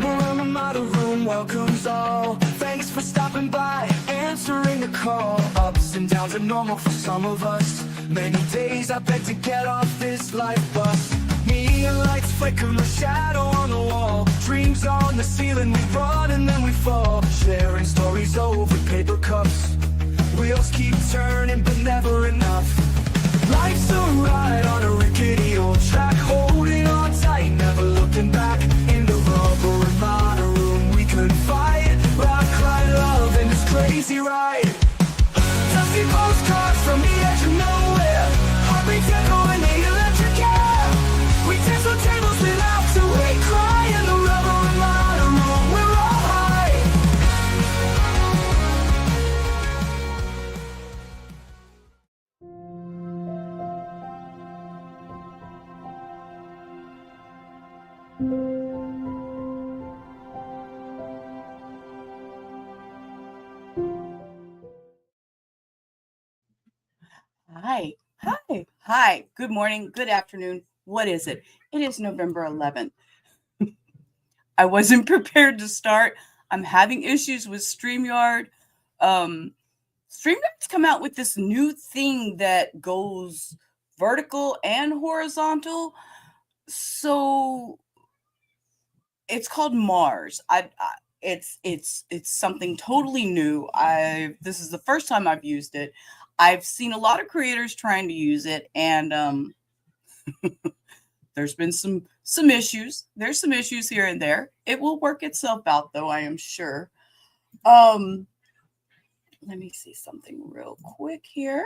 Ramada room welcomes all. Thanks for stopping by, answering the call. Ups and downs are normal for some of us. Many days I beg to get off this life bus. Neon lights flicker, a shadow on the wall. Dreams on the ceiling, we run and then we fall. Sharing stories over paper cups. Wheels keep turning but never enough. Life's a ride on a rickety old track. Holding on tight, never looking back. In the rubber Ramada room we confide. Laugh, cry, love in this crazy ride. Dusty postcards from the edge of nowhere. Heartbeats echo in the electric air. We tinsel tables lit out to we cry. In the rubber Ramada room we're all high. Hi. Good morning, good afternoon. What is it? It is November 11th. I wasn't prepared to start. I'm having issues with StreamYard. StreamYard's come out with this new thing that goes vertical and horizontal. So it's called Mars. It's something totally new. This is the first time I've used it. I've seen a lot of creators trying to use it, and there's been some issues. There's some issues here and there. It will work itself out, though, I am sure. Let me see something real quick here.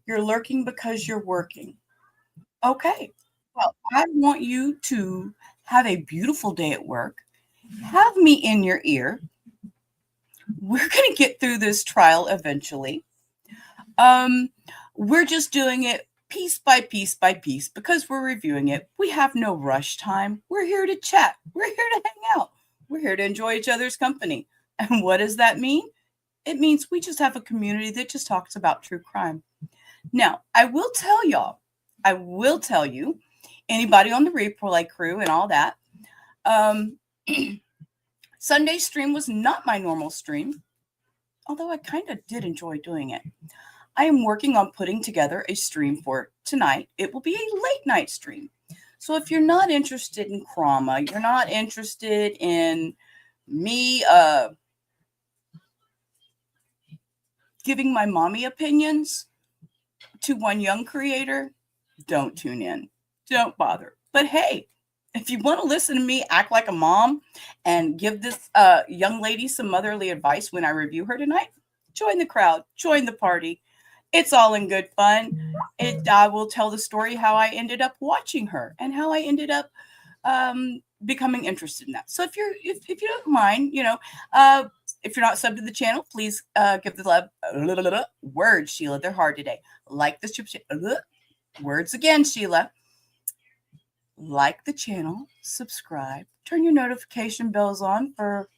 You're lurking because you're working. Okay. Well, I want you to have a beautiful day at work. Have me in your ear. We're going to get through this trial eventually. We're just doing it piece by piece by piece because we're reviewing it. We have no rush time. We're here to chat. We're here to hang out. We're here to enjoy each other's company. And what does that mean? It means we just have a community that just talks about true crime. Now, I will tell you, anybody on the replay crew and all that, Sunday's stream was not my normal stream, although I kind of did enjoy doing it. I am working on putting together a stream for tonight. It will be a late night stream. So if you're not interested in trauma, you're not interested in me giving my mommy opinions to one young creator, don't tune in. Don't bother. But hey, if you want to listen to me act like a mom and give this young lady some motherly advice when I review her tonight, join the crowd, join the party. It's all in good fun. I will tell the story how I ended up watching her and how I ended up becoming interested in that. So if you don't mind, if you're not subbed to the channel, please give the love. Words, Sheila, they're hard today. Like the words again, Sheila. Like the channel, subscribe, turn your notification bells on for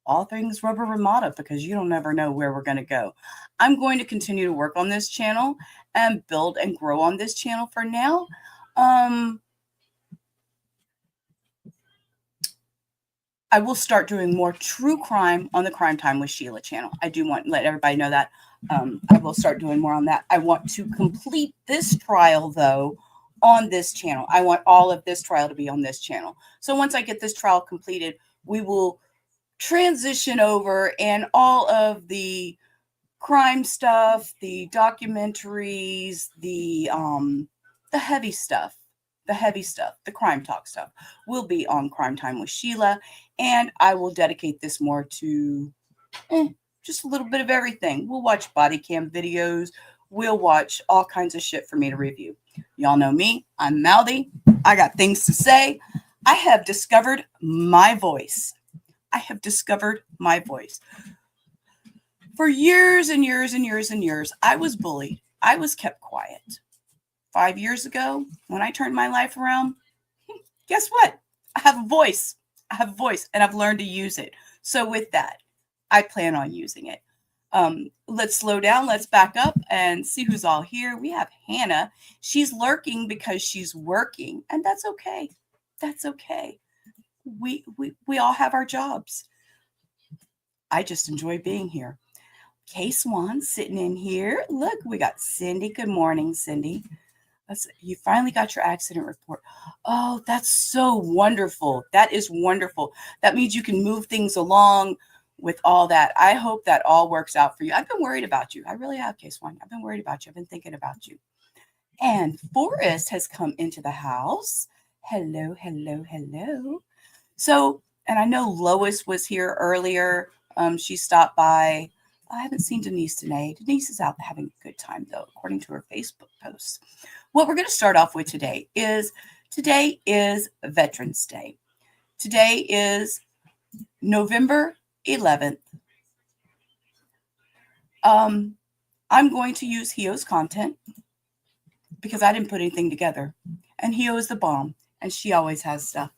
all things Rubber Ramada, because you don't never know where we're going to go. I'm going to continue to work on this channel and build and grow on this channel for now. I will start doing more true crime on the Crime Time with Sheila channel. I do want to let everybody know that. I will start doing more on that. I want to complete this trial, though, on this channel. I want all of this trial to be on this channel. So once I get this trial completed, we will transition over, and all of the crime stuff, the documentaries, the heavy stuff, the crime talk stuff will be on Crime Time with Sheila. And I will dedicate this more to just a little bit of everything. We'll watch body cam videos. We'll watch all kinds of shit for me to review. Y'all know me. I'm mouthy. I got things to say. I have discovered my voice. For years and years and years and years, I was bullied. I was kept quiet. 5 years ago, when I turned my life around, guess what? I have a voice. And I've learned to use it. So with that, I plan on using it. Let's slow down. Let's back up and see who's all here. We have Hannah. She's lurking because she's working, and that's okay. we all have our jobs. I just enjoy being here. Case one sitting in here. Look, we got Cindy. Good morning, Cindy. You finally got your accident report. Oh, that's so wonderful. That is wonderful. That means you can move things along with all that. I hope that all works out for you. I've been worried about you. I really have, Case one. I've been worried about you. I've been thinking about you. And Forrest has come into the house. Hello, hello, hello. So, and I know Lois was here earlier. She stopped by. I haven't seen Denise today. Denise is out having a good time, though, according to her Facebook posts. What we're going to start off with today is Veterans Day. Today is November 11th. I'm going to use Hio's content because I didn't put anything together. And Hio is the bomb, and she always has stuff.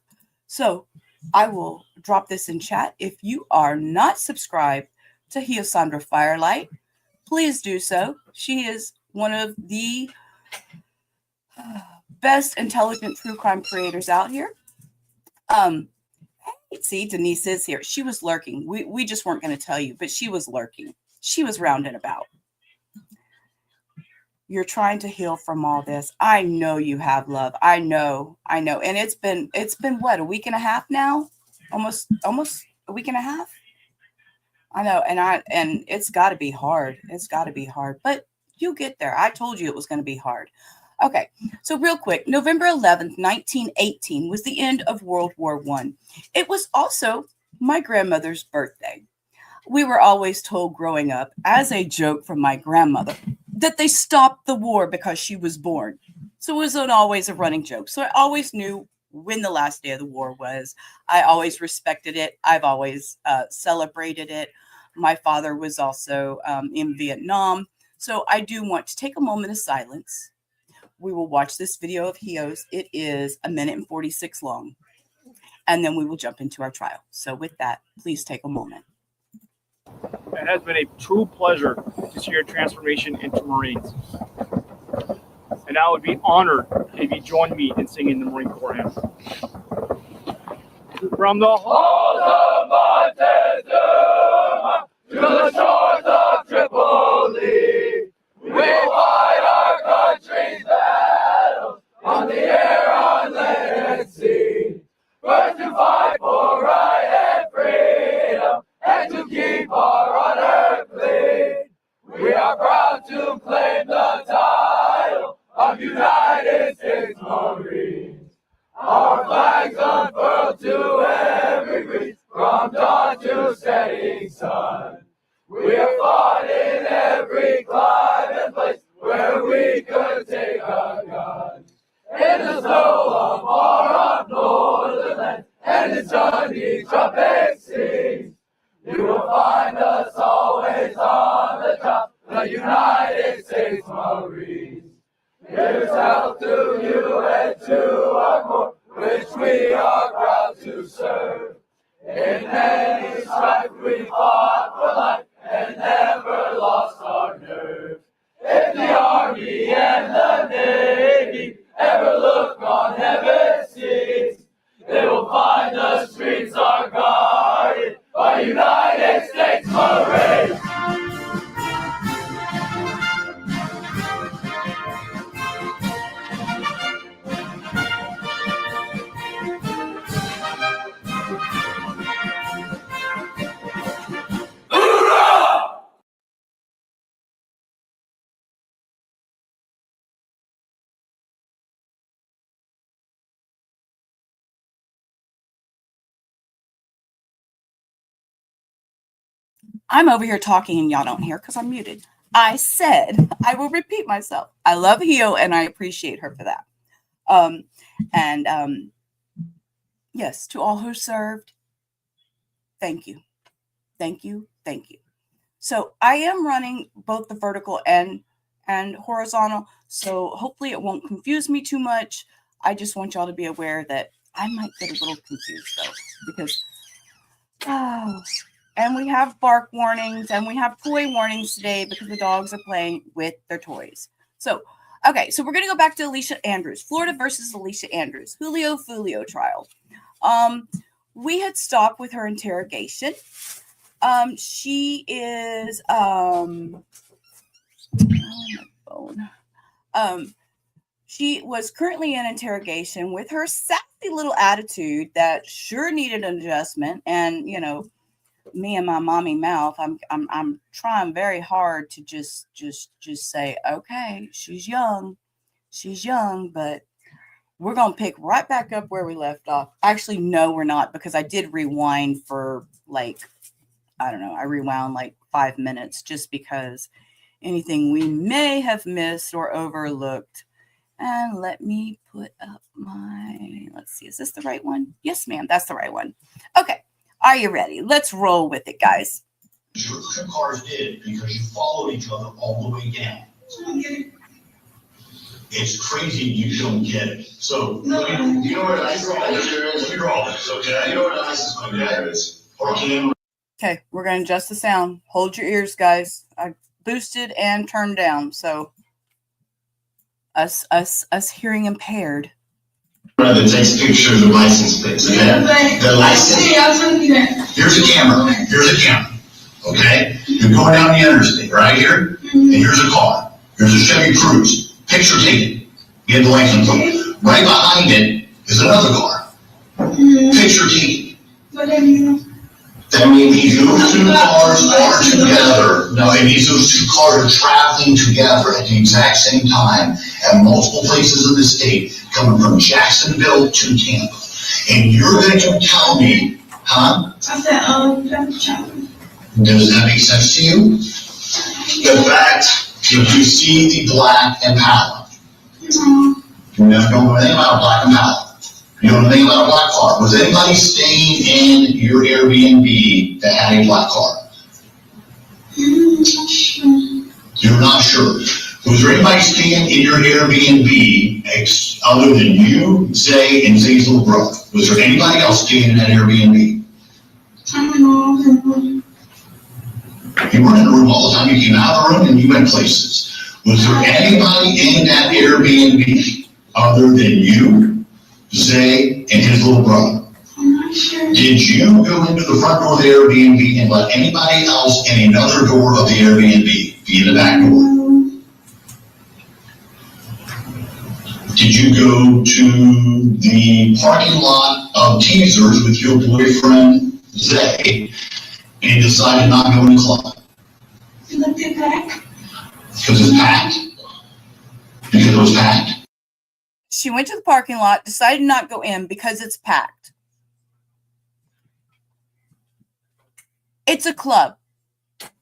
So I will drop this in chat. If you are not subscribed to Hiosandra Firelight, please do so. She is one of the best intelligent true crime creators out here. See, Denise is here. She was lurking. We just weren't going to tell you, but she was lurking. She was round and about. You're trying to heal from all this. I know you have, love. I know. And it's been what, a week and a half now? Almost a week and a half. I know. And it's got to be hard. It's got to be hard, but you'll get there. I told you it was going to be hard. Okay. So real quick, November 11th, 1918 was the end of World War I. It was also my grandmother's birthday. We were always told growing up, as a joke from my grandmother, that they stopped the war because she was born. So it wasn't always a running joke. So I always knew when the last day of the war was. I always respected it. I've always celebrated it. My father was also in Vietnam. So I do want to take a moment of silence. We will watch this video of Hio's. It is 1 minute and 46 long. And then we will jump into our trial. So with that, please take a moment. It has been a true pleasure to see your transformation into Marines. And I would be honored if you joined me in singing the Marine Corps hymn. From the halls of Montezuma to the shores of Tripoli, we fight our country's battles on the air, on land, and sea. First to fight for right and freedom, and to keep our honor clean. We are proud to claim the title of United States Marines. Our flags unfurled to every breeze, from dawn to setting sun. We have fought in every clime and place where we could take a gun. In the snow of our northern land, and in sunny tropic seas, you will find us always on the top, the United States Marines. Here's health to you and to our corps, which we are proud to serve. In many strife we fought for life and never lost our nerve. If the Army and the Navy ever look on heaven's seas, they will find the streets are guarded by United States Marines. I'm over here talking and y'all don't hear because I'm muted. I said, I will repeat myself. I love Hio and I appreciate her for that. Yes, to all who served, thank you. Thank you. Thank you. So I am running both the vertical and horizontal. So hopefully it won't confuse me too much. I just want y'all to be aware that I might get a little confused though, because, and we have bark warnings and we have toy warnings today because the dogs are playing with their toys. So, okay, so we're going to go back to Alicia Andrews, Florida versus Alicia Andrews, Julio Fulio trial. we had stopped with her interrogation. She is she was currently in interrogation with her sassy little attitude that sure needed an adjustment. And me and my mommy mouth, I'm trying very hard to just say, okay, she's young, but we're gonna pick right back up where we left off. Actually, no, we're not, because I did rewind for like, I don't know, I rewound like 5 minutes just because anything we may have missed or overlooked. And let me put up let's see, is this the right one? Yes, ma'am, that's the right one. Okay, are you ready? Let's roll with it, guys. Sure, two cars did because you followed each other all the way down. It's crazy you don't get it. So, you know where the nicest picture is? Let me draw this, okay? You know where the nicest picture is? Okay, we're going to adjust the sound. Hold your ears, guys. I boosted and turned down, so us hearing impaired. That takes pictures of license plates, okay? The license. Here's a camera. Okay? You're going down the interstate right here, and here's a car. Here's a Chevy Cruze. Picture taken. You have the license plate. Right behind it is another car. Picture taken. That means those two cars are together. No, it means those two cars are traveling together at the exact same time at multiple places in the state, coming from Jacksonville to Tampa. And you're going to tell me, huh? Does that make sense to you? The fact, if you see the black Impala, you never know anything about a black Impala. You don't know anything about a black car. Was anybody staying in your Airbnb that had a black car? You're not sure. Was there anybody staying in your Airbnb other than you, Zay, and Zay's little brother? Was there anybody else staying in that Airbnb? You weren't in the room all the time. You came out of the room and you went places. Was there anybody in that Airbnb other than you, Zay, and his little brother? Did you go into the front door of the Airbnb and let anybody else in another door of the Airbnb be in the back door? Did you go to the parking lot of Twizzlers with your boyfriend, Zay, and you decided not to go in the club? Because it's packed? Because it was packed? She went to the parking lot, decided not to go in because it's packed. It's a club.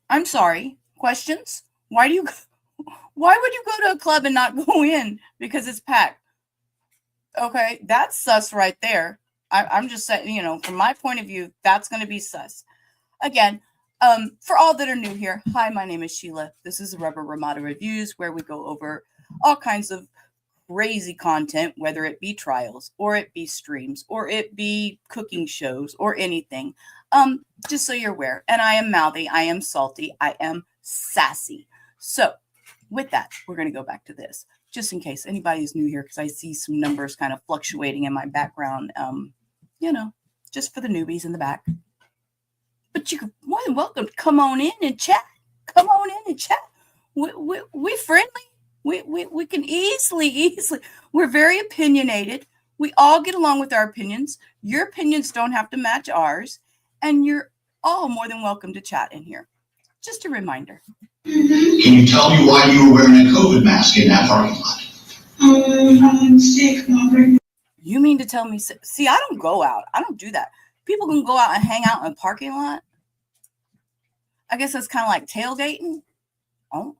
I'm sorry. Questions? Why would you go to a club and not go in because it's packed? Okay, that's sus right there. I'm just saying, from my point of view, that's going to be sus. Again, for all that are new here, hi, my name is Sheila. This is Rubber Ramada Reviews, where we go over all kinds of crazy content, whether it be trials or it be streams or it be cooking shows or anything. Just so you're aware. And I am mouthy, I am salty, I am sassy. So with that, we're going to go back to this, just in case anybody's new here, because I see some numbers kind of fluctuating in my background, just for the newbies in the back. But you're more than welcome to come on in and chat. Come on in and chat. We're friendly. We can easily, we're very opinionated. We all get along with our opinions. Your opinions don't have to match ours. And you're all more than welcome to chat in here. Just a reminder. Can you tell me why you were wearing a COVID mask in that parking lot? I'm sick, Mom. You mean to tell me? See, I don't go out. I don't do that. People can go out and hang out in a parking lot. I guess that's kind of like tailgating. Oh,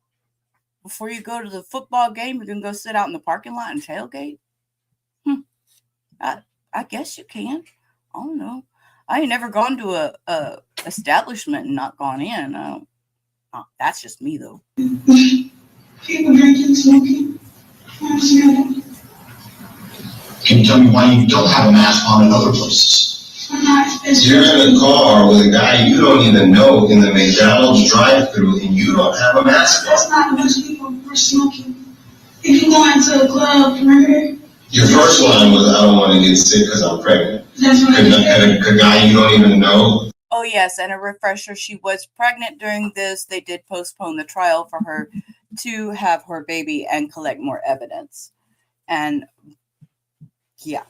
before you go to the football game, you can go sit out in the parking lot and tailgate. I guess you can. I don't know. I ain't never gone to a establishment and not gone in. That's just me, though. People drinking, smoking. Can you tell me why you don't have a mask on in other places? You're in a car with a guy you don't even know in the McDonald's drive-thru and you don't have a mask on. That's not a bunch of people who are smoking. If you go into a club, remember? Your first line was, I don't want to get sick because I'm pregnant. That's what I said. A guy you don't even know? Oh, yes. And a refresher, she was pregnant during this. They did postpone the trial for her to have her baby and collect more evidence. And yeah.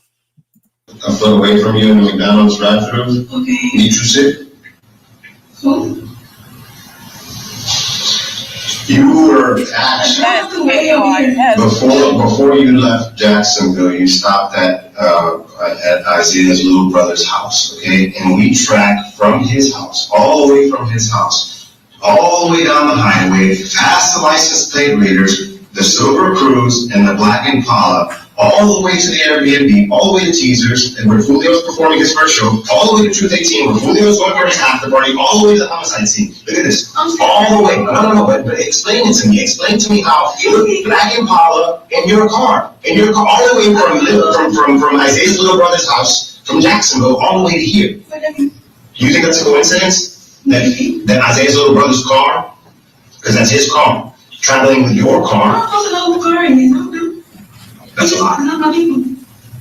A foot away from you in the McDonald's drive-thru? Okay. Need you sit? Who? You were actually, That's KOIS. before you left Jacksonville, you stopped at Isaiah's little brother's house, okay? And we tracked from his house, all the way from his house, all the way down the highway, past the license plate readers, the Silver Cruise, and the Black Impala, all the way to the Airbnb, all the way to Teasers, and where Julio's performing his first show, all the way to Truth 18, where Julio's going for his after party, all the way to the homicide scene. Look at this. All the way. No, but explain it to me. Explain to me how Black Impala in your car, all the way from Isaiah's little brother's house, from Jacksonville, all the way to here. You think that's a coincidence? That Isaiah's little brother's car, because that's his car, traveling with your car. I don't know what car it is. That's a lot. Not my people.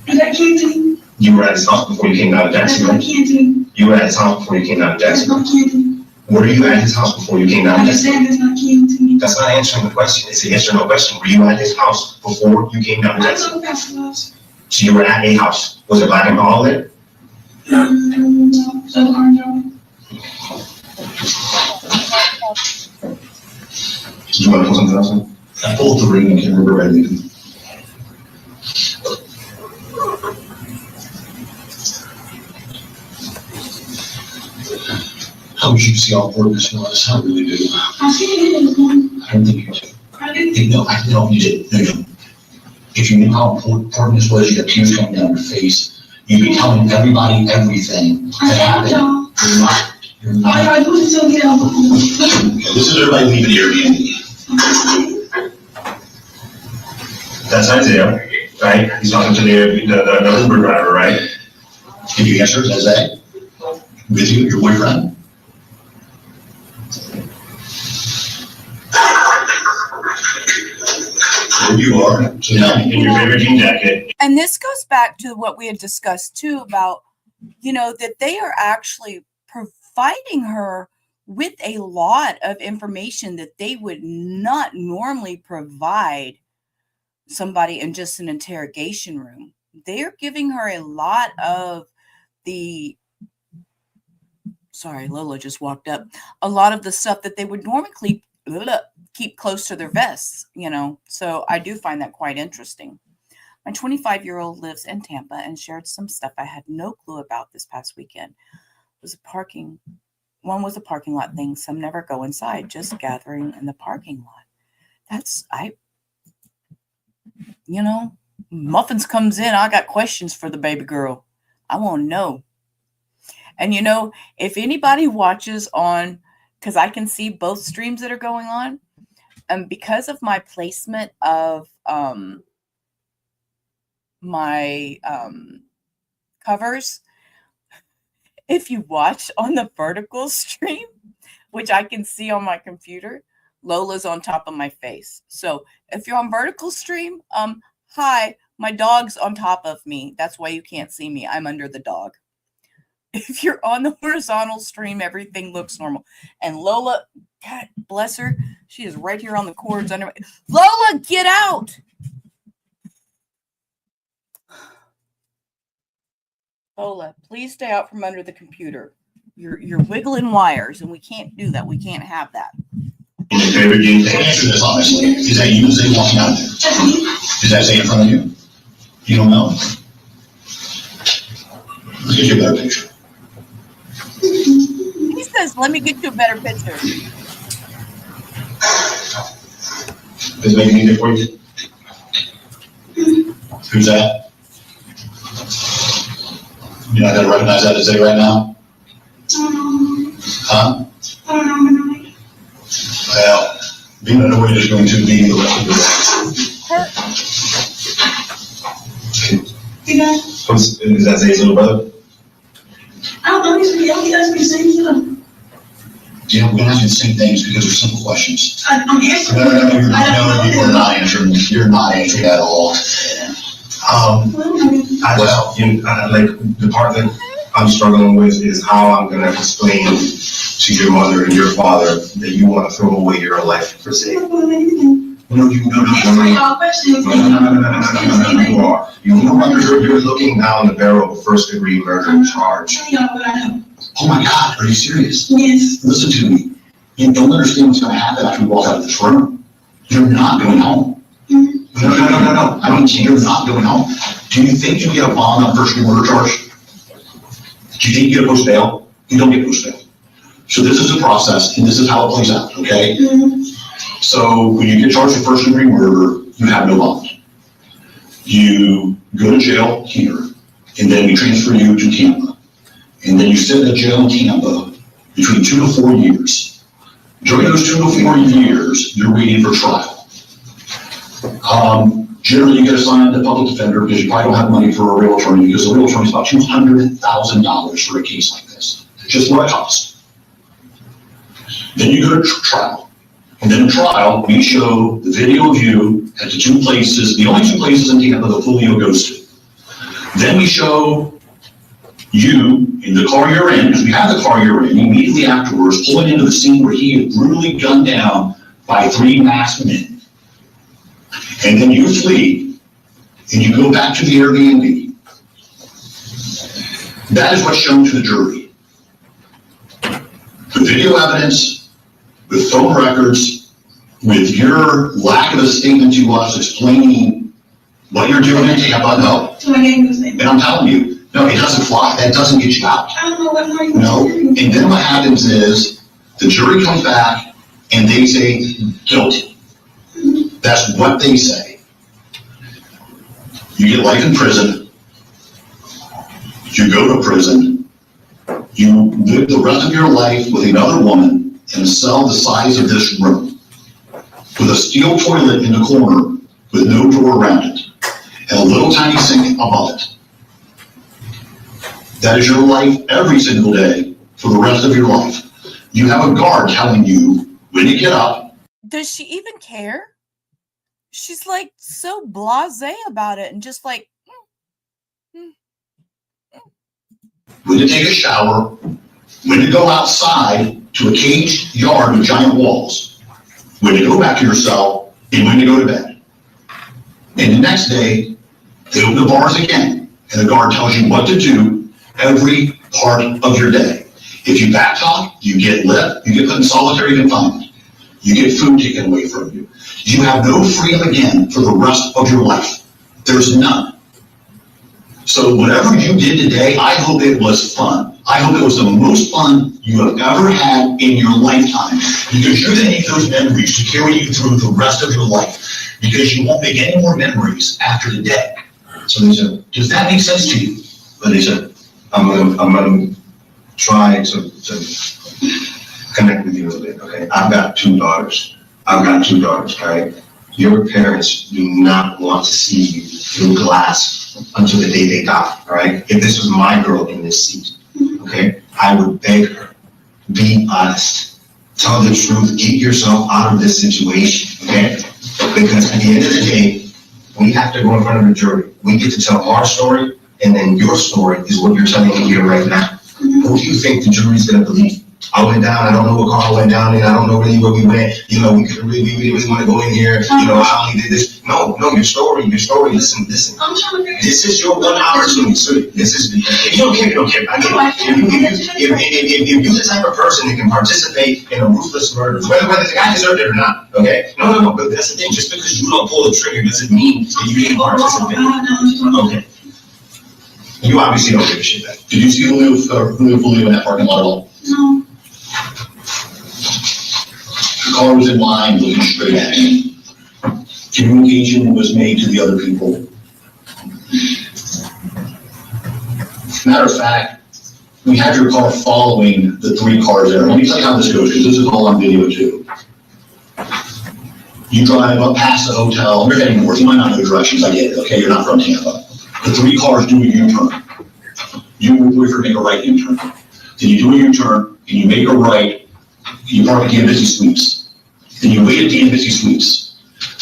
Is that Canton? You were at his house before you came down to That's Jacksonville. not Canton. You were at his house before you came down to That's Jacksonville. not Canton. Were you at his house before you came down I to just Jacksonville? said that's not Canton. That's not answering the question. It's a yes or no question. Were you at his house before you came down to I Jacksonville? told Pastor Loves. So you were at a house. Was it Black and Paul there? No. So orange on. Did you want to pull something else in? I pulled the ring and can't remember anything. How would you see how important this was? I really do. I see it in the morning. I don't think you do. I didn't. No, you didn't. No, you don't. If you knew how important this was, you'd have tears coming down your face. You'd be telling everybody everything I that told happened. y'all. You're not. You're All not. I do is tell you that. Okay, this is everybody leaving Airbnb. That's Isaiah, right? He's talking to the Uber driver, right? Can you answer? Is that with you, your boyfriend? There you are. So now In your favorite jean jacket. And this goes back to what we had discussed too about, that they are actually providing her with a lot of information that they would not normally provide somebody in just an interrogation room. They are giving her a lot of sorry, Lola just walked up, a lot of the stuff that they would normally keep close to their vests, So I do find that quite interesting. My 25-year-old lives in Tampa and shared some stuff I had no clue about this past weekend. One was a parking lot thing. Some never go inside, just gathering in the parking lot. Muffins comes in. I got questions for the baby girl. I want to know. And if anybody watches on, because I can see both streams that are going on, and because of my placement of my covers, if you watch on the vertical stream, which I can see on my computer, Lola's on top of my face. So if you're on vertical stream, hi, my dog's on top of me. That's why you can't see me. I'm under the dog. If you're on the horizontal stream, everything looks normal. And Lola, God bless her, she is right here on the cords under me. Lola, get out! Lola, please stay out from under the computer. You're wiggling wires, and we can't do that. We can't have that. In your favorite jean jacket. Answer this honestly. Is that you Zay walking out there? Is that Zay in front of you? You don't know? Let's get you a better picture. He says, let me get you a better picture. Does it make it easier for you? Who's that? You're not gonna recognize that as Zay right now? Huh? I don't know. Well, being annoyed is going to be the rest of the day. Is that Zay's little brother? I don't know. He asked me the same stuff. Yeah, we're gonna ask you the same things because they're simple questions. I'm answering. No, you're not answering. You're not answering at all. Like the part that I'm struggling with is how I'm gonna explain to your mother and your father that you want to throw away your life per se. No, you are. You're looking down the barrel of a first degree murder charge. Oh my God, are you serious? Yes. Listen to me. You don't understand what's gonna happen after we walk out of this room. You're not going home. No. I don't think you're not going home. Do you think you get a bond on first degree murder charge? Do you think you get a post bail? You don't get post bail. So this is a process, and this is how it plays out, okay? So when you get charged with first degree murder, you have no bond. You go to jail here, and then we transfer you to Tampa. And then you sit in a jail in Tampa between 2 to 4 years. During those 2 to 4 years, you're waiting for trial. Generally, you get assigned a public defender because you probably don't have money for a real attorney, because a real attorney is about $200,000 for a case like this. Just what it costs. Then you go to trial. And then in trial, we show the video of you at the 2 places, the only 2 places in Tampa that Julio goes to. Then we show you in the car you're in, because we have the car you're in, immediately afterwards, pulling into the scene where he is brutally gunned down by 3 masked men. And then you flee, and you go back to the Airbnb. That is what's shown to the jury. The video evidence, with phone records, with your lack of a statement to us explaining what you're doing in Tampa, no. So I gave him the statement. And I'm telling you, no, it doesn't fly. That doesn't get you out. I don't know what more you No. want to do. And then what happens is the jury comes back and they say guilty. That's what they say. You get life in prison. You go to prison. You live the rest of your life with another woman in a cell the size of this room, with a steel toilet in the corner with no door around it, and a little tiny sink above it. That is your life every single day for the rest of your life. You have a guard telling you when you get up. Does she even care? She's like so blasé about it and just like, When to take a shower, when to go outside to a caged yard with giant walls, when to go back to your cell, and when to go to bed. And the next day, they open the bars again, and the guard tells you what to do every part of your day. If you backtalk, you get lit, you get put in solitary confinement. You get food taken away from you. You have no freedom again for the rest of your life. There's none. So whatever you did today, I hope it was fun. I hope it was the most fun you have ever had in your lifetime, because you're gonna need those memories to carry you through the rest of your life, because you won't make any more memories after today. So they said, does that make sense to you? But they said, I'm gonna try to connect with you a little bit, okay? I've got 2 daughters, right? Your parents do not want to see you through glass until the day they die, all right? If this was my girl in this seat, okay, I would beg her, be honest, tell the truth, get yourself out of this situation, okay? Because at the end of the day, we have to go in front of the jury. We get to tell our story, and then your story is what you're telling me here right now. Who do you think the jury's gonna believe? I went down, I don't know what car I went down in, I don't know really where we went, you know, we really want to go in here, you know, I only did this. No, your story, listen. I'm trying to figure it This is your one opportunity, so this is, if you don't care, I get it. If you're the type of person that can participate in a ruthless murder, whether the guy deserved it or not, okay? No, but that's the thing, just because you don't pull the trigger doesn't mean that you didn't participate. Okay. You obviously don't give a shit then. did you see Julio in that parking lot at all? No. The car was in line, looking straight at him. Communication was made to the other people. Matter of fact, we had your car following the 3 cars there. Let me tell you how this goes, because this is all on video too. You drive up past the hotel, you're heading north, you might not know directions, I get it, okay, you're not from Tampa. The 3 cars do a U-turn. You and your boyfriend make a right U-turn. Then you do a U-turn, and you make a right, you park at the Embassy Suites. Then you wait at the Embassy Suites.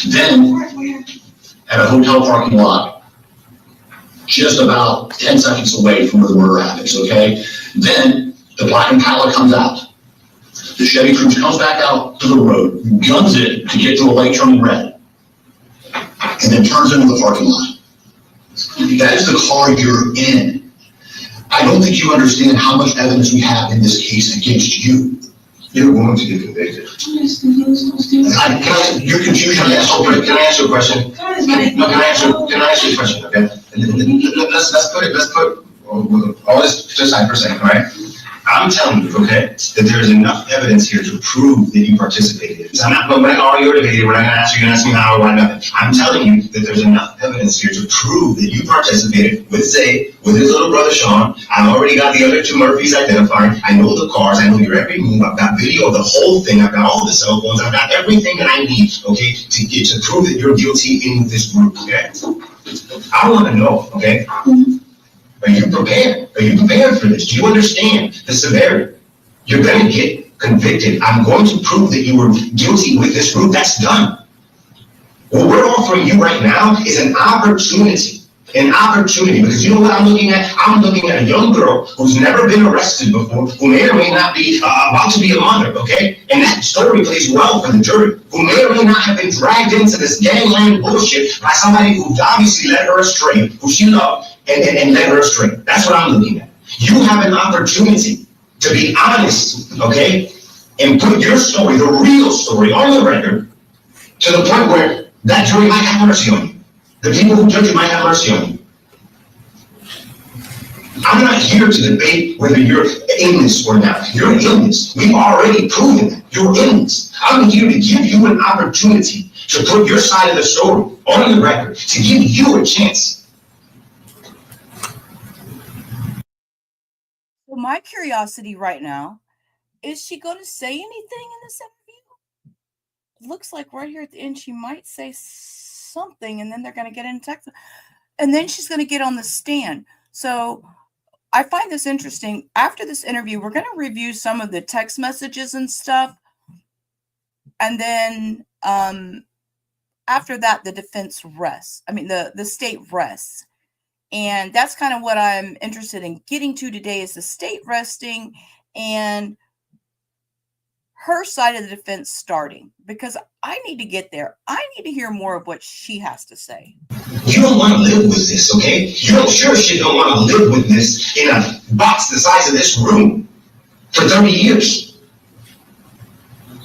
Then, at a hotel parking lot, just about 10 seconds away from where the murder happens, okay? Then the black Impala comes out. The Chevy Cruze comes back out to the road, guns it to get to a light turning red, and then turns into the parking lot. That is the car you're in. I don't think you understand how much evidence we have in this case against you. You're going to get convicted. Your confusion, Can I ask you a question? No, can I ask you a question, okay? Let's put all this to the side for a second, all right? I'm telling you, okay, that there's enough evidence here to prove that you participated. So I'm not going to argue or debate. We're not going to ask you, you're going to ask me how or why nothing. I'm telling you that there's enough evidence here to prove that you participated with Zay, with his little brother Sean. I've already got the other two Murphys identified. I know the cars. I know your every move. I've got video of the whole thing. I've got all the cell phones. I've got everything that I need, okay, to prove that you're guilty in this group, okay? I want to know, okay? Are you prepared? Are you prepared for this? Do you understand the severity? You're going to get convicted. I'm going to prove that you were guilty with this group. That's done. What we're offering you right now is an opportunity. An opportunity, because you know what I'm looking at? I'm looking at a young girl who's never been arrested before, who may or may not be about to be a mother, okay? And that story plays well for the jury, who may or may not have been dragged into this gangland bullshit by somebody who obviously led her astray, who she loved, and led her astray. That's what I'm looking at. You have an opportunity to be honest, okay? And put your story, the real story, on the record, to the point where that jury might have mercy on you. The people who judge you might have mercy on you. I'm not here to debate whether you're in this or not. You're in this. We've already proven that. You're in this. I'm here to give you an opportunity to put your side of the story on the record, to give you a chance. So my curiosity right now, is she going to say anything in this interview? Looks like right here at the end, she might say something, and then they're going to get in Texas, and then she's going to get on the stand. So I find this interesting. After this interview, we're going to review some of the text messages and stuff, and then after that, the defense rests. I mean, the state rests, and that's kind of what I'm interested in getting to today, is the state resting and her side of the defense starting, because I need to get there. I need to hear more of what she has to say. You don't want to live with this, okay? You don't sure shit don't want to live with this in a box the size of this room for 30 years.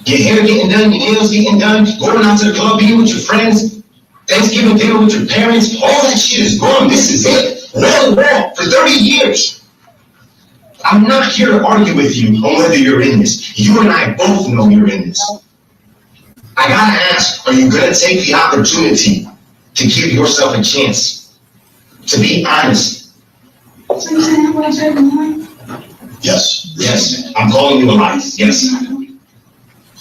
Your hair getting done, your nails getting done, going out to the club, being with your friends, Thanksgiving dinner with your parents, all that shit is gone. This is it. Well, for 30 years. I'm not here to argue with you on whether you're in this. You and I both know you're in this. I gotta ask, are you gonna take the opportunity to give yourself a chance to be honest? So you saying I'm gonna say lying? Yes. Yes. I'm calling you a liar. Yes.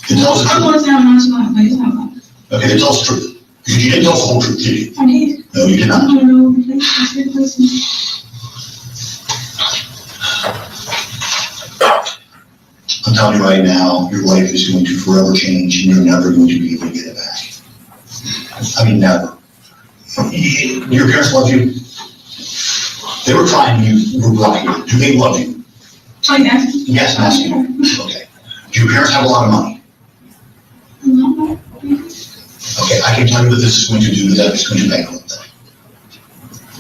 It tells the I'm truth. gonna say I'm not lying, but it's not lying. Okay, it tells the truth. Because you didn't tell us the whole truth, did you? I did. No, you did I not. don't know the place, I said places. I'm telling you right now, your life is going to forever change and you're never going to be able to get it back. I mean, never. Your parents love you. They were trying you, were blocking you. Do they love you? Oh, you asking? Yes, I'm asking you. Okay. Do your parents have a lot of money? No. Okay, I can tell you what this is going to do to them. It's going to bankrupt them.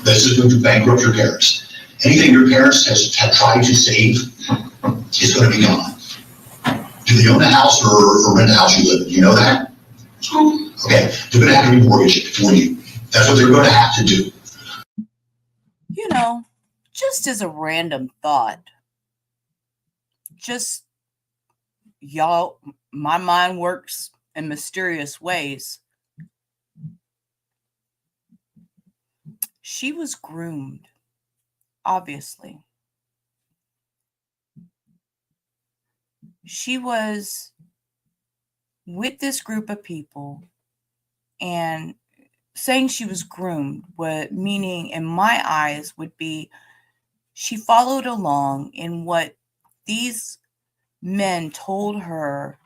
This is going to bankrupt your parents. Anything your parents have tried to save is going to be gone. Do they own a house or rent a house you live in? Do you know that? Okay, they're going to have to remortgage it for you. That's what they're going to have to do. You know, just as a random thought, just y'all, my mind works in mysterious ways. She was groomed, obviously. She was with this group of people, and saying she was groomed, what meaning in my eyes would be she followed along in what these men told her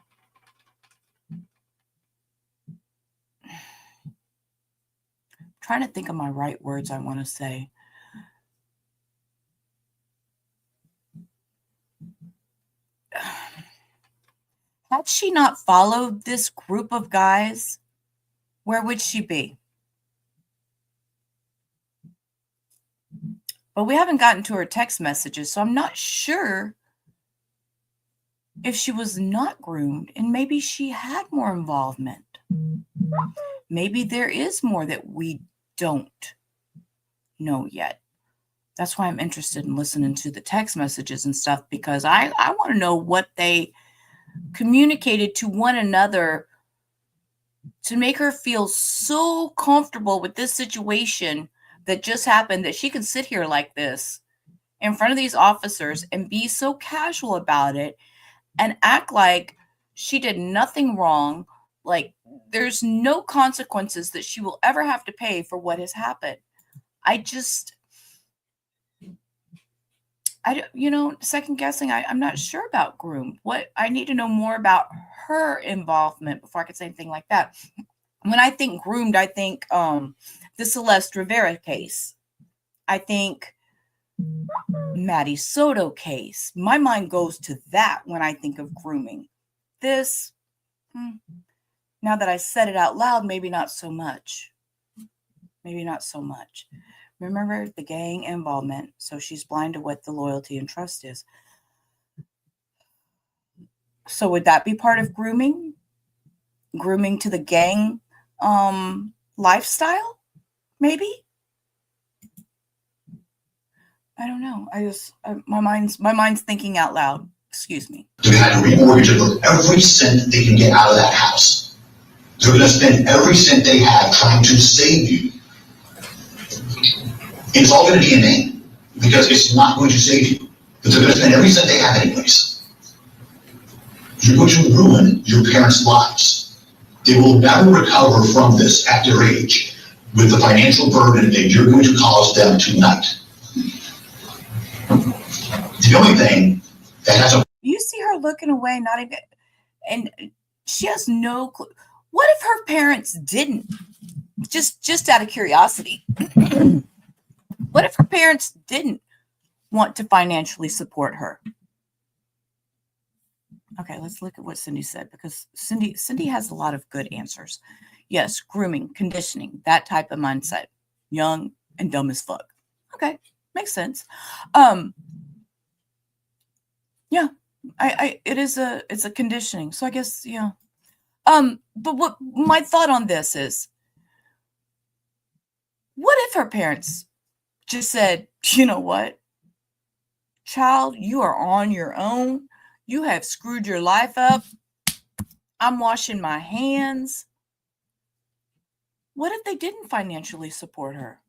trying to think of my right words I want to say. Had she not followed this group of guys, where would she be? But we haven't gotten to her text messages, so I'm not sure if she was not groomed and maybe she had more involvement. Maybe there is more that we don't know yet. That's why I'm interested in listening to the text messages and stuff, because I want to know what they communicated to one another to make her feel so comfortable with this situation that just happened, that she could sit here like this in front of these officers and be so casual about it and act like she did nothing wrong, like there's no consequences that she will ever have to pay for what has happened. Second guessing, I'm not sure about groomed. What I need to know more about her involvement before I could say anything like that. When I think groomed, I think the Celeste Rivera case. I think Maddie Soto case. My mind goes to that when I think of grooming. This, now that I said it out loud, maybe not so much. Maybe not so much. Remember the gang involvement. So she's blind to what the loyalty and trust is. So would that be part of grooming? Grooming to the gang lifestyle? Maybe? I don't know. My mind's thinking out loud. Excuse me. They're going to have to remortgage it for every cent they can get out of that house. They're going to spend every cent they have trying to save you. It's all going to be in vain because it's not going to save you. But they're going to spend every cent they have anyways. You're going to ruin your parents' lives. They will never recover from this at their age with the financial burden that you're going to cause them tonight. The only thing that has a... You see her looking away, not even... And she has no clue. What if her parents didn't? Just out of curiosity. What if her parents didn't want to financially support her? Okay, let's look at what Cindy said, because Cindy has a lot of good answers. Yes, grooming, conditioning, that type of mindset. Young and dumb as fuck. Okay, makes sense. Yeah, it's a conditioning. So I guess, yeah. But what my thought on this is, what if her parents just said, you know what, child, you are on your own. You have screwed your life up. I'm washing my hands. What if they didn't financially support her?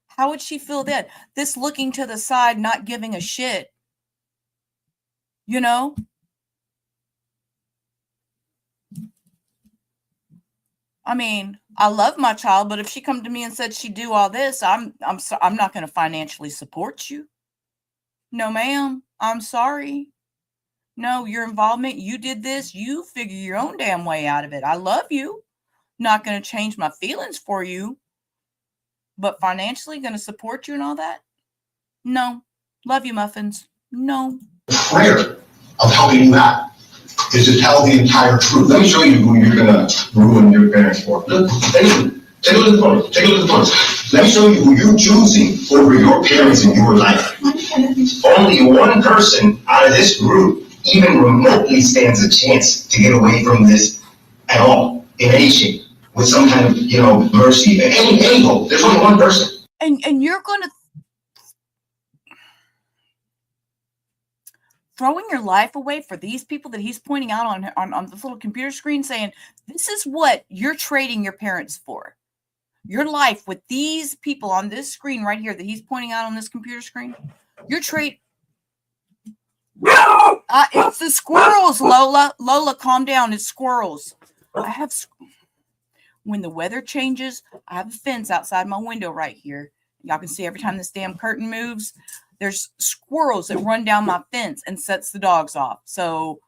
How would she feel then? This looking to the side, not giving a shit. You know? I mean, I love my child, but if she come to me and said she'd do all this, I'm not going to financially support you. No, ma'am. I'm sorry. No, your involvement, you did this, you figure your own damn way out of it. I love you. Not going to change my feelings for you. But financially going to support you and all that? No. Love you, muffins. No. prayer of helping you out is to tell the entire truth. Let me show you who you're going to ruin your parents for. Look, take a look at the photos. Take a look at the photos. Let me show you who you're choosing over your parents in your life. Only one person out of this group even remotely stands a chance to get away from this at all, in any shape, with some kind of, mercy, any hope. There's only one person. And you're going to throwing your life away for these people that he's pointing out on this little computer screen, saying, this is what you're trading your parents for. Your life with these people on this screen right here that he's pointing out on this computer screen. Your trade. It's the squirrels, Lola. Lola, calm down. It's squirrels. When the weather changes, I have a fence outside my window right here. Y'all can see every time this damn curtain moves, there's squirrels that run down my fence and sets the dogs off. So,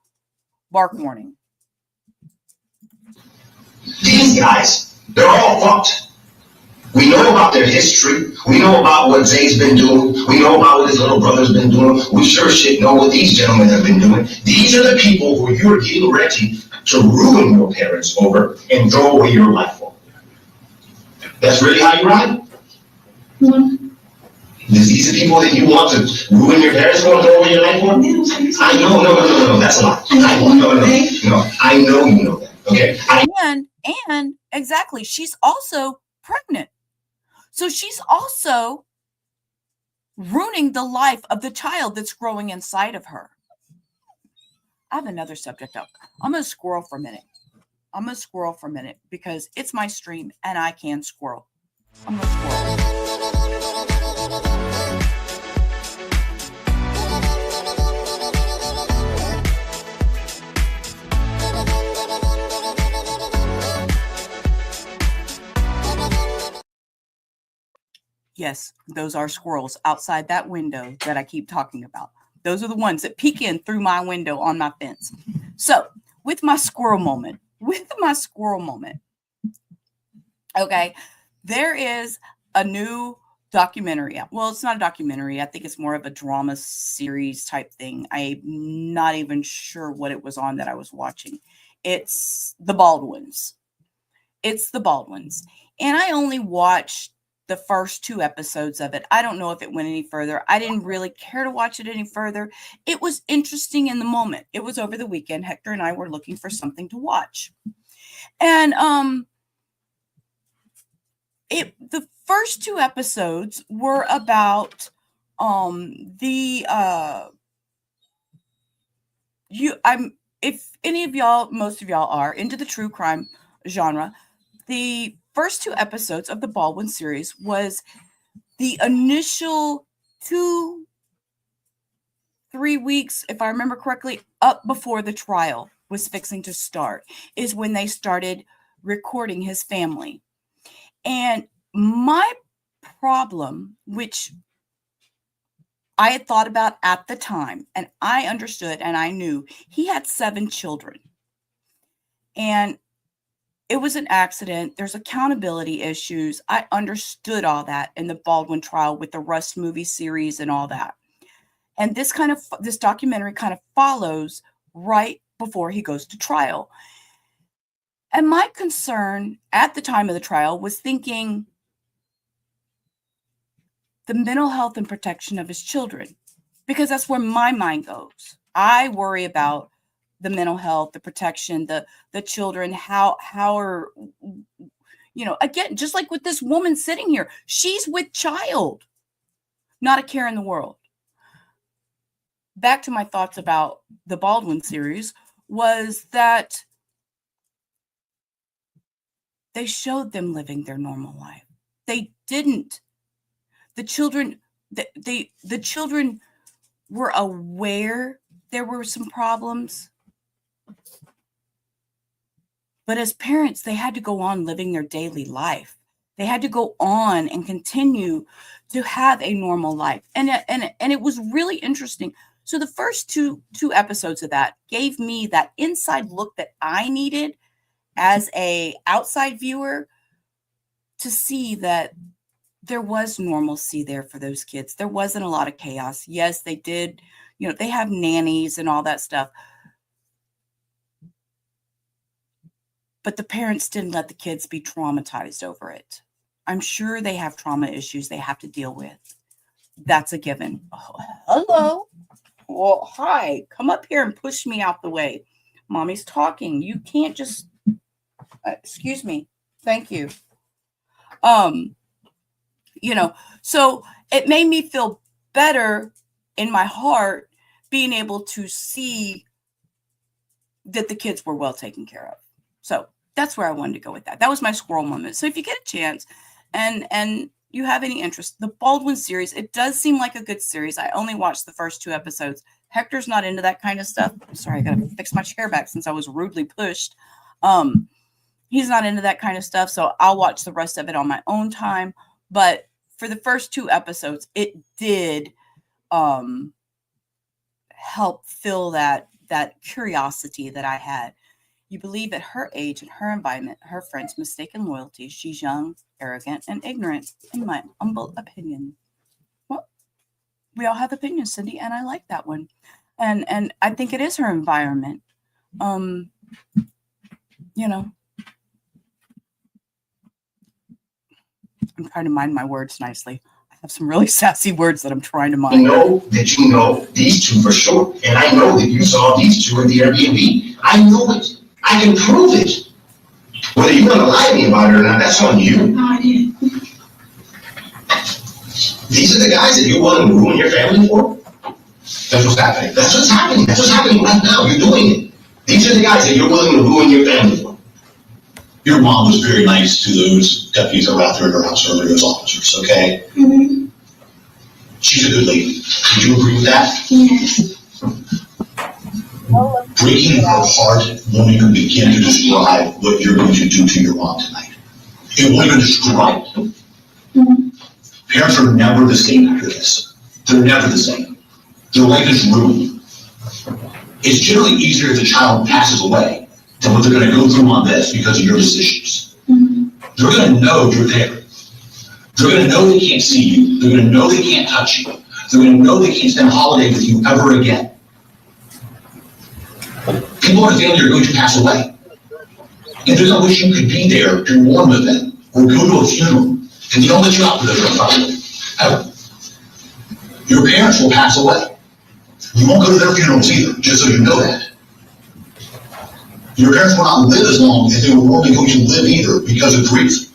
bark warning. These guys, they're all fucked. We know about their history. We know about what Zay's been doing. We know about what his little brother's been doing. We sure shit know what these gentlemen have been doing. These are the people who you're getting ready to ruin your parents over and throw away your life for. That's really how you ride? These are people that you want to ruin your parents for and throw away your life for? I know, no, that's a lie. I know you know that, okay? And exactly, she's also pregnant. So she's also ruining the life of the child that's growing inside of her. I have another subject up. I'm going to squirrel for a minute because it's my stream and I can squirrel. I'm going to squirrel. Yes, those are squirrels outside that window that I keep talking about. Those are the ones that peek in through my window on my fence. So with my squirrel moment, okay, there is a new documentary. Well, it's not a documentary. I think it's more of a drama series type thing. I'm not even sure what it was on that I was watching. It's The Baldwins. And I only watched the first 2 episodes of it. I don't know if it went any further. I didn't really care to watch it any further. It was interesting in the moment. It was over the weekend. Hector and I were looking for something to watch. And the first 2 episodes were about if any of y'all, most of y'all are into the true crime genre, the first 2 episodes of the Baldwin series was the initial 2-3 weeks, if I remember correctly, up before the trial was fixing to start, is when they started recording his family. And my problem, which I had thought about at the time, and I understood and I knew he had 7 children. And it was an accident. There's accountability issues. I understood all that in the Baldwin trial with the Rust movie series and all that. And this documentary kind of follows right before he goes to trial. And my concern at the time of the trial was thinking the mental health and protection of his children, because that's where my mind goes. I worry about the mental health, the protection, the children, how are, again, just like with this woman sitting here, she's with child, not a care in the world. Back to my thoughts about the Baldwin series was that they showed them living their normal life. They didn't. The children were aware there were some problems. But as parents, they had to go on living their daily life. They had to go on and continue to have a normal life. And it was really interesting. So the first two episodes of that gave me that inside look that I needed as a outside viewer to see that there was normalcy there for those kids. There wasn't a lot of chaos. Yes, they did, they have nannies and all that stuff. But the parents didn't let the kids be traumatized over it. I'm sure they have trauma issues they have to deal with. That's a given. Oh, hello. Well, hi. Come up here and push me out the way. Mommy's talking. You can't just... excuse me. Thank you. So it made me feel better in my heart being able to see that the kids were well taken care of. So that's where I wanted to go with that. That was my squirrel moment. So if you get a chance and you have any interest, the Baldwin series, it does seem like a good series. I only watched the first 2 episodes. Hector's not into that kind of stuff. I'm sorry, I got to fix my chair back since I was rudely pushed. He's not into that kind of stuff. So I'll watch the rest of it on my own time. But for the first 2 episodes, it did help fill that curiosity that I had. You believe at her age and her environment, her friends' mistaken loyalty, she's young, arrogant, and ignorant, in my humble opinion. Well, we all have opinions, Cindy, and I like that one. And I think it is her environment. You know, I'm trying to mind my words nicely. I have some really sassy words that I'm trying to I mind. know that you know these two for sure, and I know that you saw these two at the Airbnb. I know it. I can prove it. Whether you want to lie to me about it or not, that's on you. No, I didn't. These are the guys that you're willing to ruin your family for? That's what's happening. That's what's happening. That's what's happening right now. You're doing it. These are the guys that you're willing to ruin your family for. Your mom was very nice to those deputies that were out there in her house earlier, those officers, okay? Mm-hmm. She's a good lady. Would you agree with that? Yes. Breaking her heart won't even begin to describe what you're going to do to your mom tonight. It won't even describe it. Mm-hmm. Parents are never the same after this. They're never the same. Their life is ruined. It's generally easier if the child passes away than what they're going to go through on this because of your decisions. Mm-hmm. They're going to know you're there. They're going to know they can't see you. They're going to know they can't touch you. They're going to know they can't spend a holiday with you ever again. People in the family are going to pass away. And there's no wish you could be there to mourn with them or go to a funeral. And they don't let you out because they're probably ever. Your parents will pass away. You won't go to their funerals either, just so you know that. Your parents will not live as long as they were normally going to live either because of grief.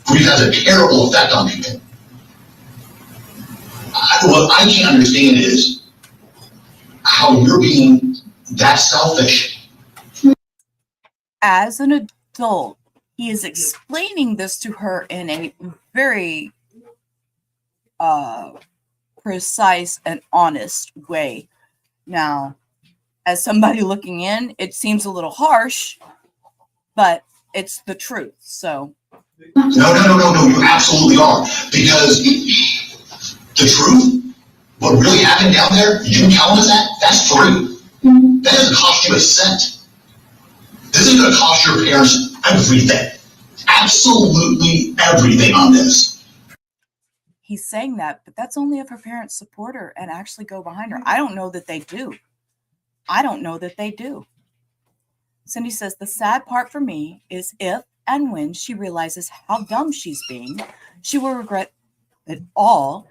Grief has a terrible effect on people. What I can't understand is how you're being that selfish. As an adult, he is explaining this to her in a very precise and honest way. Now, as somebody looking in, it seems a little harsh, but it's the truth. So No, you absolutely are. Because the truth, what really happened down there, you telling us that's free. Mm-hmm. That doesn't cost you a cent. This is going to cost your parents everything. Absolutely everything on this. he's saying that, but that's only if her parents support her and actually go behind her. I don't know that they do. I don't know that they do. Cindy says, the sad part for me is if and when she realizes how dumb she's being, she will regret it all,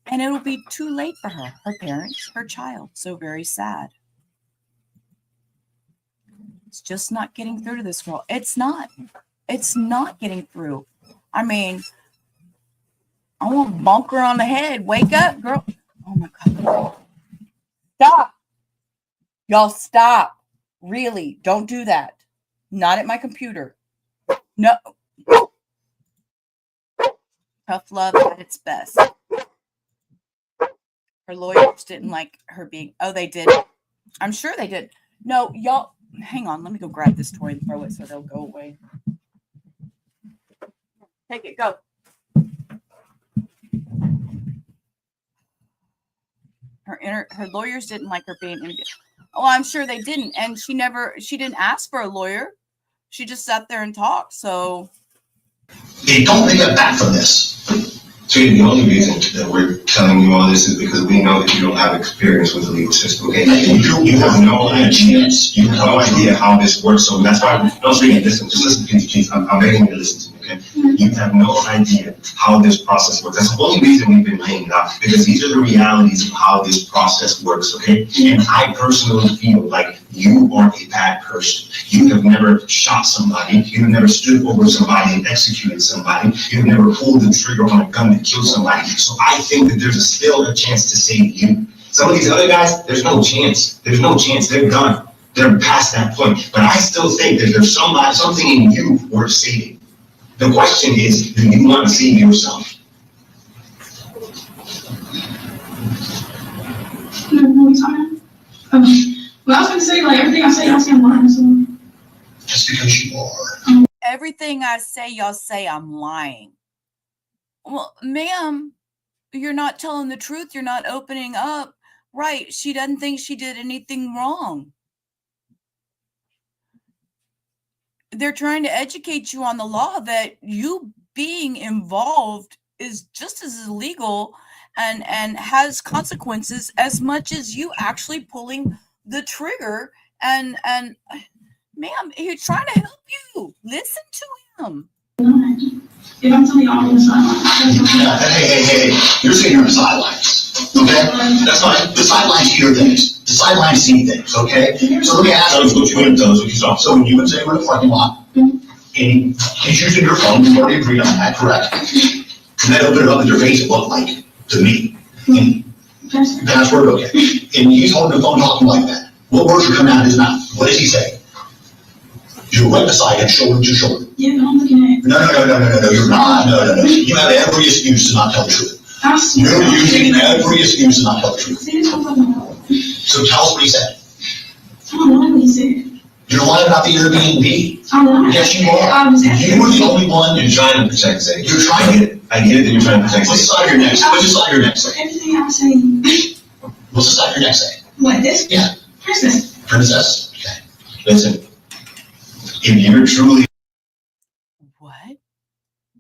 and it'll be too late for her, her parents, her child. So very sad. It's just not getting through to this girl. It's not getting through. I mean, I want to bonk her on the head. Wake up, girl. Oh my God. Stop. Y'all stop. Really, don't do that. Not at my computer. No. Tough love at its best. Her lawyers didn't like her being, oh, they did. I'm sure they did. No, y'all, hang on. Let me go grab this toy and throw it so they'll go away. Take it, go. Her lawyers didn't like her being interviewed. Oh, I'm sure they didn't. And she didn't ask for a lawyer. She just sat there and talked. So They don't get back from this. So the only reason that we're telling you all this is because we know that you don't have experience with the legal system, okay? You have no idea. You have no idea how this works, so that's why, don't speak, listen, just listen, please, I'm begging you to listen to me, okay? You have no idea how this process works. That's the only reason we've been laying it out, because these are the realities of how this process works, okay? And I personally feel like you are a bad person. You have never shot somebody. You have never stood over somebody and executed somebody. You have never pulled the trigger on a gun to kill somebody. So I think that there's still a chance to save you. Some of these other guys, there's no chance. There's no chance. They're done. They're past that point. But I still think that there's something in you worth saving. The question is, do you want to save yourself? Well, I was going to say, like, everything I say I'm lying, so. Just because you are. everything I say, y'all say I'm lying. Well, ma'am, you're not telling the truth. You're not opening up. Right. She doesn't think she did anything wrong. They're trying to educate you on the law that you being involved is just as illegal and has consequences as much as you actually pulling the trigger. And ma'am, he's trying to help you. Listen to him. If I'm telling you all on the sideline. Hey, you're saying you're on the sidelines, okay? That's fine. The sidelines hear things. The sidelines see things, okay? So let me ask you what you would tell us what you saw. So when you would say we're in the parking lot, and he's using your phone, we already agreed on that, correct? And then open it up at your face, it looked like, to me. Password, okay. And he's holding the phone talking like that. What words are coming out of his mouth? What does he say? You're right beside him, shoulder to shoulder. Yeah, I'm looking at it. No, you're not. No. You have every excuse to not tell the truth. I swear. You're using every excuse to not tell the truth. See, this is what I'm talking about. So tell us what he said. I don't know what he said. You're lying about the Airbnb. I'm lying. Yes, you are. I was asking. You were the only one. You're trying to protect Zay. You're trying to get it. I get it that you're trying to protect What's the Zay. side of your neck? What's the side of your neck say? Everything I'm saying. What's the side of your neck say? What, this? Yeah. Princess. Princess. Okay. Listen. If you're truly What?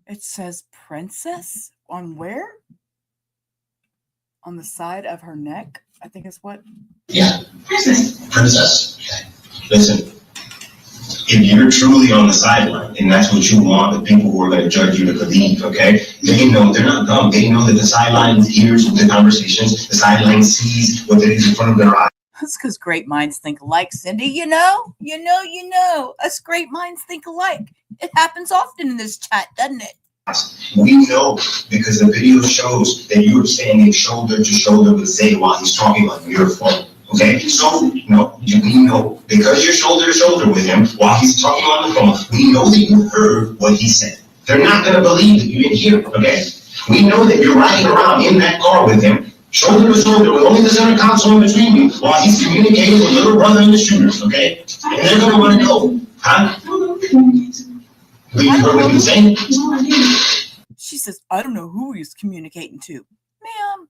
It says princess on where? On the side of her neck, I think is what? yeah, Princess. princess. Okay. Listen. If you're truly on the sideline, and that's what you want the people who are going to judge you to believe, okay? They know, they're not dumb. They know that the sideline hears the conversations, the sideline sees what it is in front of their eyes. That's because great minds think alike, Cindy. You know. Us great minds think alike. It happens often in this chat, doesn't it? We know because the video shows that you are standing shoulder to shoulder with Zay while he's talking on your phone. Okay, so we know because you're shoulder to shoulder with him while he's talking on the phone. We know that you heard what he said. They're not going to believe that you didn't hear. Okay, we know that you're riding around in that car with him, shoulder to shoulder, with only the center console in between you, while he's communicating with little brother and the shooters. Okay, and they're going to want to know, huh? I don't know what you're communicating. We heard what he was saying. No idea. She says, I don't know who he's communicating to. Ma'am,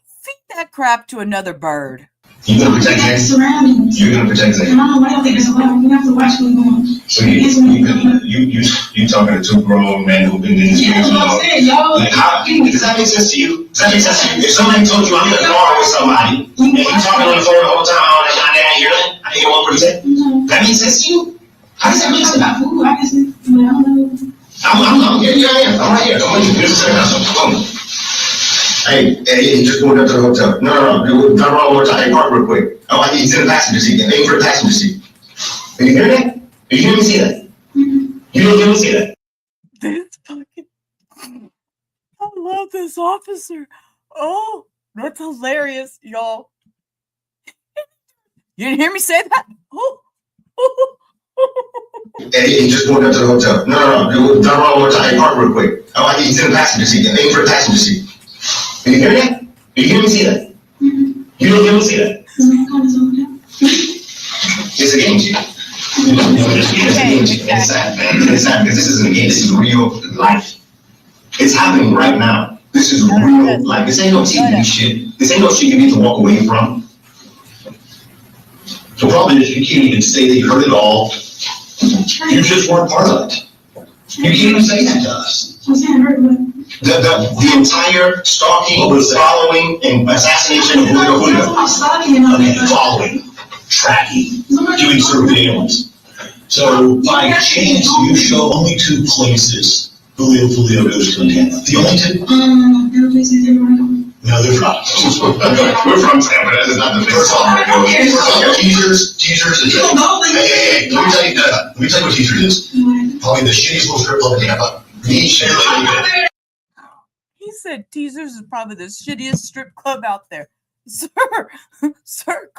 feed that crap to another bird. You're going to protect That's Zay. surroundings. You're going to protect Zay. And I don't know why I think there's a lot. You have to watch what's going on. So you talking to two grown men who've been in this Yeah, game that's what I'm too saying, y'all. long. Like, does that make sense to you? Does that make sense to you? If somebody told you I'm in the car with somebody and you talking on the phone the whole time, oh, that's not that, hear that? I hear what you said. No. That makes sense to you? How does that make sense? About food, I guess, but I don't know. I'm here. I'm right here. I'm right here. This is boom. Hey, just going up to the hotel. No, turn around one more time. Hey, park real quick. Oh, he's in the passenger seat. Aim for the passenger seat. Did you hear that? Did you hear me see that? You didn't hear me see that? This fucking... I love this officer. Oh, that's hilarious, y'all. You didn't hear me say that? Oh. Hey, just going up to the hotel. No, turn around one more time. Hey, park real quick. Oh, he's in the passenger seat. Aim for the passenger seat. Did you hear that? Did you hear me see that? You didn't hear me see that? It's a game, Chief. It's a game, Chief. It's sad, man. It's sad because this isn't a game. This is real life. It's happening right now. This is real life. This ain't no TV shit. This ain't no shit you need to walk away from. The problem is you can't even say that you heard it all. You just weren't part of it. You can't even say that to us. I'm saying, I heard what? The entire stalking, following, and assassination of Julio. Okay, following, tracking, doing surveillance. So by chance, you show only two places Julio goes to in Tampa. The only two? The other places everywhere I go. No, they're not. We're from Tampa. That is not the first time we go. Teasers is. You don't know, like- Hey, let me tell you what Teasers is. Probably the shittiest little strip club in Tampa. The shittiest. He said Teasers is probably the shittiest strip club out there. Sir,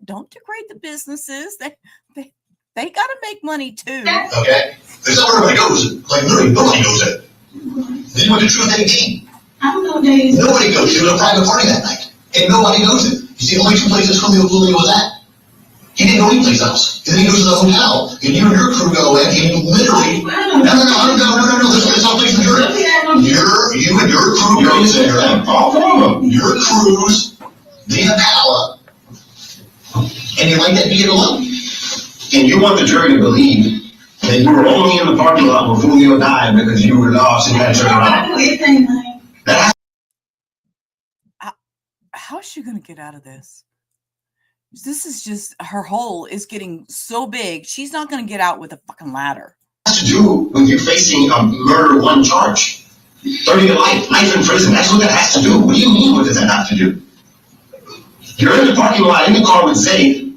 don't degrade the businesses. They got to make money too. Okay? That's not where everybody goes. Like, literally, nobody goes there. Then you went to Truth 18. I don't know days. Nobody goes to a private party that night. And nobody knows it. You see, only two places Julio was at. He didn't go anyplace else. And then he goes to the hotel. And you and your crew go in, and you literally... No. There's no place in Europe. You and your crew goes there. Your crews, the Impala, and you like that being alone. And you want the jury to believe That you were only in the parking lot before Julio died because you were lost and had to turn around. How's she gonna get out of this? This is just, her hole is getting so big. She's not gonna get out with a fucking ladder. Has to do with you facing a murder one charge, 30 to life in prison. That's what that has to do. What do you mean? What does that have to do? You're in the parking lot in the car with Zay.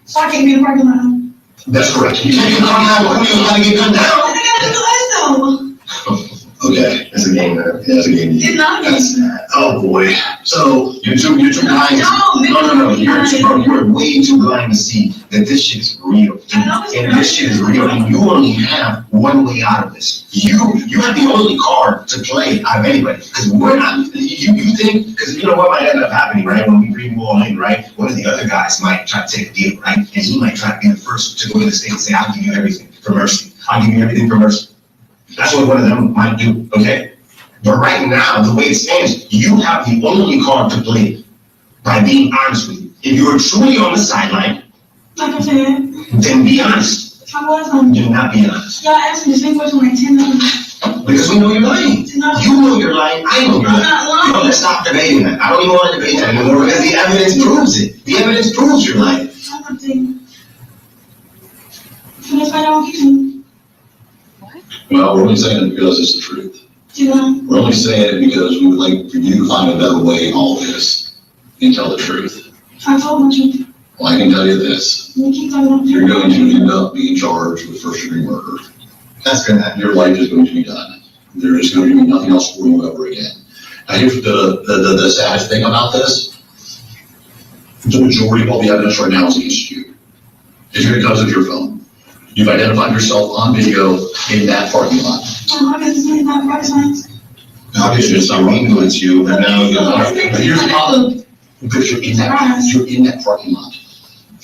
So I can't be in the parking lot. That's correct. You can't be in the parking lot with Julio. You gotta get gunned down. I gotta do this though. Okay, it's a game, man. Yeah, it's a game. It's not a game. Oh boy. So you're too blind. No. You're way too blind to see that this shit is real. And this shit is real. And you only have one way out of this. You have the only card to play out of anybody. Because we're not. You think, because you know what might end up happening, right? When we bring you all in, right? One of the other guys might try to take a deal, right? And he might try to be the first to go to the state and say, "I'll give you everything for mercy. I'll give you everything for mercy." That's what one of them might do, okay? But right now, the way it stands, you have the only card to play by being honest with you. If you are truly on the sideline, Like I said, then be honest. I was on. Do not be honest. Y'all asked me the same question like 10 times. Because we know you're lying. You know you're lying. I know you're I'm lying. not lying. No, let's stop debating that. I don't even want to debate that anymore because the evidence proves it. The evidence proves you're lying. I'm not saying. And if I don't get you, Well, we're only saying it because it's the truth. you know, We're only saying it because we would like for you to find a better way in all of this and tell the truth. I told my truth. Well, I can tell you this, You keep talking about you're going to end up being charged with first-degree murder. That's gonna happen. Your life is going to be done. There is going to be nothing else for you ever again. Now, here's the saddest thing about this. The majority of all the evidence right now is against you. It's because of your phone. You've identified yourself on video in that parking lot. I guess it's not rocket science. Obviously, it's not wrong against you, but now But here's the problem. Because you're in that parking lot.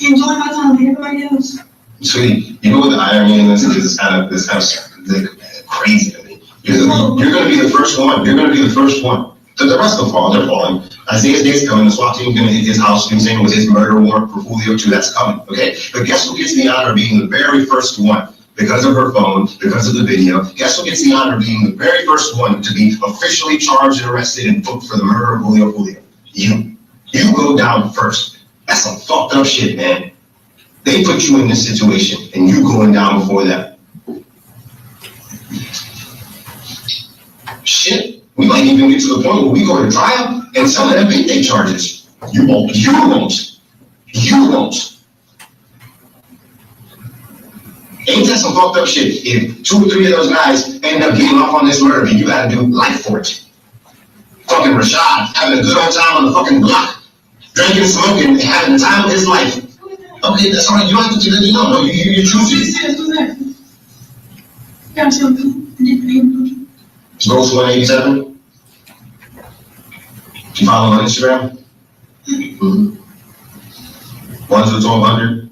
Enjoy my time with everybody else. Sweetie, you know what the irony in this is? It's kind of like crazy to me. You're gonna be the first one. You're gonna be the first one. The rest of them fall. They're falling. Isaiah's day's coming. The SWAT team's gonna hit his house. And saying with his murder warrant for Julio too. That's coming. Okay. But guess who gets the honor of being the very first one? Because of her phone, because of the video. Guess who gets the honor of being the very first one to be officially charged and arrested and booked for the murder of Julio? You. You go down first. That's some fucked up shit, man. They put you in this situation, and you going down before them. Shit, we might even get to the point where we go to trial, and some of them beat their charges. You won't. You won't. You won't. Ain't that some fucked up shit? If 2 or 3 of those guys end up getting off on this murder, you gotta do life for it. Fucking Rashad having a good old time on the fucking block. Drinking, smoking, having the time of his life. Okay, that's all right. You don't have to do that. No, you choose it. Got you. Gross 187. You follow him on Instagram? Mm-hmm. 1 to 1200.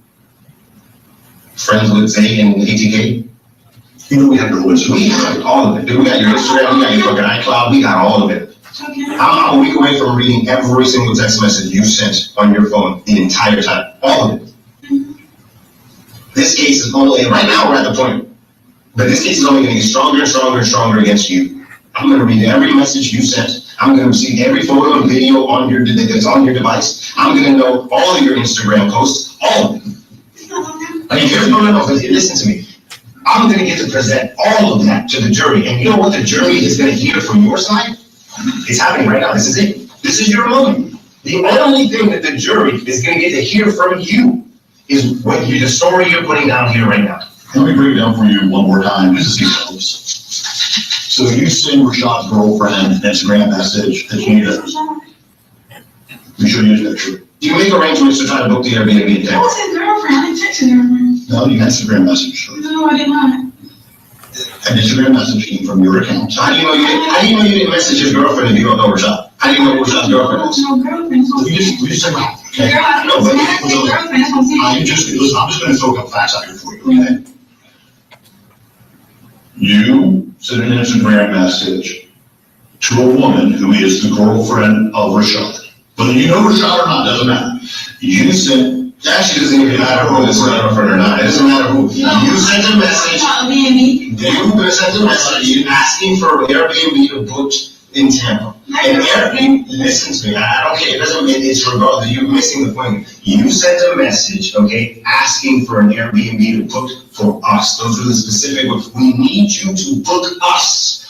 Friends with Zay and ATK. You know we have your Instagram. We have all of it. Dude, we got your Instagram, we got your fucking iCloud, we got all of it. I'm a week away from reading every single text message you sent on your phone the entire time. All of it. This case is only, right now we're at the point, but this case is only going to get stronger and stronger and stronger against you. I'm going to read every message you sent. I'm going to see every photo and video on your that's on your device. I'm going to know all of your Instagram posts, all of them. I mean, no, listen to me. I'm going to get to present all of that to the jury, and you know what the jury is going to hear from your side? It's happening right now. This is it. This is your moment. The only thing that the jury is going to get to hear from you is what the story you're putting down here right now. Let me break it down for you one more time, just to see those. So you send Rashad's girlfriend an Instagram message that you need to. You should use picture. Do you make arrangements to try to book the Airbnb in I Tampa? was his girlfriend. I didn't text his girlfriend. No, you Instagram message. No, I did not. An Instagram message came from your account. So how do you know you didn't message his girlfriend if you don't know Rashad? How do you know who Rashad's girlfriend is? No girlfriend. We just said, okay. Girl, I No, don't but have a girlfriend. That's what I'm saying. I'm just going to throw a couple facts out here for you, okay? You sent an Instagram message to a woman who is the girlfriend of Rashad. Whether you know Rashad or not, doesn't matter. You sent Actually, it doesn't even matter who is not a friend or not. It doesn't matter who. You sent a message. You sent a message asking for Airbnb to book in Tampa. And Airbnb, listen to me. I don't care. It doesn't mean it's regardless. You're missing the point. You sent a message, okay, asking for an Airbnb to book for us. Those are the specific ones. We need you to book us,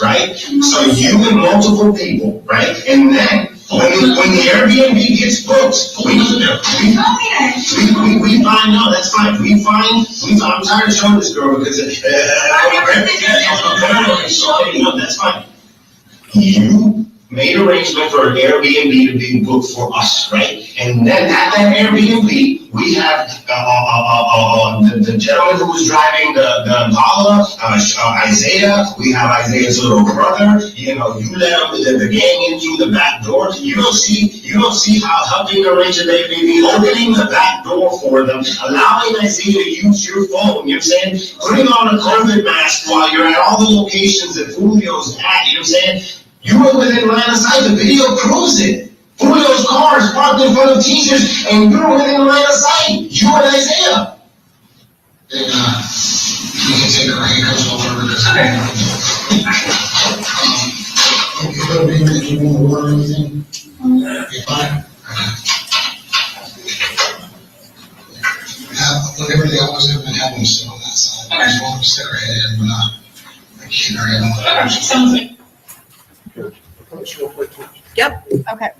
right? So you and multiple people, right? And then when the Airbnb gets booked, we find out. That's fine. I'm tired of showing this girl because that's fine. You made arrangement for an Airbnb to be booked for us, right? And then at that Airbnb, we have the gentleman who was driving the Impala, Isaiah. We have Isaiah's little brother. You know, you let the gang in through the back door. You don't see how helping arrange an Airbnb, opening the back door for them, allowing Isaiah to use your phone. You know what I'm saying? Putting on a COVID mask while you're at all the locations that Julio's at. You know what I'm saying? You were within line of sight. The video proves it. Julio's car is parked in front of teachers, and you're within line of sight. You and Isaiah. And, you can take our handcuffs over because you don't need to give me water or anything. You're fine. Look, everything else has been happening still on that side. I just want to stick our head in, but keep our head on. Sounds like. Yep. Okay.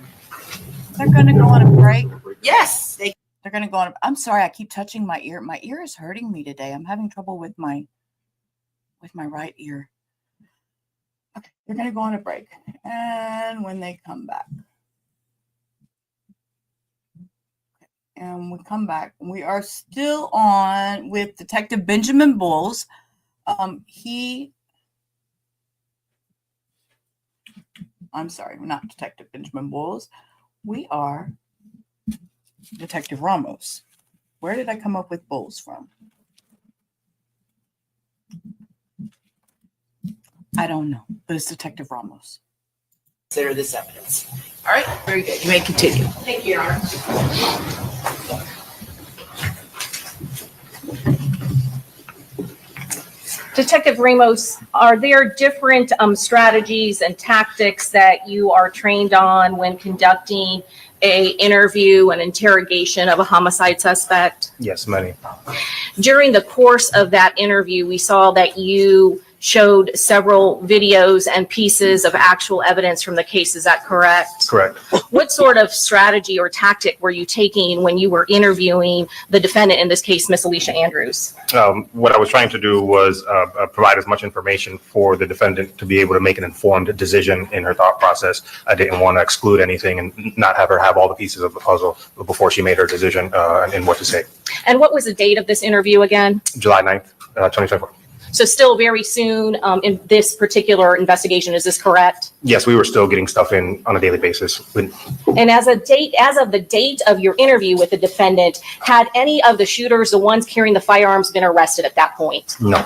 They're going to go on a break. Yes. They're going to go on. I'm sorry. I keep touching my ear. My ear is hurting me today. I'm having trouble with my right ear. Okay. They're going to go on a break. And when they come back. And we come back. We are still on with Detective Benjamin Bowles. I'm sorry, we're not Detective Benjamin Bowles. We are Detective Ramos. Where did I come up with Bowles from? I don't know, but it's Detective Ramos. Consider this evidence. All right, very good. You may continue. Thank you, Your Honor. Detective Ramos, are there different strategies and tactics that you are trained on when conducting an interview, an interrogation of a homicide suspect? Yes, many. During the course of that interview, we saw that you showed several videos and pieces of actual evidence from the case. Is that correct? Correct. What sort of strategy or tactic were you taking when you were interviewing the defendant, in this case, Miss Alicia Andrews? What I was trying to do was provide as much information for the defendant to be able to make an informed decision in her thought process. I didn't want to exclude anything and not have her have all the pieces of the puzzle before she made her decision in what to say. And what was the date of this interview again? July 9th, 2024. So still very soon in this particular investigation, is this correct? Yes, we were still getting stuff in on a daily basis. And as of the date of your interview with the defendant, had any of the shooters, the ones carrying the firearms, been arrested at that point? No.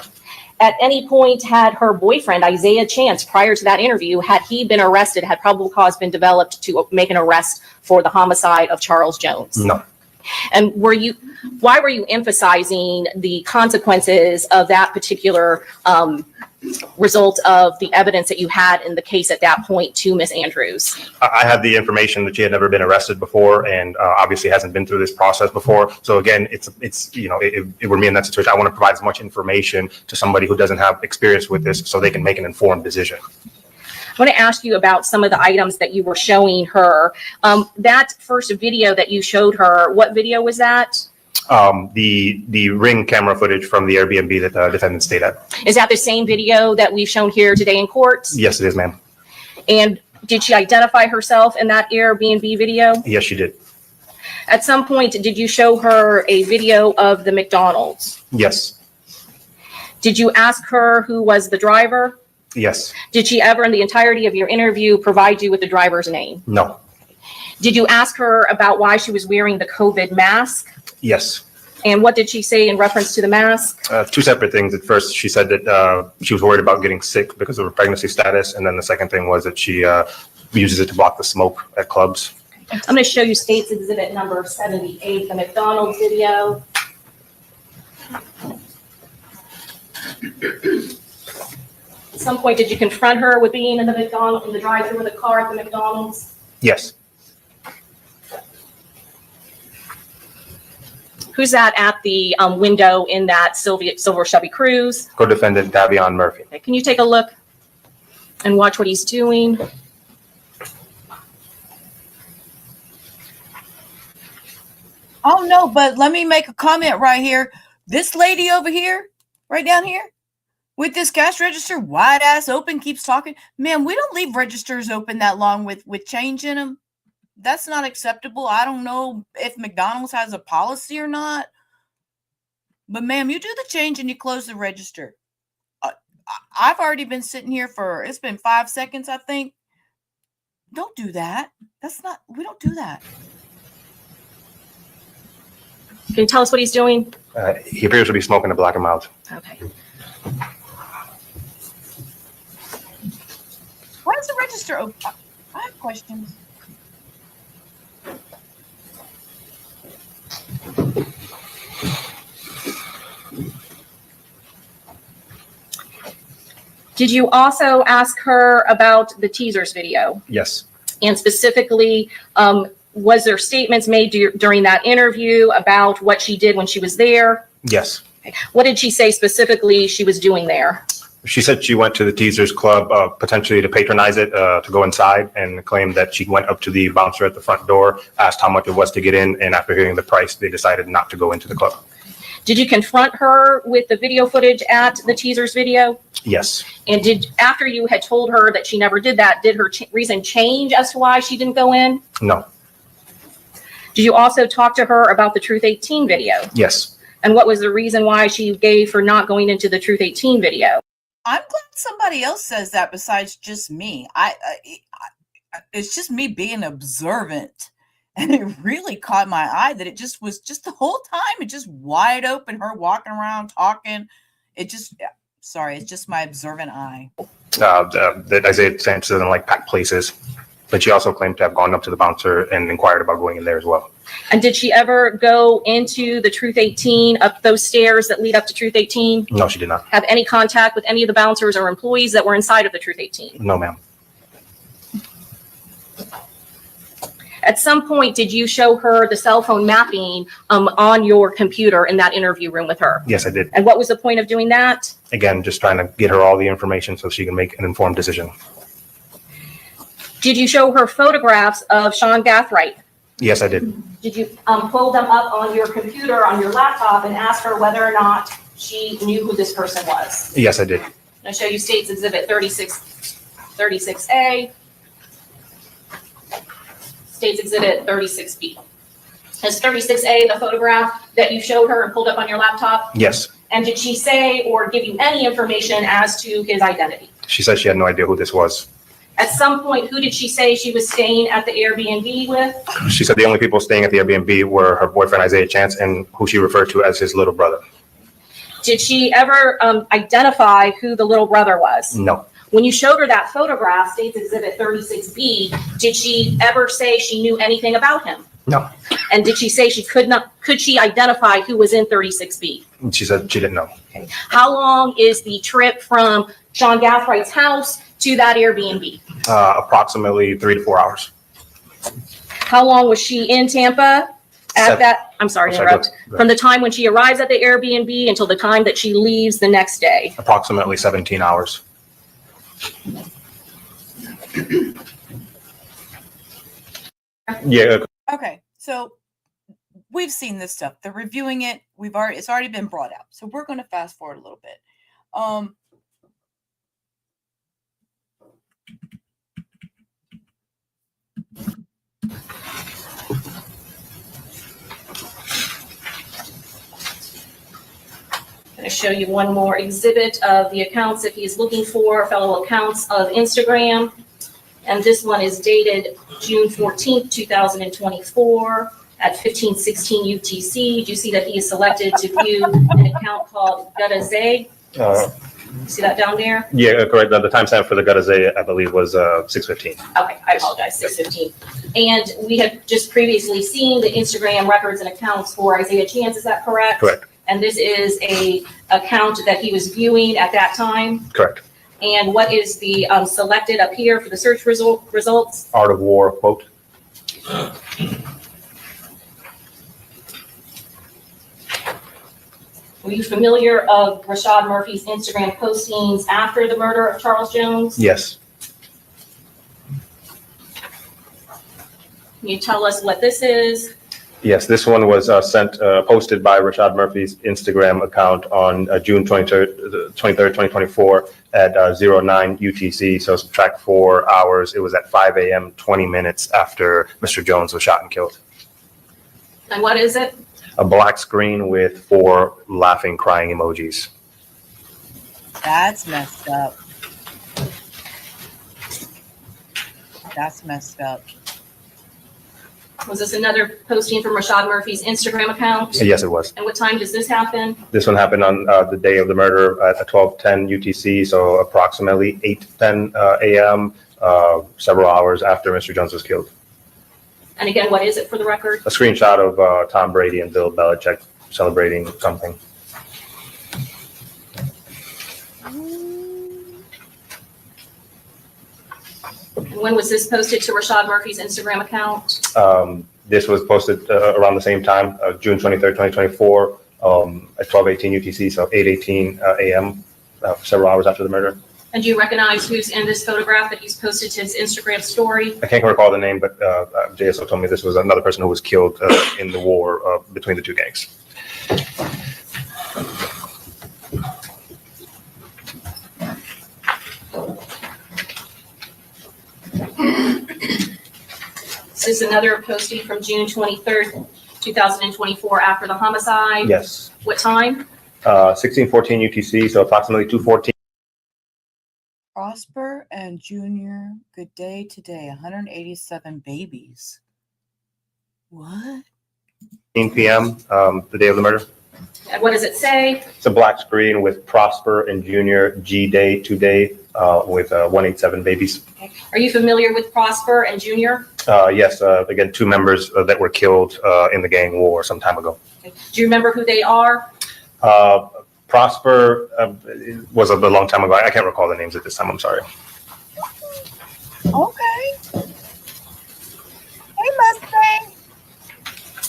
At any point, had her boyfriend, Isaiah Chance, prior to that interview, had he been arrested, had probable cause been developed to make an arrest for the homicide of Charles Jones? No. And why were you emphasizing the consequences of that particular result of the evidence that you had in the case at that point to Miss Andrews? I had the information that she had never been arrested before and obviously hasn't been through this process before. So again, it's you know, it were me in that situation. I want to provide as much information to somebody who doesn't have experience with this so they can make an informed decision. I want to ask you about some of the items that you were showing her. That first video that you showed her, what video was that? The Ring camera footage from the Airbnb that the defendant stayed at. Is that the same video that we've shown here today in court? Yes, it is, ma'am. And did she identify herself in that Airbnb video? Yes, she did. At some point, did you show her a video of the McDonald's? Yes. Did you ask her who was the driver? Yes. Did she ever, in the entirety of your interview, provide you with the driver's name? No. Did you ask her about why she was wearing the COVID mask? Yes. And what did she say in reference to the mask? Two separate things. At first, she said that she was worried about getting sick because of her pregnancy status. And then the second thing was that she uses it to block the smoke at clubs. I'm going to show you State's Exhibit number 78, the McDonald's video. At some point, did you confront her with being in the drive-thru with a car at the McDonald's? Yes. Who's that at the window in that silver Chevy Cruze? Co-defendant Davion Murphy. Okay, can you take a look and watch what he's doing? Oh, no, but let me make a comment right here. This lady over here, right down here, with this cash register wide ass open, keeps talking. Man, we don't leave registers open that long with change in them. That's not acceptable. I don't know if McDonald's has a policy or not. But, ma'am, you do the change and you close the register. I've already been sitting here it's been 5 seconds, I think. Don't do that. We don't do that. Can you tell us what he's doing? He appears to be smoking a black and mild. Okay. Why is the register open? I have questions. Did you also ask her about the teasers video? Yes. And specifically, was there statements made during that interview about what she did when she was there? Yes. Okay. What did she say specifically she was doing there? She said she went to the Teasers Club potentially to patronize it, to go inside, and claimed that she went up to the bouncer at the front door, asked how much it was to get in, and after hearing the price, they decided not to go into the club. Did you confront her with the video footage at the Teasers video? Yes. And after you had told her that she never did that, did her reason change as to why she didn't go in? No. Did you also talk to her about the Truth 18 video? Yes. And what was the reason why she gave for not going into the Truth 18 video? I'm glad somebody else says that besides just me. It's just me being observant. And it really caught my eye that it just was just the whole time. It just wide open, her walking around, talking. It's just my observant eye. That Isaiah Sanchez doesn't like packed places. But she also claimed to have gone up to the bouncer and inquired about going in there as well. And did she ever go into the Truth 18, up those stairs that lead up to Truth 18? No, she did not. Have any contact with any of the bouncers or employees that were inside of the Truth 18? No, ma'am. At some point, did you show her the cell phone mapping on your computer in that interview room with her? Yes, I did. And what was the point of doing that? Again, just trying to get her all the information so she can make an informed decision. Did you show her photographs of Sean Gathright? Yes, I did. Did you pull them up on your computer, on your laptop, and ask her whether or not she knew who this person was? Yes, I did. I'll show you State's Exhibit 36A, State's Exhibit 36B. Is 36A the photograph that you showed her and pulled up on your laptop? Yes. And did she say or give you any information as to his identity? She said she had no idea who this was. At some point, who did she say she was staying at the Airbnb with? She said the only people staying at the Airbnb were her boyfriend, Isaiah Chance, and who she referred to as his little brother. Did she ever identify who the little brother was? No. When you showed her that photograph, State's Exhibit 36B, did she ever say she knew anything about him? No. And did she say could she identify who was in 36B? She said she didn't know. Okay. How long is the trip from SeanGathright's house to that Airbnb? Approximately 3 to 4 hours. How long was she in Tampa at that? I'm sorry to interrupt. From the time when she arrives at the Airbnb until the time that she leaves the next day? Approximately 17 hours. Yeah. Okay, so we've seen this stuff. They're reviewing it. It's already been brought out. So we're going to fast forward a little bit. I'm going to show you one more exhibit of the accounts that he's looking for, fellow accounts of Instagram. And this one is dated June 14th, 2024 at 15:16 UTC. Do you see that he is selected to view an account called Gutta Zay? See that down there? Yeah, correct. The timestamp for the gut I believe, was 6:15. Okay, I apologize, 6:15. And we had just previously seen the Instagram records and accounts for Isaiah Chance, is that correct? Correct. And this is a account that he was viewing at that time? Correct. And what is the selected up here for the search results? Art of War quote. Were you familiar of Rashad Murphy's Instagram postings after the murder of Charles Jones? Yes. Can you tell us what this is? Yes, this one was posted by Rashad Murphy's Instagram account on June 23rd, 2024 at 09 UTC. So subtract 4 hours. It was at 5 a.m., 20 minutes after Mr. Jones was shot and killed. And what is it? A black screen with 4 laughing, crying emojis. That's messed up. That's messed up. Was this another posting from Rashad Murphy's Instagram account? Yes, it was. And what time does this happen? This one happened on the day of the murder at 12:10 UTC, so approximately 8:10 a.m., several hours after Mr. Jones was killed. And again, what is it for the record? A screenshot of Tom Brady and Bill Belichick celebrating something. And when was this posted to Rashad Murphy's Instagram account? This was posted around the same time, June 23rd, 2024, at 12:18 UTC, so 8:18 a.m., several hours after the murder. And do you recognize who's in this photograph that he's posted to his Instagram story? I can't recall the name, but JSO told me this was another person who was killed in the war between the two gangs. This is another posting from June 23rd, 2024 after the homicide. Yes. What time? 16:14 UTC, so approximately 2:14. Prosper and Junior, good day today. 187 babies. What? 15 p.m., the day of the murder. And what does it say? It's a black screen with Prosper and Junior G Day today with 187 babies. Are you familiar with Prosper and Junior? Yes, again, 2 members that were killed in the gang war some time ago. Do you remember who they are? Prosper was a long time ago. I can't recall the names at this time. I'm sorry. Okay. Hey, Mustang.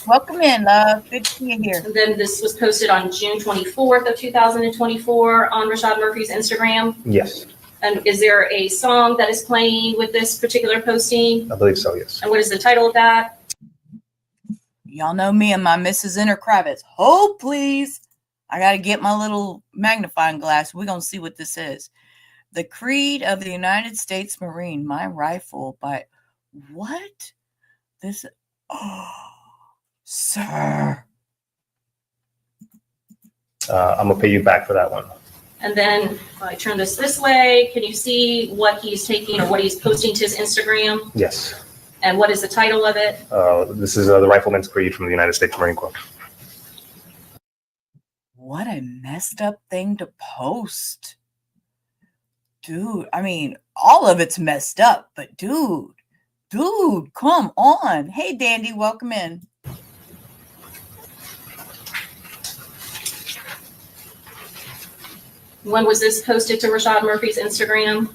Welcome in, love. Good to see you here. And then this was posted on June 24th of 2024 on Rashad Murphy's Instagram. Yes, And is there a song that is playing with this particular posting? I believe so, yes. And what is the title of that? Y'all know me and my Mrs. Inner Kravitz. Hold, please. I got to get my little magnifying glass. We're going to see what this is. The Creed of the United States Marine, My Rifle by what? This, oh, sir. I'm going to pay you back for that one. And then if I turn this way, can you see what he's taking or what he's posting to his Instagram? Yes. And what is the title of it? This is the Rifleman's Creed from the United States Marine Corps. What a messed up thing to post. Dude, I mean, all of it's messed up, but dude, come on. Hey, Dandy, welcome in. When was this posted to Rashad Murphy's Instagram?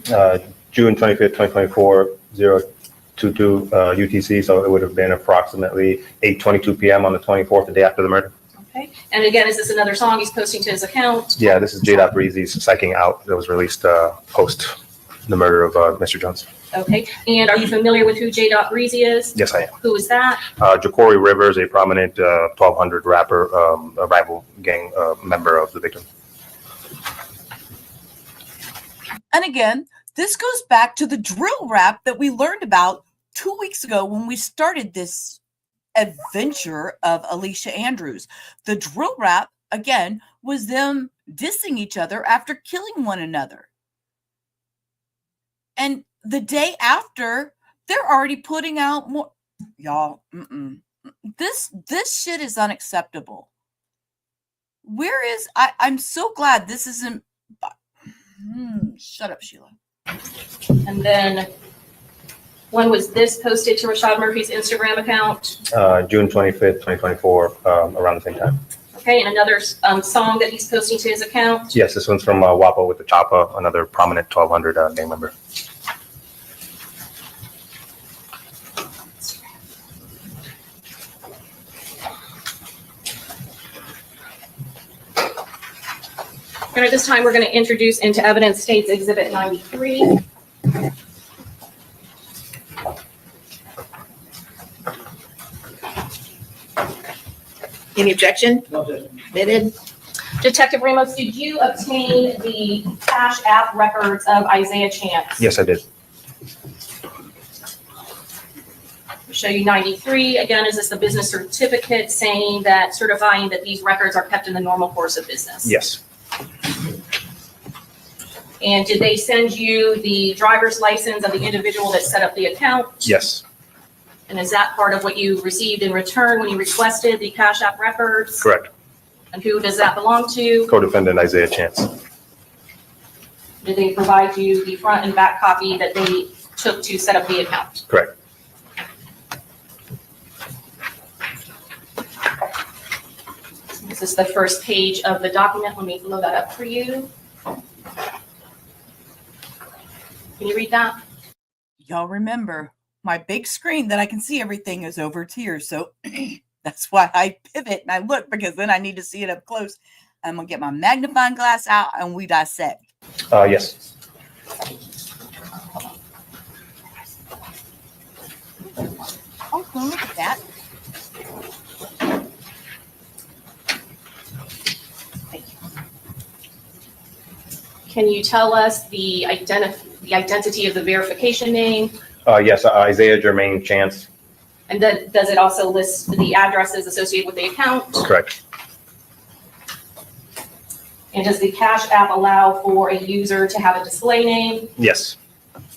June 25th, 2024, 022 UTC, so it would have been approximately 8:22 p.m. on the 24th, the day after the murder. Okay. And again, is this another song he's posting to his account? Yeah, this is J. Breezy's Psyching Out that was released post the murder of Mr. Jones. Okay. And are you familiar with who J. Breezy is? Yes, I am. Who is that? Jacory Rivers, a prominent 1200 rapper, a rival gang member of the victim. And again, this goes back to the drill rap that we learned about 2 weeks ago when we started this adventure of Alicia Andrews. The drill rap, again, was them dissing each other after killing one another. And the day after, they're already putting out more. Y'all, this shit is unacceptable. I'm so glad this isn't. Shut up, Sheila. And then when was this posted to Rashad Murphy's Instagram account? June 25th, 2024, around the same time. Okay, and another song that he's posting to his account? Yes, this one's from WAPO with the Choppa, another prominent 1200 gang member. And at this time, we're going to introduce into evidence State's Exhibit 93. Any objection? Admitted. Detective Ramos, did you obtain the Cash App records of Isaiah Chance? Yes, I did. I'll show you 93. Again, is this the business certificate saying that, certifying that these records are kept in the normal course of business? Yes. And did they send you the driver's license of the individual that set up the account? Yes. And is that part of what you received in return when you requested the Cash App records? Correct. And who does that belong to? Co-defendant Isaiah Chance. Did they provide you the front and back copy that they took to set up the account? Correct. This is the first page of the document. Let me blow that up for you. Can you read that? Y'all remember, my big screen that I can see everything is over here. So that's why I pivot and I look, because then I need to see it up close. I'm going to get my magnifying glass out and we dissect. Yes. Oh, look at that. Can you tell us the identity of the verification name? Yes, Isaiah Jermaine Chance. And then does it also list the addresses associated with the account? Correct. And does the Cash App allow for a user to have a display name? Yes.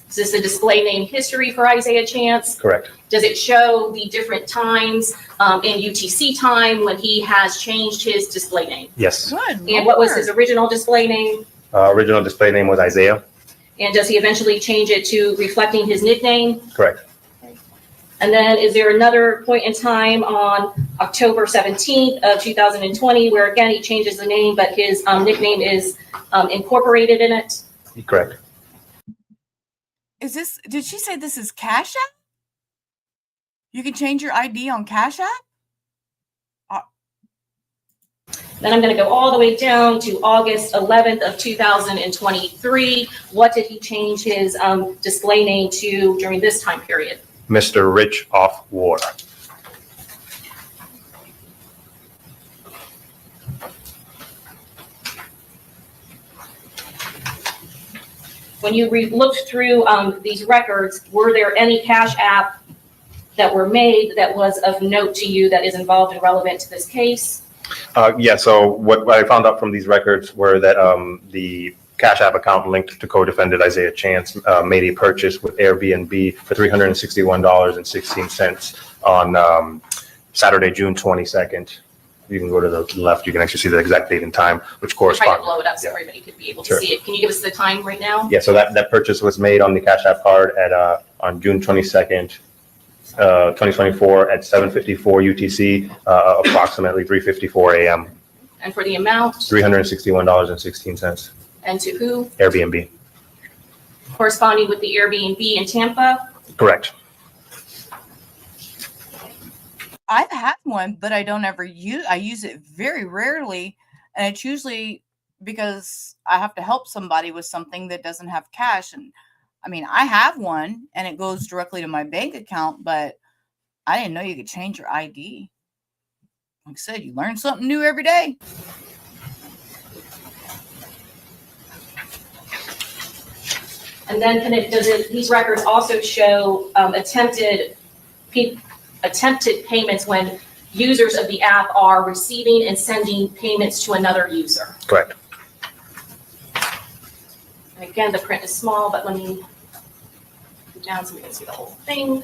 Is this a display name history for Isaiah Chance? Correct. Does it show the different times in UTC time when he has changed his display name? Yes. Good. And what was his original display name? Original display name was Isaiah. And does he eventually change it to reflecting his nickname? Correct. And then is there another point in time on October 17th of 2020 where again he changes the name but his nickname is incorporated in it? Correct. Is this, did she say this is Cash App? You can change your ID on Cash App? Then I'm going to go all the way down to August 11th of 2023. What did he change his display name to during this time period? Mr. Rich Off War. When you looked through these records, were there any Cash App that were made that was of note to you that is involved and relevant to this case? Yeah, so what I found out from these records were that the Cash App account linked to co-defendant Isaiah Chance made a purchase with Airbnb for $361.16 on Saturday, June 22nd. You can go to the left, you can actually see the exact date and time, which Try to corresponds. blow it up so Yeah. everybody could be able to Sure. see it. Can you give us the time right now? Yeah, so that purchase was made on the Cash App card at on June 22nd, 2024 at 7:54 UTC, approximately 3:54 a.m. And for the amount? $361.16. And to who? Airbnb. Corresponding with the Airbnb in Tampa? Correct. I've had one, but I don't ever use, I use it very rarely. And it's usually because I have to help somebody with something that doesn't have cash. And I mean, I have one and it goes directly to my bank account, but I didn't know you could change your ID. Like I said, you learn something new every day. And then these records also show attempted payments when users of the app are receiving and sending payments to another user? Correct. And again, the print is small, but let me go down so we can see the whole thing.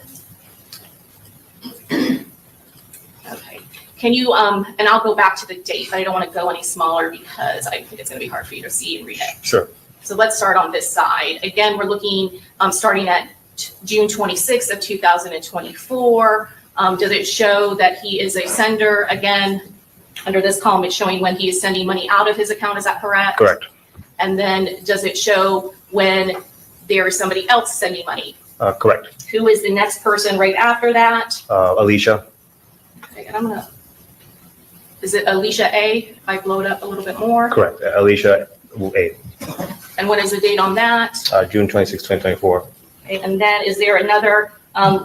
Okay. Can you, and I'll go back to the date, but I don't want to go any smaller because I think it's going to be hard for you to see and read it. Sure. So let's start on this side. Again, we're looking, starting at June 26th of 2024. Does it show that he is a sender? Again, under this column, it's showing when he is sending money out of his account. Is that correct? Correct. And then does it show when there is somebody else sending money? Correct. Who is the next person right after that? Alicia. Okay, and is it Alicia A? If I blow it up a little bit more. Correct. Alicia A. And what is the date on that? June 26, 2024. Okay, and then is there another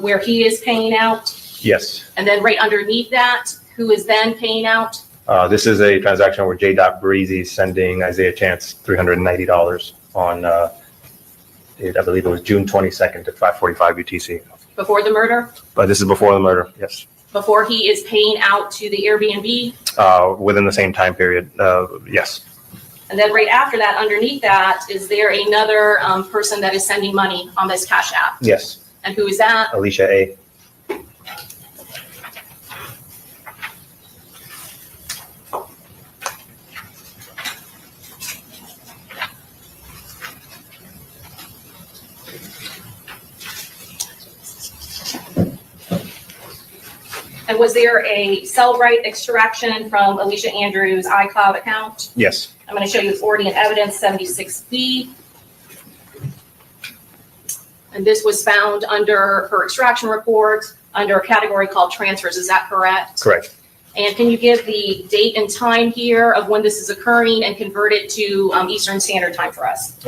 where he is paying out? Yes. And then right underneath that, who is then paying out? This is a transaction where J. Breezy is sending Isaiah Chance $390 on, I believe it was June 22nd at 5:45 UTC. Before the murder? But this is before the murder, yes. Before he is paying out to the Airbnb? Within the same time period, yes. And then right after that, underneath that, is there another person that is sending money on this Cash App? Yes. And who is that? Alicia A. And was there a cell right extraction from Alicia Andrews' iCloud account? Yes. I'm going to show you authority and evidence 76B. And this was found under her extraction report under a category called transfers. Is that correct? Correct. And can you give the date and time here of when this is occurring and convert it to Eastern Standard Time for us?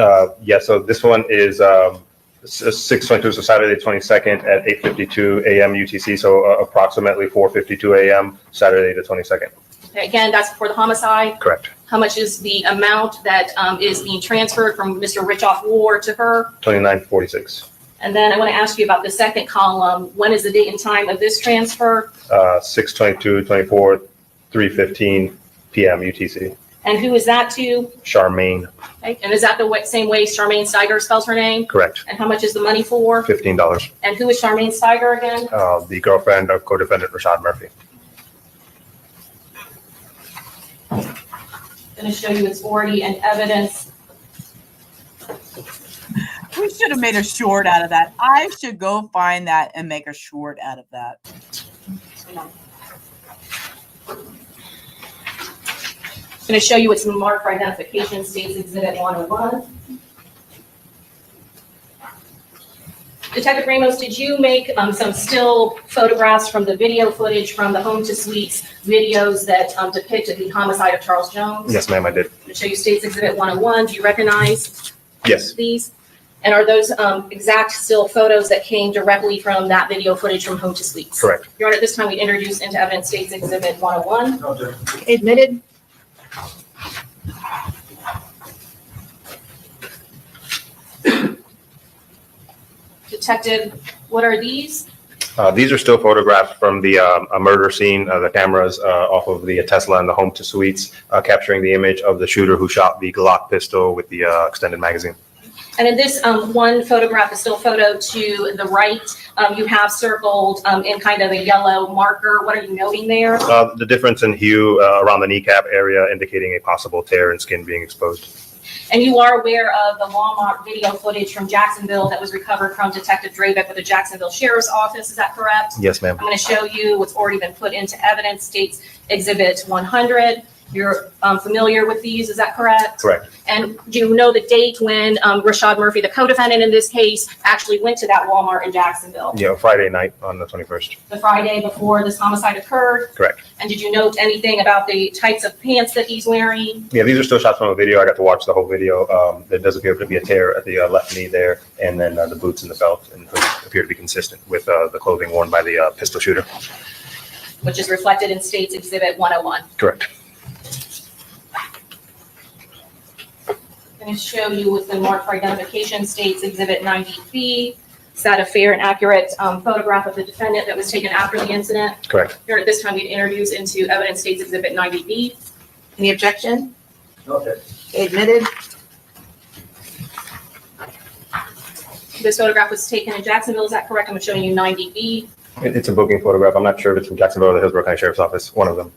Yeah, so this one is 6/22, so Saturday 22nd at 8:52 a.m. UTC, so approximately 4:52 a.m. Saturday the 22nd. Again, that's before the homicide. Correct. How much is the amount that is being transferred from Mr. Richoff Ward to her? $29.46. And then I want to ask you about the second column. When is the date and time of this transfer? 6/22/24, 3:15 p.m. UTC. And who is that to? Charmaine. Okay. And is that the same way Charmaine Steiger spells her name? Correct. And how much is the money for? $15. And who is Charmaine Steiger again? The girlfriend of co-defendant Rashad Murphy. I'm going to show you authority and evidence. We should have made a short out of that. I should go find that and make a short out of that. I'm going to show you its marked for identification, States Exhibit 101. Detective Ramos, did you make some still photographs from the video footage from the Home to Suites videos that depicted the homicide of Charles Jones? Yes, ma'am, I did. I'm going to show you States Exhibit 101. Do you recognize Yes. these? And are those exact still photos that came directly from that video footage from Home to Suites? Correct. Your Honor, at this time we introduce into evidence States Exhibit 101. Okay, admitted. Detective, what are these? These are still photographs from the a murder scene, the cameras off of the Tesla and the Home to Suites, capturing the image of the shooter who shot the Glock pistol with the extended magazine. And in this one photograph, a still photo to the right, you have circled in kind of a yellow marker. What are you noting there? The difference in hue around the kneecap area indicating a possible tear in skin being exposed. And you are aware of the Walmart video footage from Jacksonville that was recovered from Detective Drabeck with the Jacksonville Sheriff's Office, is that correct? Yes, ma'am. I'm going to show you what's already been put into evidence, States Exhibit 100. You're familiar with these, is that correct? Correct. And do you know the date when Rashad Murphy, the co-defendant in this case, actually went to that Walmart in Jacksonville? Yeah, Friday night on the 21st. The Friday before this homicide occurred? Correct. And did you note anything about the types of pants that he's wearing? Yeah, these are still shots from a video. I got to watch the whole video. There does appear to be a tear at the left knee there, and then the boots and the belt and hood appear to be consistent with the clothing worn by the pistol shooter. Which is reflected in States Exhibit 101. Correct. I'm going to show you with the marked for identification, States Exhibit 90B. Is that a fair and accurate photograph of the defendant that was taken after the incident? Correct. Here at this time, we'd introduce into evidence States Exhibit 90B. Any objection? Okay. Admitted. This photograph was taken in Jacksonville, is that correct? I'm showing you 90B. It's a booking photograph. I'm not sure if it's from Jacksonville or the Hillsborough County Sheriff's Office, one of them.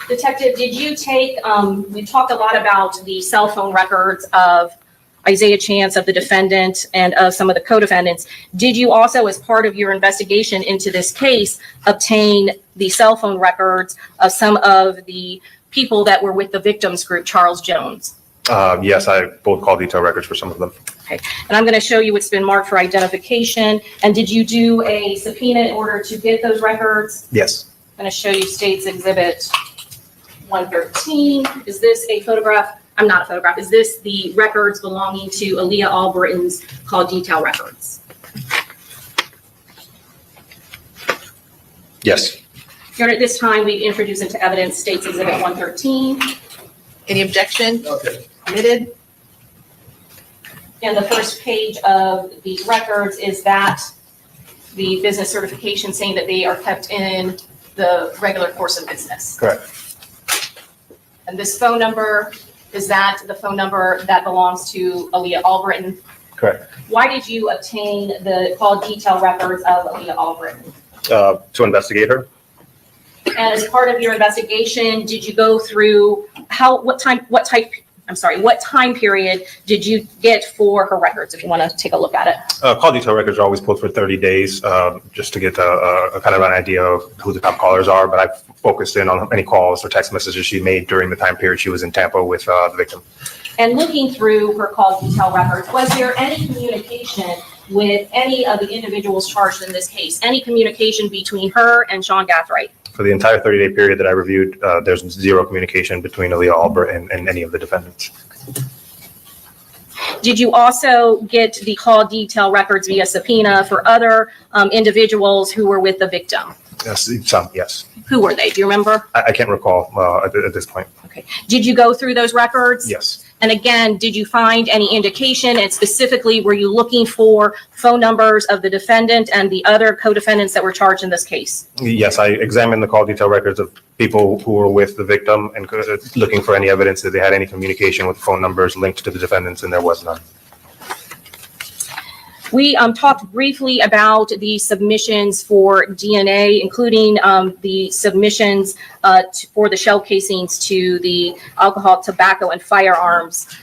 Detective, did you take, we talked a lot about the cell phone records of Isaiah Chance, of the defendant, and of some of the co-defendants. Did you also, as part of your investigation into this case, obtain the cell phone records of some of the people that were with the victims group, Charles Jones? Yes, I pulled call detail records for some of them. Okay, and I'm going to show you it's been marked for identification. And did you do a subpoena in order to get those records? Yes. I'm going to show you State's Exhibit 113. Is this a photograph? I'm not a photograph. Is this the records belonging to Aaliyah Albritton's call detail records? Yes. Your Honor, at this time, we introduce into evidence State's Exhibit 113. Any objection? Okay. Admitted. And the first page of the records is that the business certification saying that they are kept in the regular course of business. Correct. And this phone number, is that the phone number that belongs to Aaliyah Albritton? Correct. Why did you obtain the call detail records of Aaliyah Albritton? To investigate her. And as part of your investigation, did you go through what time period did you get for her records, if you want to take a look at it? Call detail records are always pulled for 30 days, just to get a kind of an idea of who the top callers are. But I focused in on any calls or text messages she made during the time period she was in Tampa with the victim. And looking through her call detail records, was there any communication with any of the individuals charged in this case? Any communication between her and Sean Gathright? For the entire 30-day period that I reviewed, there's zero communication between Aaliyah Albritton and any of the defendants. Did you also get the call detail records via subpoena for other individuals who were with the victim? Yes, some, yes. Who were they? Do you remember? I can't recall at this point. Okay. Did you go through those records? Yes. And again, did you find any indication, and specifically, were you looking for phone numbers of the defendant and the other co-defendants that were charged in this case? Yes, I examined the call detail records of people who were with the victim and looking for any evidence that they had any communication with phone numbers linked to the defendants, and there was none. We talked briefly about the submissions for DNA, including the submissions for the shell casings to the Alcohol, Tobacco, and Firearms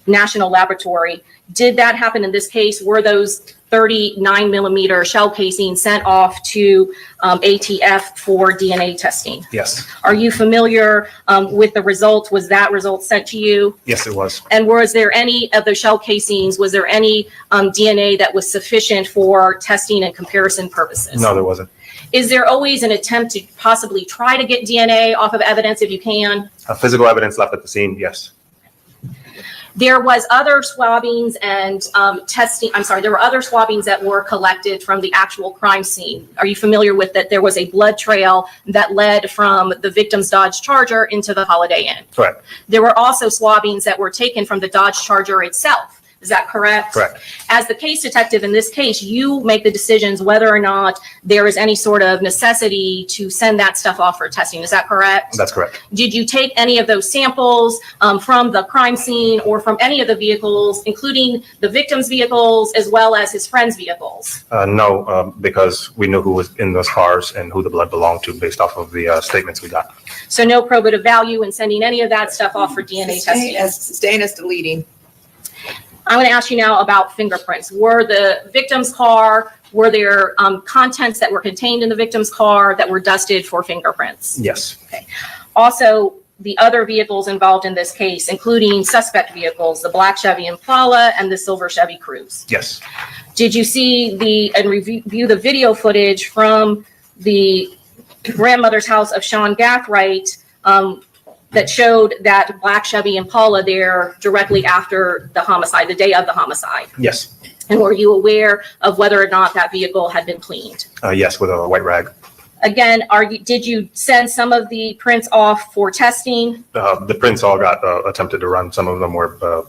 National Laboratory. Did that happen in this case? Were those 39 millimeter shell casings sent off to ATF for DNA testing? Yes. Are you familiar with the result? Was that result sent to you? Yes, it was. And was there any of the shell casings, was there any DNA that was sufficient for testing and comparison purposes? No, there wasn't. Is there always an attempt to possibly try to get DNA off of evidence if you can? Physical evidence left at the scene, yes. There was other swabbings and there were other swabbings that were collected from the actual crime scene. Are you familiar with that? There was a blood trail that led from the victim's Dodge Charger into the Holiday Inn. Correct. There were also swabbings that were taken from the Dodge Charger itself. Is that correct? Correct. As the case detective in this case, you make the decisions whether or not there is any sort of necessity to send that stuff off for testing. Is that correct? That's correct. Did you take any of those samples from the crime scene or from any of the vehicles, including the victim's vehicles as well as his friend's vehicles? No, because we knew who was in those cars and who the blood belonged to based off of the statements we got. So no probative value in sending any of that stuff off for DNA testing? Sustain as deleting. I'm going to ask you now about fingerprints. Were the victim's car, were there contents that were contained in the victim's car that were dusted for fingerprints? Yes. Okay. Also, the other vehicles involved in this case, including suspect vehicles, the black Chevy Impala and the silver Chevy Cruze. Yes. Did you see and review the video footage from the grandmother's house of Sean Gathright that showed that black Chevy Impala there directly after the homicide, the day of the homicide? Yes. And were you aware of whether or not that vehicle had been cleaned? Yes, with a white rag. Again, did you send some of the prints off for testing? The prints all got attempted to run. Some of them were,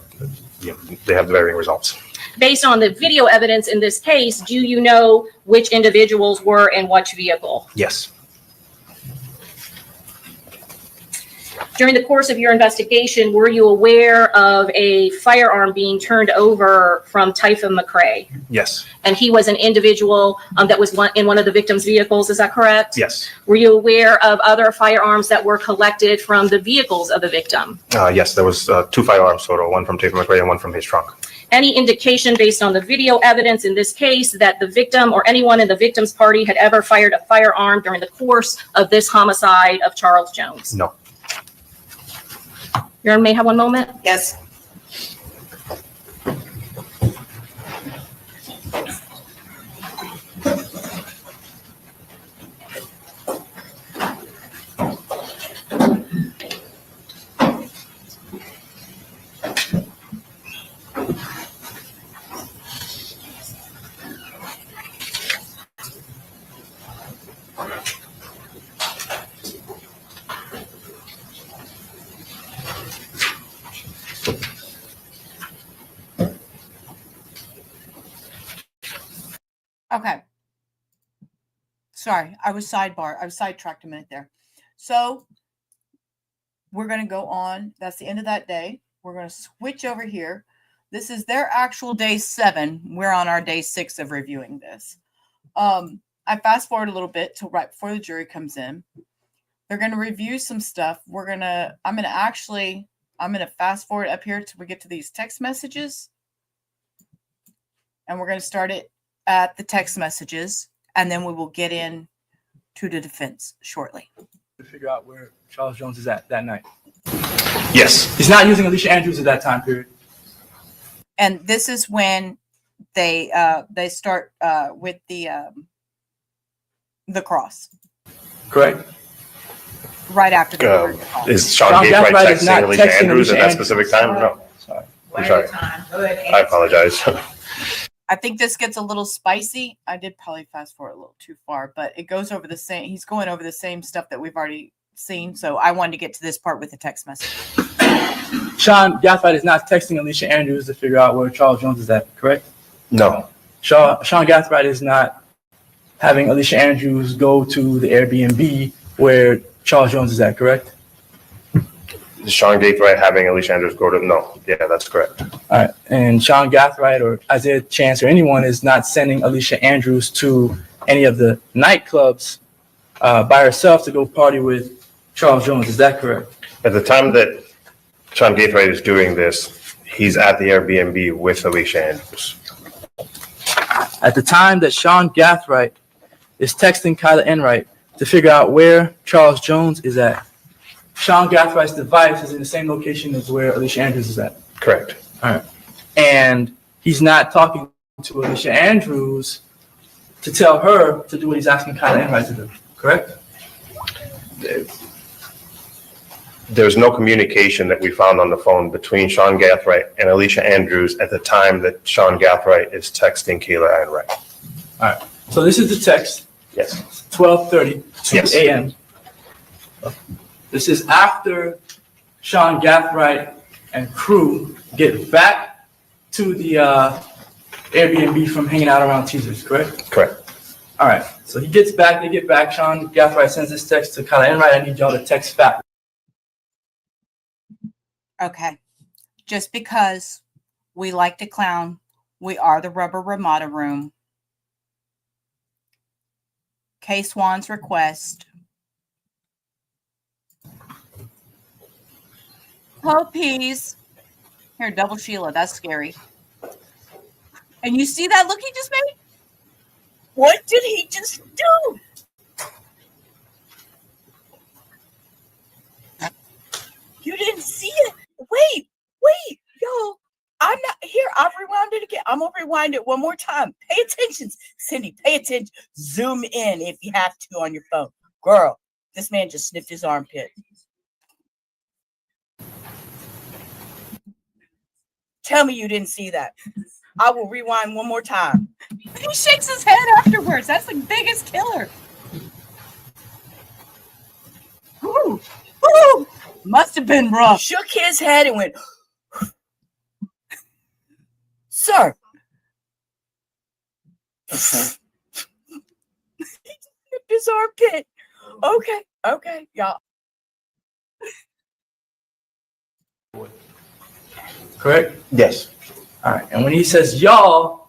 they have varying results. Based on the video evidence in this case, do you know which individuals were in which vehicle? Yes. During the course of your investigation, were you aware of a firearm being turned over from Typhon McCrae? Yes. And he was an individual that was in one of the victim's vehicles, is that correct? Yes. Were you aware of other firearms that were collected from the vehicles of the victim? Yes, there was 2 firearms total, one from Tampa McRae and one from his trunk. Any indication based on the video evidence in this case that the victim or anyone in the victim's party had ever fired a firearm during the course of this homicide of Charles Jones? No. Your Honor, may I have one moment? Yes. Okay. Sorry, I was sidetracked a minute there. So we're going to go on. That's the end of that day. We're going to switch over here. This is their actual day 7. We're on our day 6 of reviewing this. I fast forward a little bit till right before the jury comes in. They're going to review some stuff. I'm going to fast forward up here till we get to these text messages. And we're going to start it at the text messages, and then we will get in to the defense shortly. To figure out where Charles Jones is at that night. Yes. He's not using Alicia Andrews at that time period. And this is when they start with the cross. Correct. Right after the word cross. Is Sean Sean Gates Gathright is not texting Alicia texting Andrews at Alicia that specific time? No. Sorry. I'm sorry. Go ahead. I apologize. I think this gets a little spicy. I did probably fast forward a little too far, but it goes over the same. He's going over the same stuff that we've already seen. So I wanted to get to this part with the text message. Sean Gathright is not texting Alicia Andrews to figure out where Charles Jones is at, correct? No. Sean Gathright is not having Alicia Andrews go to the Airbnb where Charles Jones is at, correct? Is Sean Gathright having Alicia Andrews go to? No. Yeah, that's correct. All right. And Sean Gathright or Isaiah Chance or anyone is not sending Alicia Andrews to any of the nightclubs by herself to go party with Charles Jones. Is that correct? At the time that Sean Gathright is doing this, he's at the Airbnb with Alicia Andrews. At the time that Sean Gathright is texting Kyla Enright to figure out where Charles Jones is at, Sean Gathwright's device is in the same location as where Alicia Andrews is at. Correct. All right. And he's not talking to Alicia Andrews to tell her to do what he's asking Kyla Enright to do, correct? There's no communication that we found on the phone between Sean Gathright and Alicia Andrews at the time that Sean Gathright is texting Kyla Enright. All right. So this is the text. Yes. 12:30 Yes. a.m. This is after Sean Gathright and crew get back to the Airbnb from hanging out around Twizzlers, correct? Correct. All right. So he gets back, they get back. Sean Gathright sends this text to Kyla Enright. I need y'all to text back. Okay. Just because we like to clown, we are the Rubber Ramada Room. K. Swan's request. Oh, peas. Here, double Sheila. That's scary. And you see that look he just made? What did he just do? You didn't see it? Wait, yo. I'm not here. I've rewound it again. I'm going to rewind it one more time. Pay attention, Cindy. Pay attention. Zoom in if you have to on your phone. Girl, this man just sniffed his armpit. Tell me you didn't see that. I will rewind one more time. He shakes his head afterwards. That's the biggest killer. Ooh, ooh, must have been rough. Shook his head and went, sir. He sniffed his armpit. Okay, y'all. correct? Yes. All right. And when he says y'all,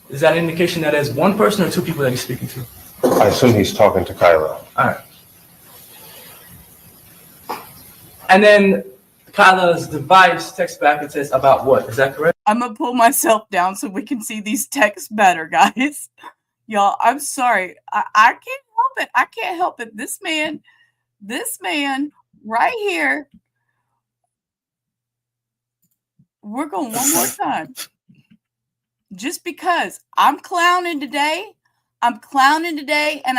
is that an indication that there's one person or two people that he's speaking to? I assume he's talking to Kyla. All right. And then Kyla's device texts back and says about what? Is that correct? I'm gonna pull myself down so we can see these texts better, guys. Y'all, I'm sorry. I can't help it. I can't help it. This man right here. We're going one more time. Just because I'm clowning today, and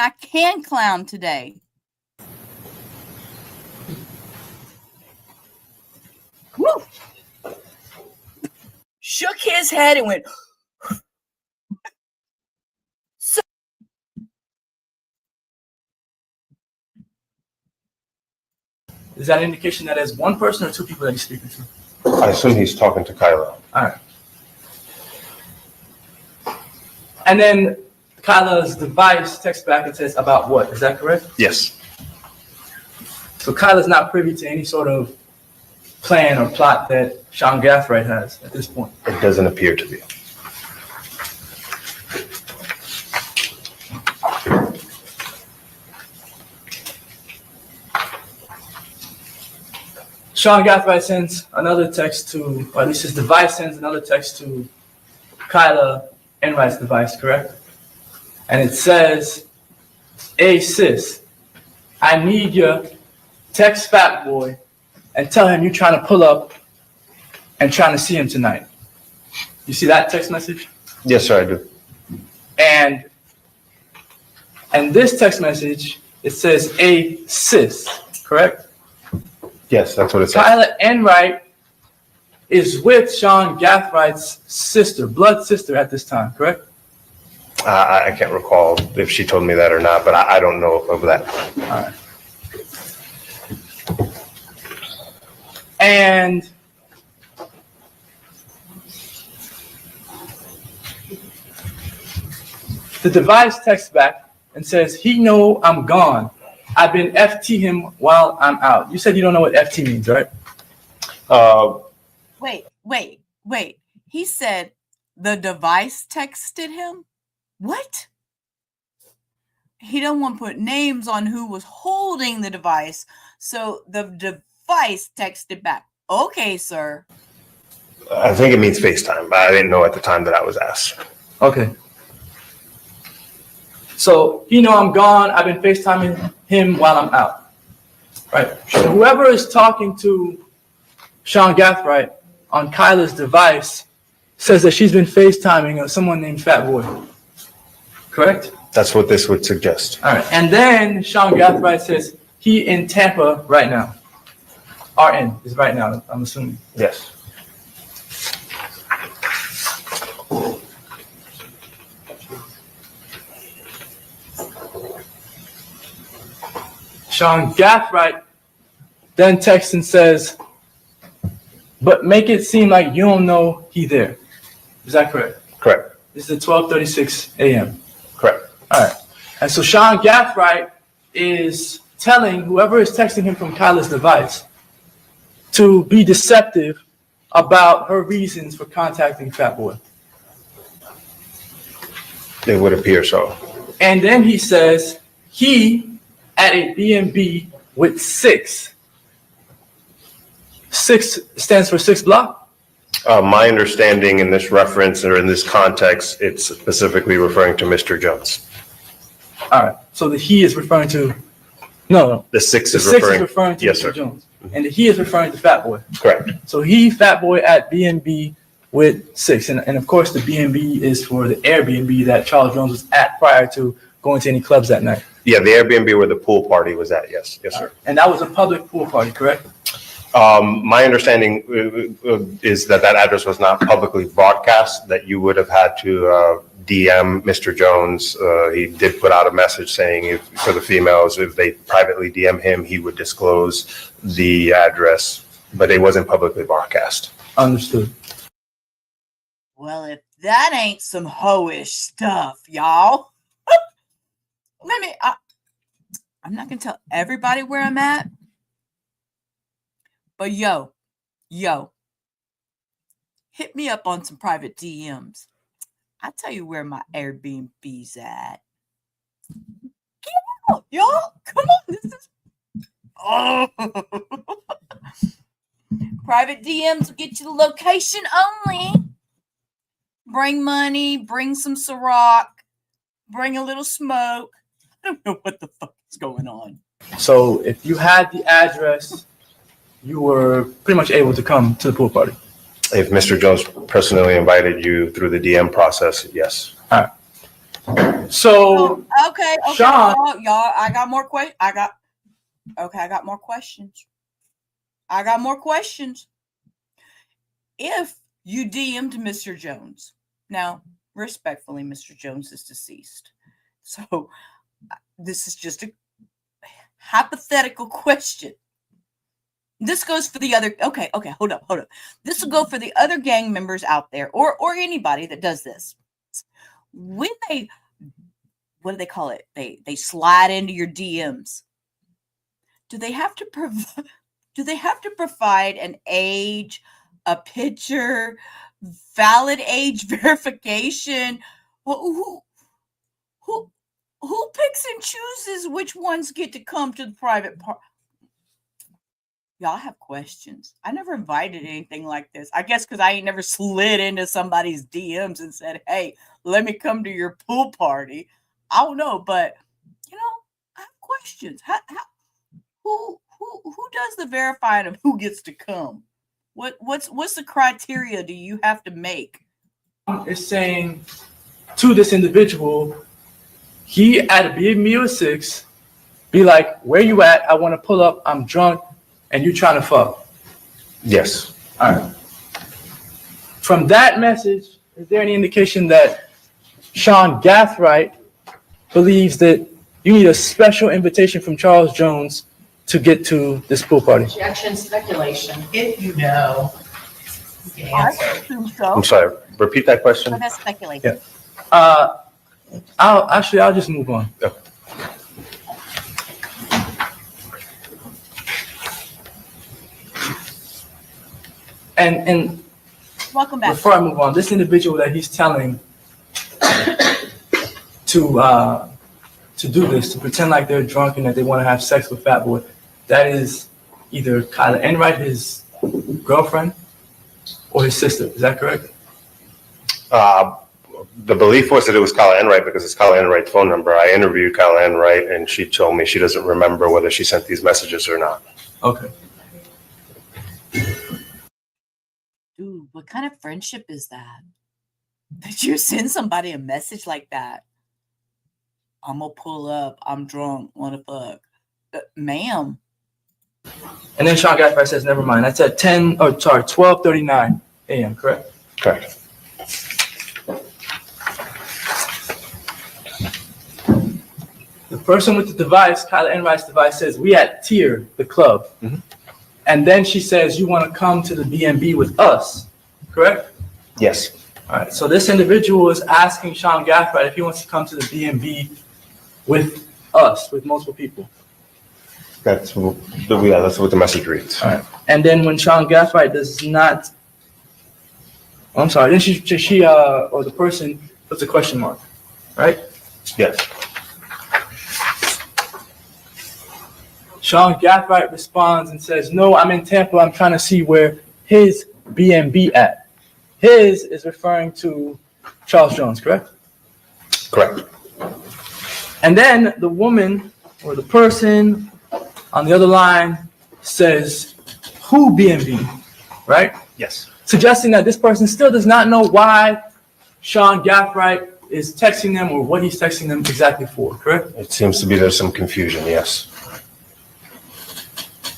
I can clown today. Woo! Shook his head and went, Is that an indication that there's one person or two people that he's speaking to? I assume he's talking to Kyla. All right. And then Kyla's device texts back and says about what? Is that correct? Yes. So Kyla's not privy to any sort of plan or plot that Sean Gathright has at this point. It doesn't appear to be. Sean Gathright sends another text to, or at least his device sends another text to Kyla Enright's device, correct? And it says, "Hey sis, I need you, text Fat Boy and tell him you're trying to pull up and trying to see him tonight." You see that text message? Yes, sir, I do. And this text message, it says, "Hey sis," correct? Yes, that's what it says. Kyla Enright is with Sean Gathwright's sister, blood sister at this time, correct? I can't recall if she told me that or not, but I don't know of that. All right. And the device texts back and says, "He know I'm gone. I've been FT him while I'm out." You said you don't know what FT means, right? Wait. He said the device texted him? What? He don't want to put names on who was holding the device, so the device texted back. Okay, sir. I think it means FaceTime, but I didn't know at the time that I was asked. Okay. So, you know I'm gone. I've been FaceTiming him while I'm out. Right? So whoever is talking to Sean Gathright on Kyla's device says that she's been FaceTiming someone named Fat Boy. Correct? That's what this would suggest. All right. And then Sean Gathright says he in Tampa right now. RN is right now, I'm assuming. Yes. Sean Gathright then texts and says, "But make it seem like you don't know he there." Is that correct? Correct. This is at 12:36 a.m. Correct. All right. And so Sean Gathright is telling whoever is texting him from Kyla's device to be deceptive about her reasons for contacting Fat Boy. It would appear so. And then he says he at a B&B with 6. 6 stands for 6 block? My understanding in this reference or in this context, it's specifically referring to Mr. Jones. All right. So the he is referring to, no. The 6 The is 6 referring. is referring to Yes, Mr. sir. Jones. And the he is referring to Fat Boy. Correct. So he, Fat Boy at B&B with 6. And of course the B&B is for the Airbnb that Charles Jones was at prior to going to any clubs that night. Yeah, the Airbnb where the pool party was at. Yes. Yes, sir. And that was a public pool party, correct? My understanding is that that address was not publicly broadcast, that you would have had to DM Mr. Jones. He did put out a message saying if for the females, if they privately DM him, he would disclose the address, but it wasn't publicly broadcast. Understood. Well, if that ain't some hoish stuff, y'all. I'm not going to tell everybody where I'm at. But yo, hit me up on some private DMs. I'll tell you where my Airbnb's at. Get out, y'all. Come on. This is private DMs will get you the location only. Bring money, bring some Ciroc, bring a little smoke. I don't know what the fuck is going on. So if you had the address, you were pretty much able to come to the pool party. If Mr. Jones personally invited you through the DM process, yes. All right. So Okay, Sean- y'all, I got more questions. I got more questions. If you DM'd Mr. Jones, now respectfully, Mr. Jones is deceased, so this is just a hypothetical question. This goes for the other. Okay, hold up. This will go for the other gang members out there, or anybody that does this. When they, what do they call it? They slide into your DMs. Do they have to provide an age, a picture, valid age verification? Who picks and chooses which ones get to come to the private part? Y'all have questions. I never invited anything like this. I guess because I ain't never slid into somebody's DMs and said, "Hey, let me come to your pool party." I don't know, but I have questions. Who does the verifying of who gets to come? What's the criteria do you have to make? It's saying to this individual, he at a Airbnb of 6, be like, "Where you at? I want to pull up. I'm drunk, and you trying to fuck." Yes. All right. From that message, is there any indication that Sean Gathright believes that you need a special invitation from Charles Jones to get to this pool party? Objection, speculation. If you know the I answer. assume so. I'm sorry. Repeat that question. But that's speculation. Yeah. I'll just move on. Okay. And Welcome back. before I move on, this individual that he's telling to do this, to pretend like they're drunk and that they want to have sex with Fat Boy, that is either Kyla Enright, his girlfriend, or his sister. Is that correct? The belief was that it was Kyla Enright because it's Kyla Enright's phone number. I interviewed Kyla Enright and she told me she doesn't remember whether she sent these messages or not. Okay. Dude, what kind of friendship is that? Did you send somebody a message like that? I'm gonna pull up. I'm drunk. Wanna fuck, ma'am? And then Sean Gathright says, "Never mind. That's at 12:39 a.m. Correct?" Correct. The person with the device, Kyla Enright's device, says, "We at Tier, the club." Mhm. And then she says, "You want to come to the B&B with us," correct? Yes. All right. So this individual is asking Sean Gathright if he wants to come to the B&B with us, with multiple people. That's what the message reads. All right. And then when Sean Gathright does not, I'm sorry, then she or the person puts a question mark, right? Yes. Sean Gathright responds and says, "No, I'm in Tampa. I'm trying to see where his B&B at." His is referring to Charles Jones, correct? Correct. And then the woman or the person on the other line says, "Who B&B?" Right? Yes. Suggesting that this person still does not know why Sean Gathright is texting them or what he's texting them exactly for, correct? It seems to be there's some confusion. Yes.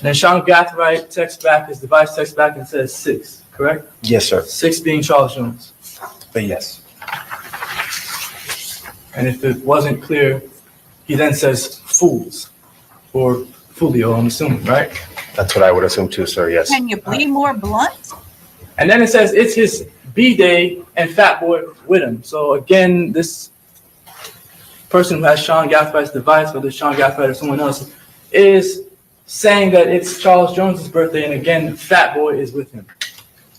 And then Sean Gathright texts back, his device texts back and says 6, correct? Yes, sir. 6 being Charles Jones. But yes. And if it wasn't clear, he then says fools or Fulio, I'm assuming, right? That's what I would assume too, sir. Yes. Can you bleed more blunt? And then it says it's his B-Day and Fat Boy with him. So again, this person who has Sean Gathwright's device, whether it's Sean Gathwright or someone else, is saying that it's Charles Jones's birthday, and again, Fat Boy is with him.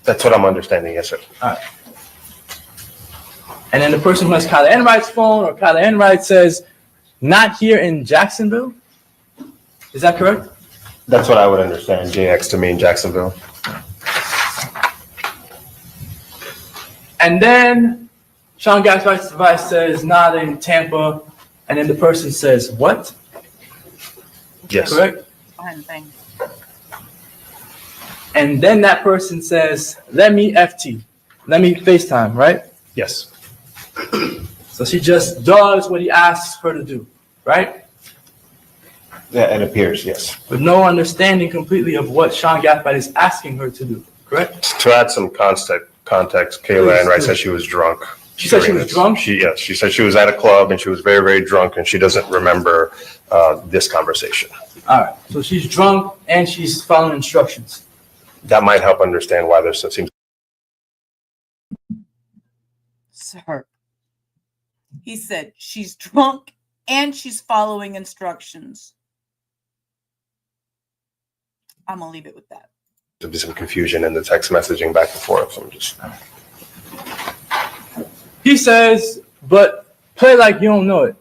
That's what I'm understanding, yes, sir. And then the person who has Kyla Enright's phone, or Kyla Enright says, not here in Jacksonville. Is that correct? That's what I would understand, JX to mean Jacksonville. And then Sean Gathwright's device says, not in Tampa. And then the person says, what? Yes. Correct? Fine thing. And then that person says, let me FT. Let me FaceTime, right? Yes. So she just does what he asks her to do, right? Yeah, it appears, yes. With no understanding completely of what Sean Gathwright is asking her to do, correct? To add some context, Kayla Enright said she was drunk. She said she was drunk? Yes, she said she was at a club and she was very, very drunk and she doesn't remember this conversation. All right, so she's drunk and she's following instructions. That might help understand why there seems. Sir. He said she's drunk and she's following instructions. I'm going to leave it with that. There'll be some confusion in the text messaging back and forth. So I'm just. He says, but play like you don't know it.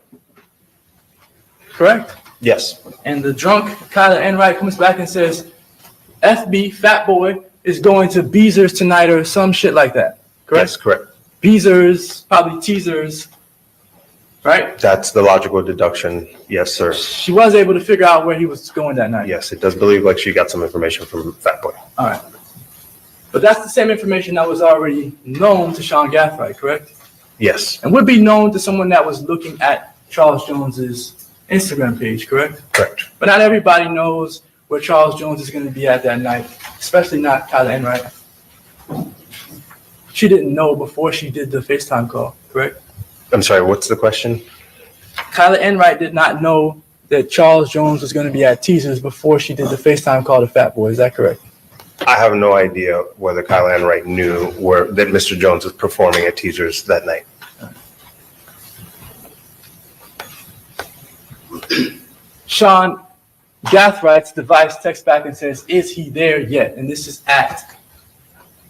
Correct? Yes. And the drunk Kyla Enright comes back and says, FB, Fat Boy, is going to Beezer's tonight or some shit like that. Correct? Yes, correct. Beezer's, probably Teasers, right? That's the logical deduction. Yes, sir. She was able to figure out where he was going that night. Yes, it does believe like she got some information from Fat Boy. All right. But that's the same information that was already known to Sean Gathwright, correct? Yes. And would be known to someone that was looking at Charles Jones's Instagram page, correct? Correct. But not everybody knows where Charles Jones is going to be at that night, especially not Kyla Enright. She didn't know before she did the FaceTime call, correct? I'm sorry, what's the question? Kyla Enright did not know that Charles Jones was going to be at Teasers before she did the FaceTime call to Fat Boy. Is that correct? I have no idea whether Kyla Enright knew that Mr. Jones was performing at Teasers that night. Sean Gathwright's device texts back and says, is he there yet? And this is at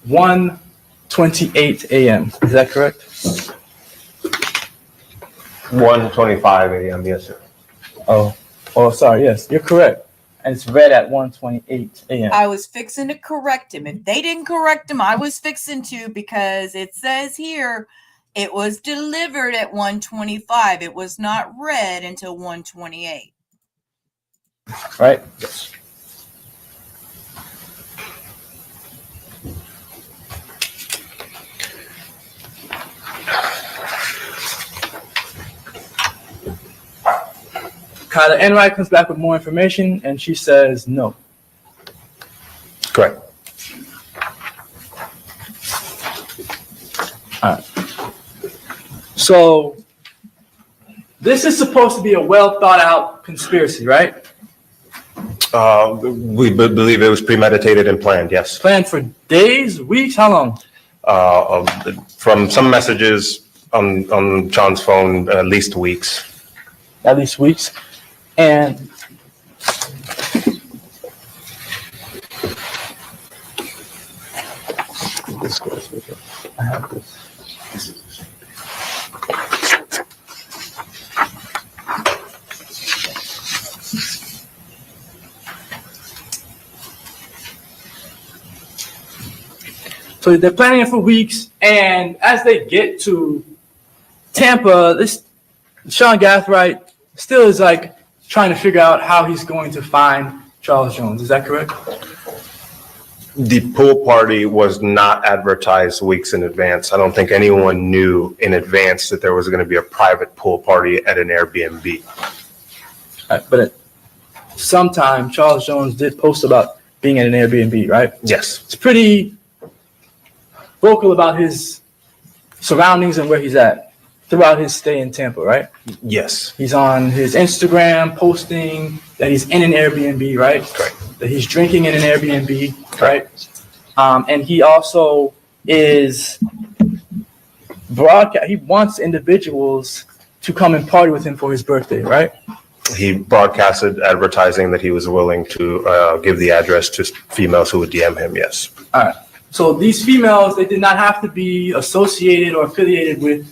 1:28 a.m. Is that correct? 1:25 a.m. Yes, sir. Oh, sorry. Yes, you're correct. And it's read at 1:28 a.m. I was fixing to correct him. If they didn't correct him, I was fixing to, because it says here it was delivered at 1:25. It was not read until 1:28. Right? Yes. Kyla Enright comes back with more information and she says no. Correct. All right. So this is supposed to be a well thought out conspiracy, right? We believe it was premeditated and planned, yes. Planned for days, weeks, how long? From some messages on John's phone, at least weeks. At least weeks. And I have this. So they're planning it for weeks, and as they get to Tampa, this Sean Gathwright still is like trying to figure out how he's going to find Charles Jones. Is that correct? The pool party was not advertised weeks in advance. I don't think anyone knew in advance that there was going to be a private pool party at an Airbnb. But at some time, Charles Jones did post about being at an Airbnb, right? Yes. It's pretty vocal about his surroundings and where he's at throughout his stay in Tampa, right? Yes. He's on his Instagram posting that he's in an Airbnb, right? Correct. That he's drinking in an Airbnb, right? And he also is he wants individuals to come and party with him for his birthday, right? He broadcasted advertising that he was willing to give the address to females who would DM him, yes. All right. So these females, they did not have to be associated or affiliated with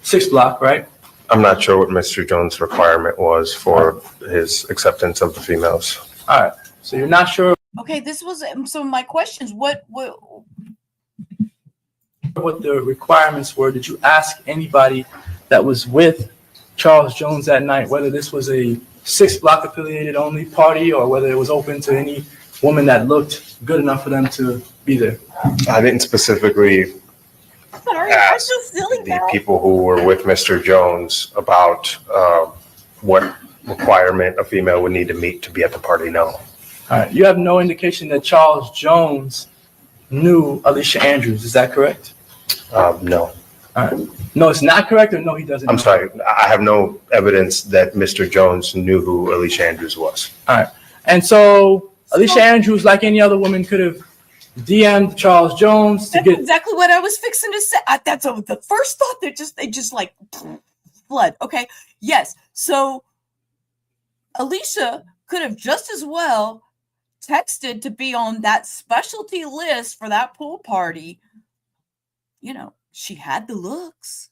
6 Block, right? I'm not sure what Mr. Jones' requirement was for his acceptance of the females. All right. So you're not sure Okay, this was some of my questions. What what the requirements were. Did you ask anybody that was with Charles Jones that night whether this was a 6 Block affiliated only party or whether it was open to any woman that looked good enough for them to be there? I didn't specifically sorry, ask I'm so silly the now. people who were with Mr. Jones about what requirement a female would need to meet to be at the party. No. All right. You have no indication that Charles Jones knew Alicia Andrews. Is that correct? No. All right. No, it's not correct, or no, he doesn't I'm know? sorry. I have no evidence that Mr. Jones knew who Alicia Andrews was. All right. And so Alicia Andrews, like any other woman, could have DM'd Charles Jones to That's get. exactly what I was fixing to say. That's the first thought that they just like flood. Okay, yes. So Alicia could have just as well texted to be on that specialty list for that pool party. You know, she had the looks.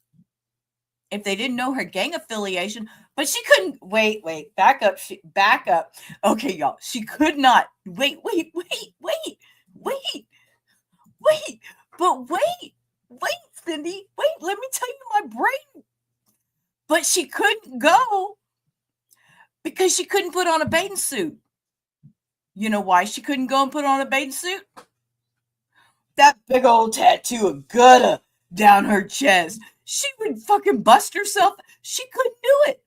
If they didn't know her gang affiliation, but she couldn't wait, back up. Okay, y'all. She could not wait, Cindy, let me tell you my brain. But she couldn't go because she couldn't put on a bathing suit. You know why she couldn't go and put on a bathing suit? That big old tattoo of Gutta down her chest. She would fucking bust herself. She couldn't do it.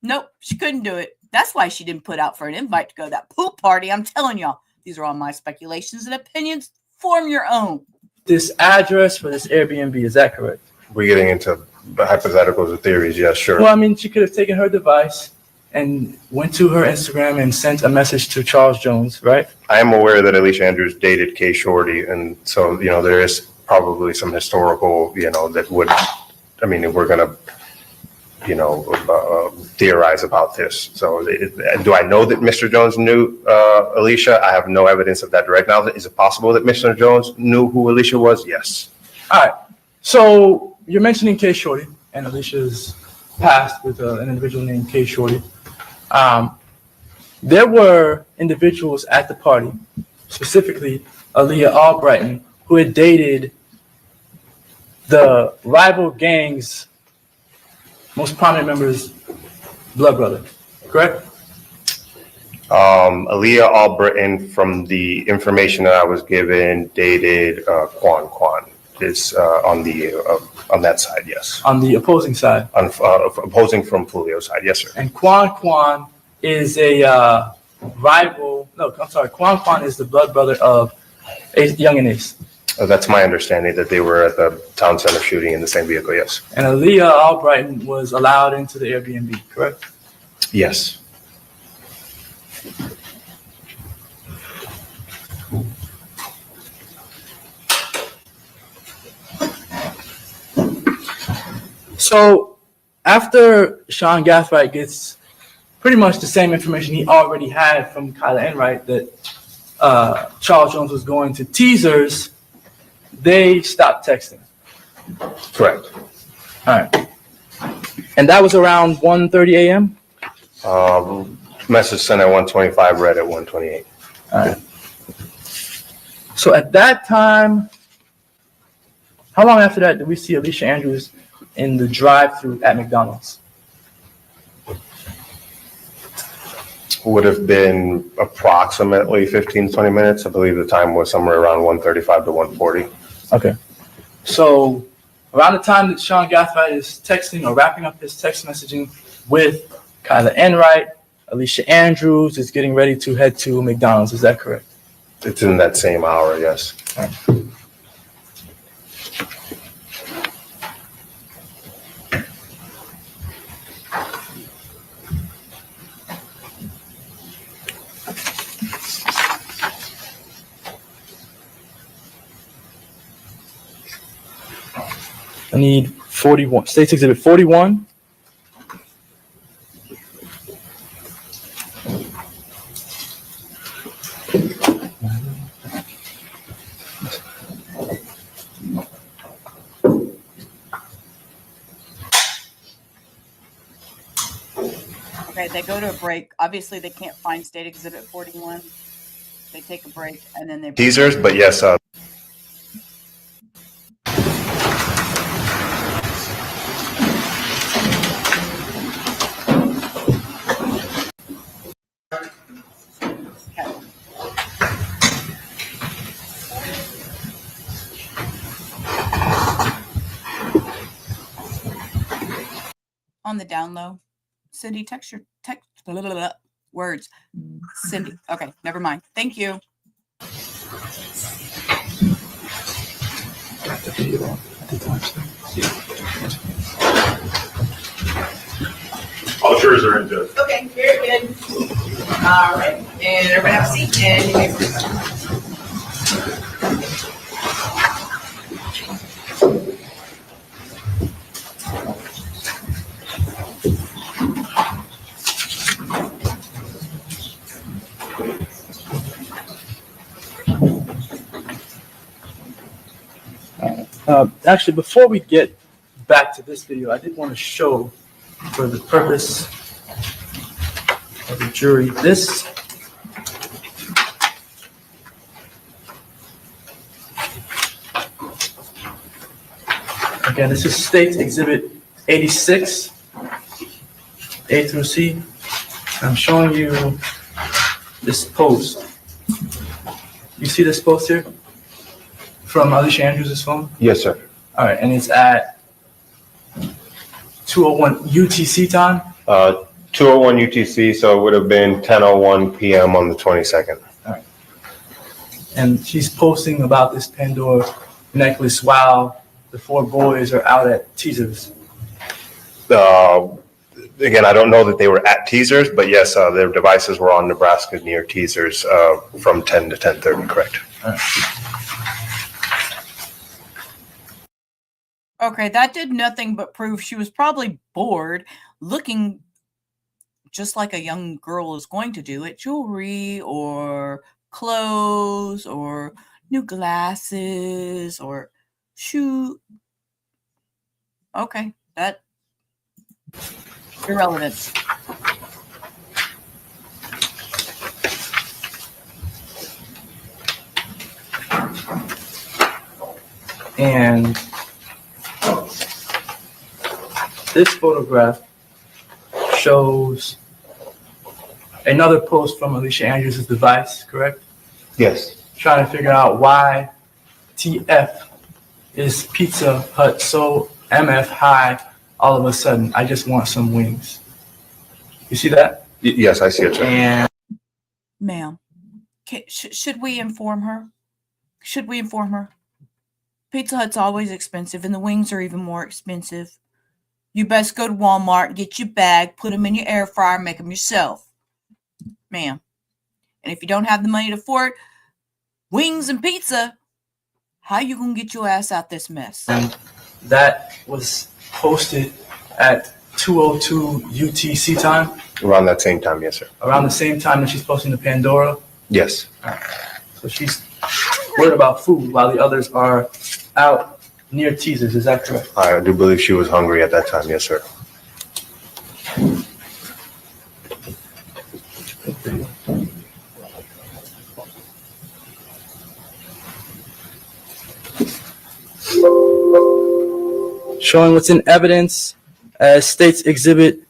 Nope, she couldn't do it. That's why she didn't put out for an invite to go to that pool party. I'm telling y'all, these are all my speculations and opinions. Form your own. This address for this Airbnb, is that correct? We're getting into hypotheticals or theories. Yes, sure. Well, I mean, she could have taken her device and went to her Instagram and sent a message to Charles Jones, right? I am aware that Alicia Andrews dated Kay Shorty, and so, there is probably some historical, that would, if we're going to, theorize about this. So do I know that Mr. Jones knew Alicia? I have no evidence of that direct knowledge. Is it possible that Mr. Jones knew who Alicia was? Yes. All right. So you're mentioning Kay Shorty and Alicia's past with an individual named Kay Shorty. There were individuals at the party, specifically Aaliyah Albrighton, who had dated the rival gang's most prominent members' blood brother, correct? Aaliyah Albrighton, from the information that I was given, dated Quan. Is on that side, yes. On the opposing side. Opposing from Fulio's side, yes, sir. And Quan is a rival. No, I'm sorry. Quan is the blood brother of Young and Ace. That's my understanding, that they were at the town center shooting in the same vehicle, yes. And Aaliyah Albrighton was allowed into the Airbnb, correct? Yes. So after Sean Gathright gets pretty much the same information he already had from Kyla Enright that Charles Jones was going to Twizzlers, they stopped texting. Correct. All right. And that was around 1:30 a.m.? Message sent at 1:25, read at 1:28. All right. So at that time, how long after that did we see Alicia Andrews in the drive-thru at McDonald's? Would have been approximately 15, 20 minutes. I believe the time was somewhere around 1:35 to 1:40. Okay. So around the time that Sean Gathright is texting or wrapping up his text messaging with Kyla Enright, Alicia Andrews is getting ready to head to McDonald's. Is that correct? It's in that same hour, yes. Right. I need 41. State's Exhibit 41. Okay, they go to a break. Obviously, they can't find State Exhibit 41. They take a break and then they. Teasers, but yes, Okay. On the down low, Cindy, text blah, blah, blah, blah, words. Cindy. Okay, never mind. Thank you. all jurors are in judge. Okay, very good. All right, and everybody have a seat, and you may proceed. Actually, before we get back to this video, I did want to show, for the purpose of the jury, this. Again, this is State Exhibit 86, A through C. I'm showing you this post. You see this post here from Alicia Andrews' phone? Yes, sir. All right, and it's at 2:01 UTC time. 2:01 UTC, so it would have been 10:01 p.m. on the 22nd. And she's posting about this Pandora necklace while the four boys are out at Twizzlers. Again, I don't know that they were at Teasers, but yes, their devices were on Nebraska near Teasers from 10 to 10:30, correct? All right. Okay, that did nothing but prove she was probably bored, looking just like a young girl is going to do at jewelry or clothes or new glasses or shoe. Okay, that irrelevant. And this photograph shows another post from Alicia Andrews' device, correct? Yes. Trying to figure out why TF is Pizza Hut so MF high all of a sudden. I just want some wings. You see that? Yes, I see it, sir. And Ma'am, should we inform her? Should we inform her? Pizza Hut's always expensive, and the wings are even more expensive. You best go to Walmart, get your bag, put them in your air fryer, make them yourself. Ma'am. And if you don't have the money to afford wings and pizza, how you going to get your ass out this mess? that was posted at 2:02 UTC time, Around that same time, yes, sir. around the same time that she's posting to Pandora. Yes. So she's worried about food while the others are out near Teasers. Is that correct? I do believe she was hungry at that time, yes, sir. Showing what's in evidence as State's Exhibit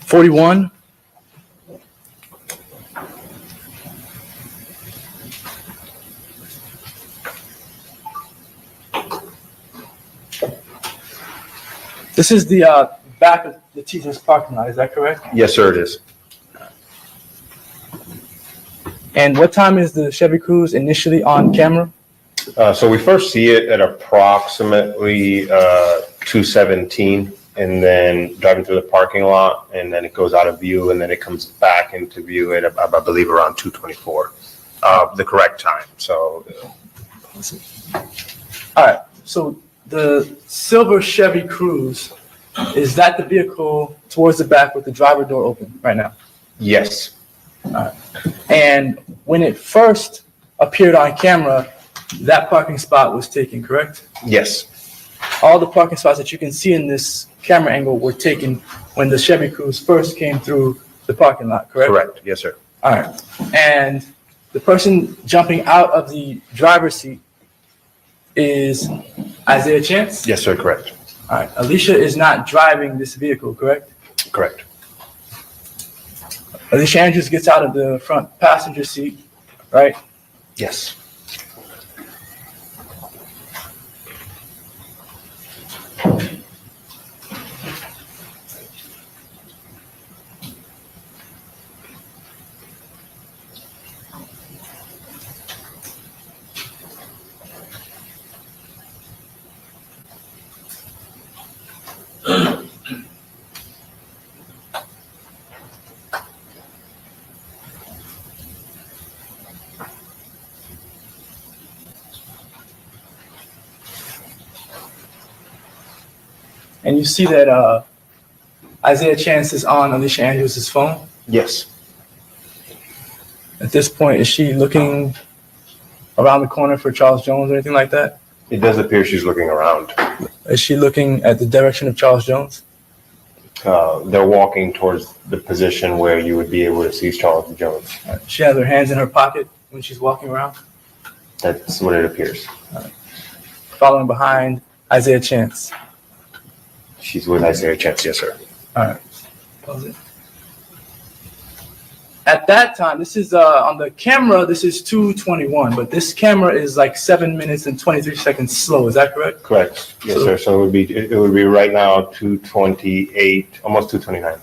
41. This is the back of the Teasers parking lot, is that correct? Yes, sir, it is. And what time is the Chevy Cruze initially on camera? So we first see it at approximately 2:17, and then driving through the parking lot, and then it goes out of view, and then it comes back into view at, I believe, around 2:24, the correct time. So, All right, so the silver Chevy Cruze, is that the vehicle towards the back with the driver door open right now? yes, And when it first appeared on camera, that parking spot was taken, correct? yes, All the parking spots that you can see in this camera angle were taken when the Chevy Cruze first came through the parking lot, correct? Correct. Yes, sir. All right. And the person jumping out of the driver's seat is Isaiah Chance? Yes, sir. Correct. All right. Alicia is not driving this vehicle, correct? Correct. Alicia Andrews gets out of the front passenger seat, right? Yes. And you see that Isaiah Chance is on Alicia Andrews' phone. Yes. At this point, is she looking around the corner for Charles Jones or anything like that? It does appear she's looking around. Is she looking at the direction of Charles Jones? They're walking towards the position where you would be able to see Charles Jones. She has her hands in her pocket when she's walking around, That's what it appears. following behind Isaiah Chance. She's with Isaiah Chance. Yes, sir. All right. Pause it. At that time, this is on the camera, this is 2:21, but this camera is like 7 minutes and 23 seconds slow. Is that correct? Correct. Yes, sir. So it would be right now 2:28, almost 2:29.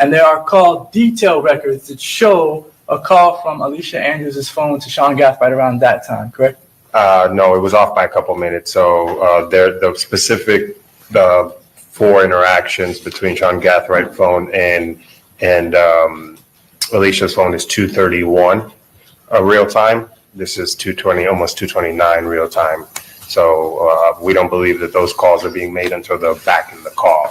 And there are call detail records that show a call from Alicia Andrews' phone to Sean Gaff right around that time, correct? No, it was off by a couple minutes. So the specific four interactions between Sean Gathright phone and Alicia's phone is 2:31 real time. This is 2:20, almost 2:29 real time. So we don't believe that those calls are being made until they're back in the car.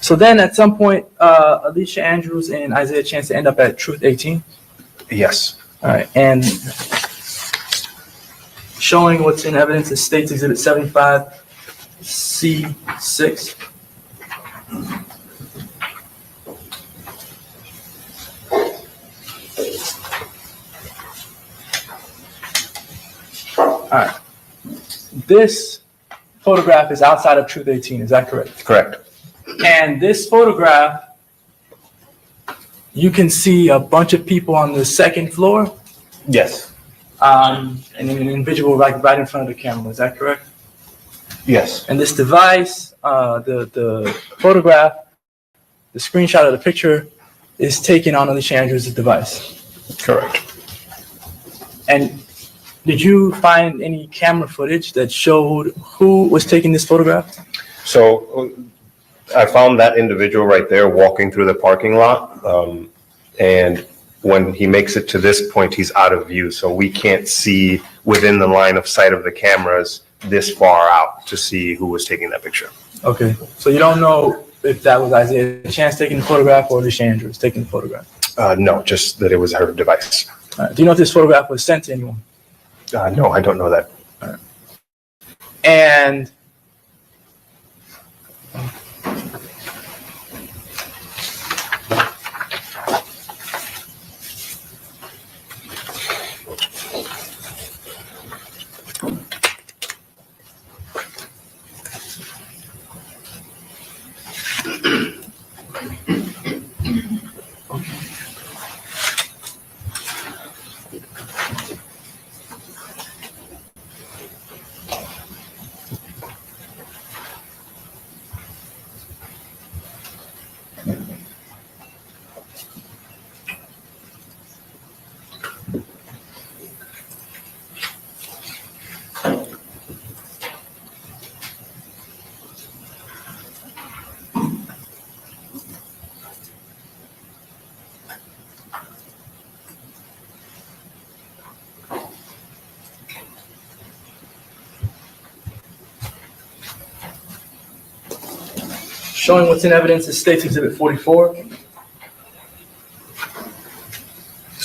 So then at some point, Alicia Andrews and Isaiah Chance end up at Truth 18. Yes. All right. And showing what's in evidence is State's Exhibit 75C6. All right. This photograph is outside of Truth 18. Is that correct? Correct. And this photograph, you can see a bunch of people on the second floor, Yes. and an individual right in front of the camera. Is that correct? Yes. And this device, the photograph, the screenshot of the picture is taken on Alicia Andrews' device. Correct. And did you find any camera footage that showed who was taking this photograph? So I found that individual right there walking through the parking lot. And when he makes it to this point, he's out of view. So we can't see within the line of sight of the cameras this far out to see who was taking that picture. Okay. So you don't know if that was Isaiah Chance taking the photograph or Alicia Andrews taking the photograph? No, just that it was her device. All right. Do you know if this photograph was sent to anyone? No, I don't know that. All right. And Showing what's in evidence is State's Exhibit 44. This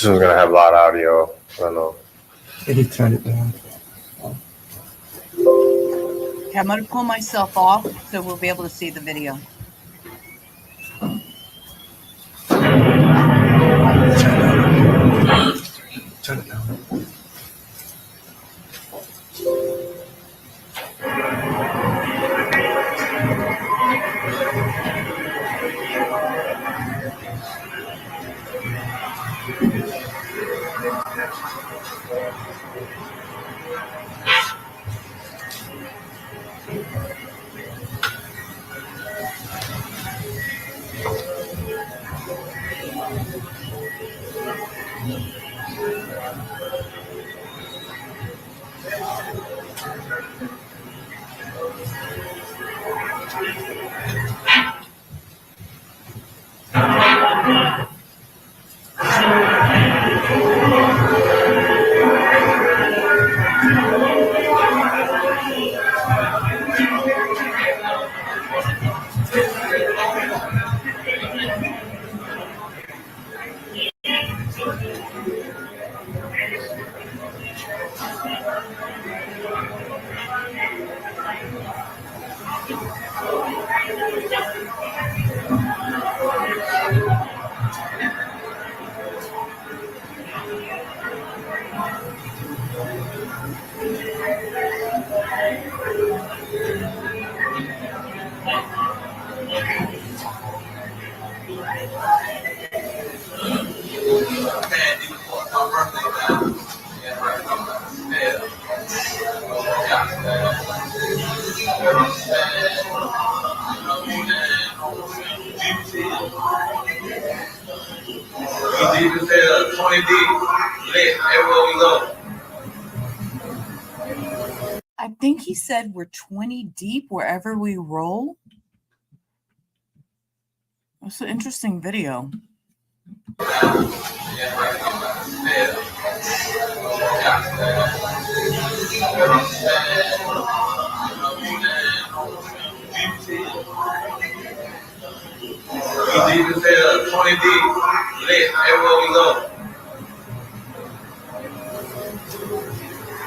one's gonna have a lot of audio. I don't know. I think he turned it down. Okay, I'm gonna pull myself off so we'll be able to see the video. Turn it down. I think he said we're 20 deep wherever we roll. That's an interesting video.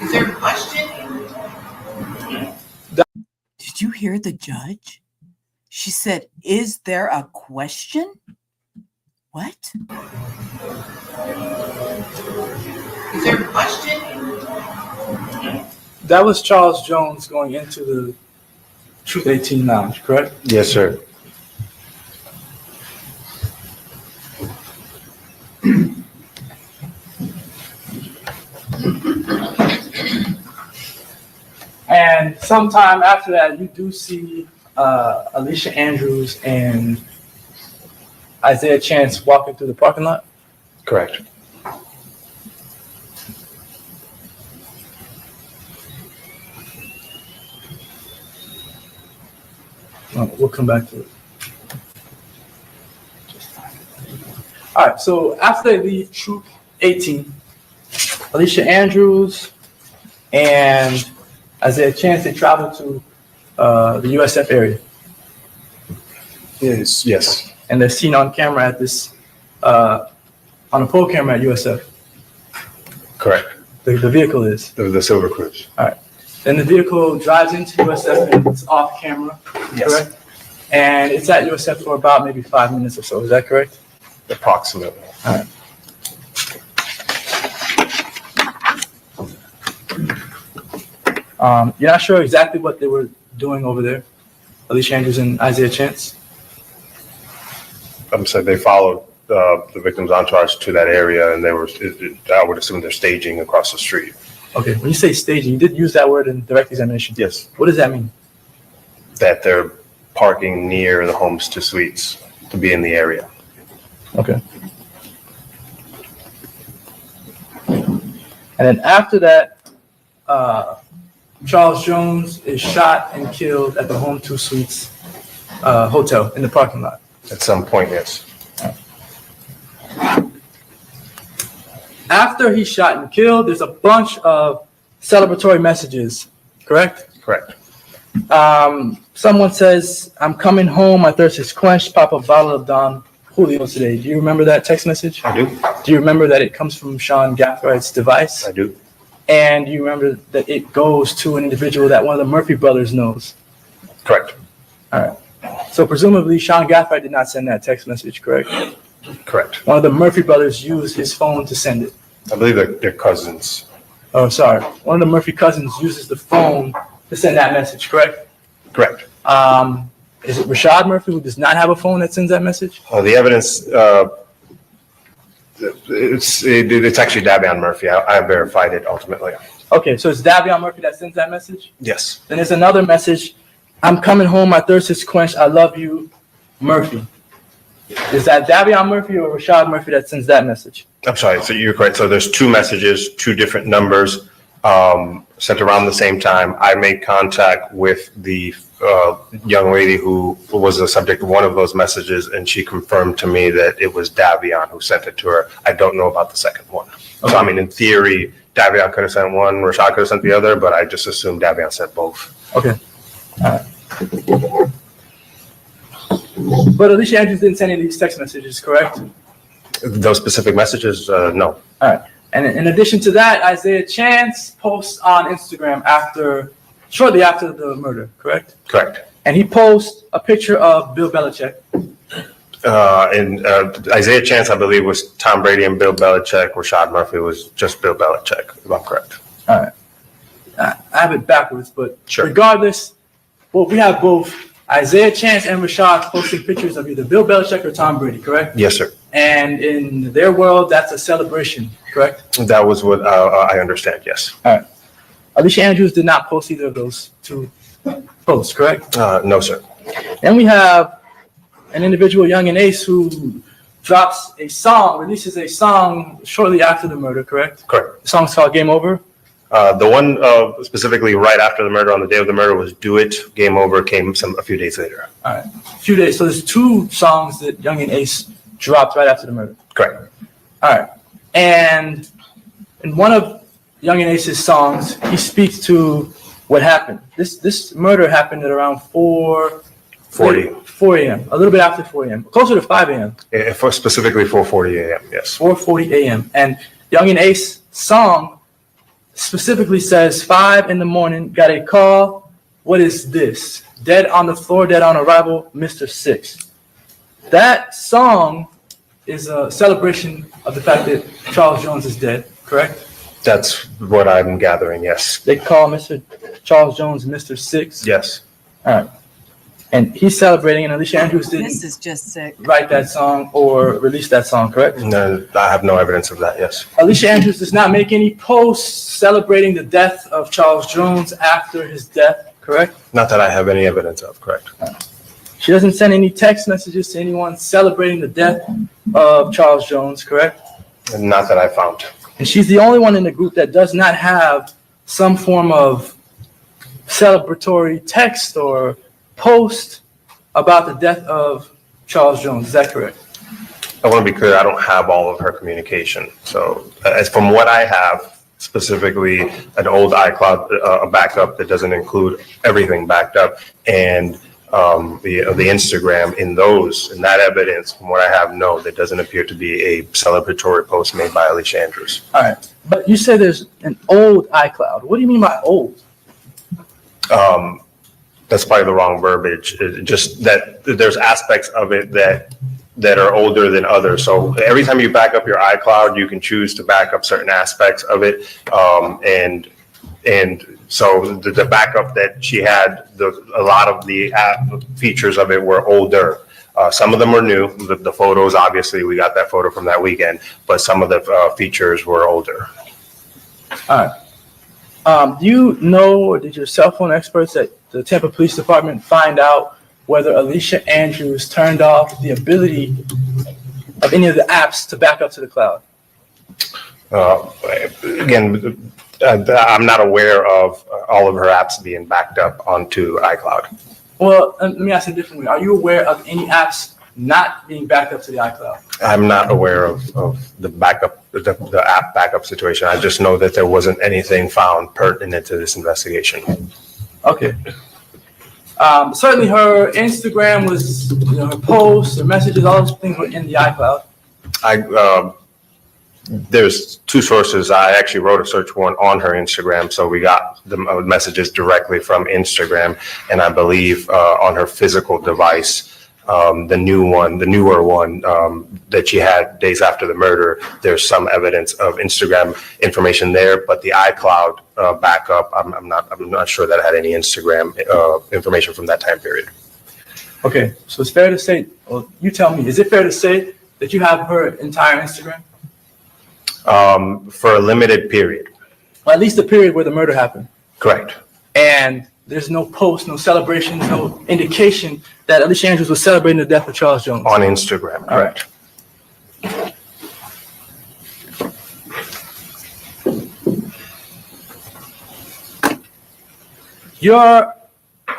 Is there a question? Did you hear the judge? She said, "Is there a question?" What? Is there a question? That was Charles Jones going into the Truth 18 Lounge, correct? Yes, sir. And sometime after that, you do see Alicia Andrews and Isaiah Chance walking through the parking lot. Correct. We'll come back to it. All right, so after they leave Troop 18, Alicia Andrews and Isaiah Chance, they travel to the USF area. Yes. And they're seen on camera at this, on a pole camera at USF. Correct. The vehicle is. The Silver Cruise. All right. Then the vehicle drives into USF and it's off camera, Yes. correct? And it's at USF for about maybe 5 minutes or so. Is that correct? Approximately. All right. You're not sure exactly what they were doing over there, Alicia Andrews and Isaiah Chance? So they followed the victim's entourage to that area, and they were, I would assume they're staging across the street. Okay, when you say staging, you did use that word in direct examination. Yes. What does that mean? That they're parking near the homes to suites to be in the area. Okay. And then after that, Charles Jones is shot and killed at the Home 2 Suites hotel in the parking lot. At some point, yes. After he's shot and killed, there's a bunch of celebratory messages, correct? Correct. Someone says, I'm coming home, my thirst is quenched, pop a bottle of Don Julio today. Do you remember that text message? I do. Do you remember that it comes from Sean Gathwright's device? I do. And you remember that it goes to an individual that one of the Murphy brothers knows? Correct. All right. So presumably Sean Gathright did not send that text message, correct? Correct. One of the Murphy brothers used his phone to send it. I believe they're cousins. Oh, sorry. One of the Murphy cousins uses the phone to send that message, correct? Correct. Is it Rashad Murphy who does not have a phone that sends that message? The evidence, it's actually Davion Murphy. I verified it ultimately. Okay, so it's Davion Murphy that sends that message? Yes. Then there's another message. I'm coming home, my thirst is quenched. I love you, Murphy. Is that Davion Murphy or Rashad Murphy that sends that message? I'm sorry. So you're correct. So there's two messages, two different numbers sent around the same time. I made contact with the young lady who was the subject of one of those messages, and she confirmed to me that it was Davion who sent it to her. I don't know about the second one. Okay. So, I mean, in theory, Davion could have sent one, Rashad could have sent the other, but I just assumed Davion sent both. Okay. All right. But Alicia Andrews didn't send any of these text messages, correct? Those specific messages, no. All right. And in addition to that, Isaiah Chance posts on Instagram shortly after the murder, correct? Correct. And he posts a picture of Bill Belichick. And Isaiah Chance, I believe, was Tom Brady and Bill Belichick. Rashad Murphy was just Bill Belichick, if I'm correct. All right. I have it backwards, but sure. Regardless, well, we have both Isaiah Chance and Rashad posting pictures of either Bill Belichick or Tom Brady, correct? Yes, sir. And in their world, that's a celebration, correct? That was what I understand, yes. All right. Alicia Andrews did not post either of those two posts, correct? No, sir. Then we have an individual, Young and Ace, who releases a song shortly after the murder, correct? Correct. The song's called Game Over? The one specifically right after the murder, on the day of the murder, was Do It. Game Over came a few days later. All right. A few days. So there's two songs that Young and Ace dropped right after the murder. Correct. All right. And in one of Young and Ace's songs, he speaks to what happened. This murder happened at around 4 a.m., a little bit after 4 a.m., closer to 5 a.m. Yeah, specifically 4:40 a.m., yes. 4:40 a.m. And Young and Ace song specifically says, 5 in the morning, got a call. What is this? Dead on the floor, dead on arrival, Mr. Six. That song is a celebration of the fact that Charles Jones is dead, correct? That's what I'm gathering, yes. They call Mr. Charles Jones Mr. Six? Yes. All right. And he's celebrating, and Alicia Andrews didn't This is just sick. write that song or release that song, correct? No, I have no evidence of that, yes. Alicia Andrews does not make any posts celebrating the death of Charles Jones after his death, correct? Not that I have any evidence of, correct. She doesn't send any text messages to anyone celebrating the death of Charles Jones, correct? And not that I found. And she's the only one in the group that does not have some form of celebratory text or post about the death of Charles Jones. Is that correct? I want to be clear, I don't have all of her communication. So as from what I have, specifically an old iCloud a backup that doesn't include everything backed up, and the Instagram in that evidence, from what I have, no, there doesn't appear to be a celebratory post made by Alicia Andrews. All right. But you say there's an old iCloud. What do you mean by old? That's probably the wrong verbiage. Just that there's aspects of it that are older than others. So every time you back up your iCloud, you can choose to back up certain aspects of it. And so the backup that she had, a lot of the features of it were older. Some of them were new. The photos, obviously, we got that photo from that weekend, but some of the features were older. All right. Do you know, or did your cell phone experts at the Tampa Police Department find out whether Alicia Andrews turned off the ability of any of the apps to back up to the cloud? Again, I'm not aware of all of her apps being backed up onto iCloud. Well, let me ask it a different way. Are you aware of any apps not being backed up to the iCloud? I'm not aware of the backup, the app backup situation. I just know that there wasn't anything found pertinent to this investigation. Okay. Certainly her Instagram was, her posts, her messages, all those things were in the iCloud. There's two sources. I actually wrote a search warrant on her Instagram, so we got the messages directly from Instagram, and I believe on her physical device, the newer one that she had days after the murder, there's some evidence of Instagram information there, but the iCloud backup, I'm not sure that it had any Instagram information from that time period. Okay, so it's fair to say, well, you tell me, is it fair to say that you have her entire Instagram? For a limited period. Or at least the period where the murder happened. Correct. And there's no post, no celebration, no indication that Alicia Andrews was celebrating the death of Charles Jones. On Instagram, correct. You're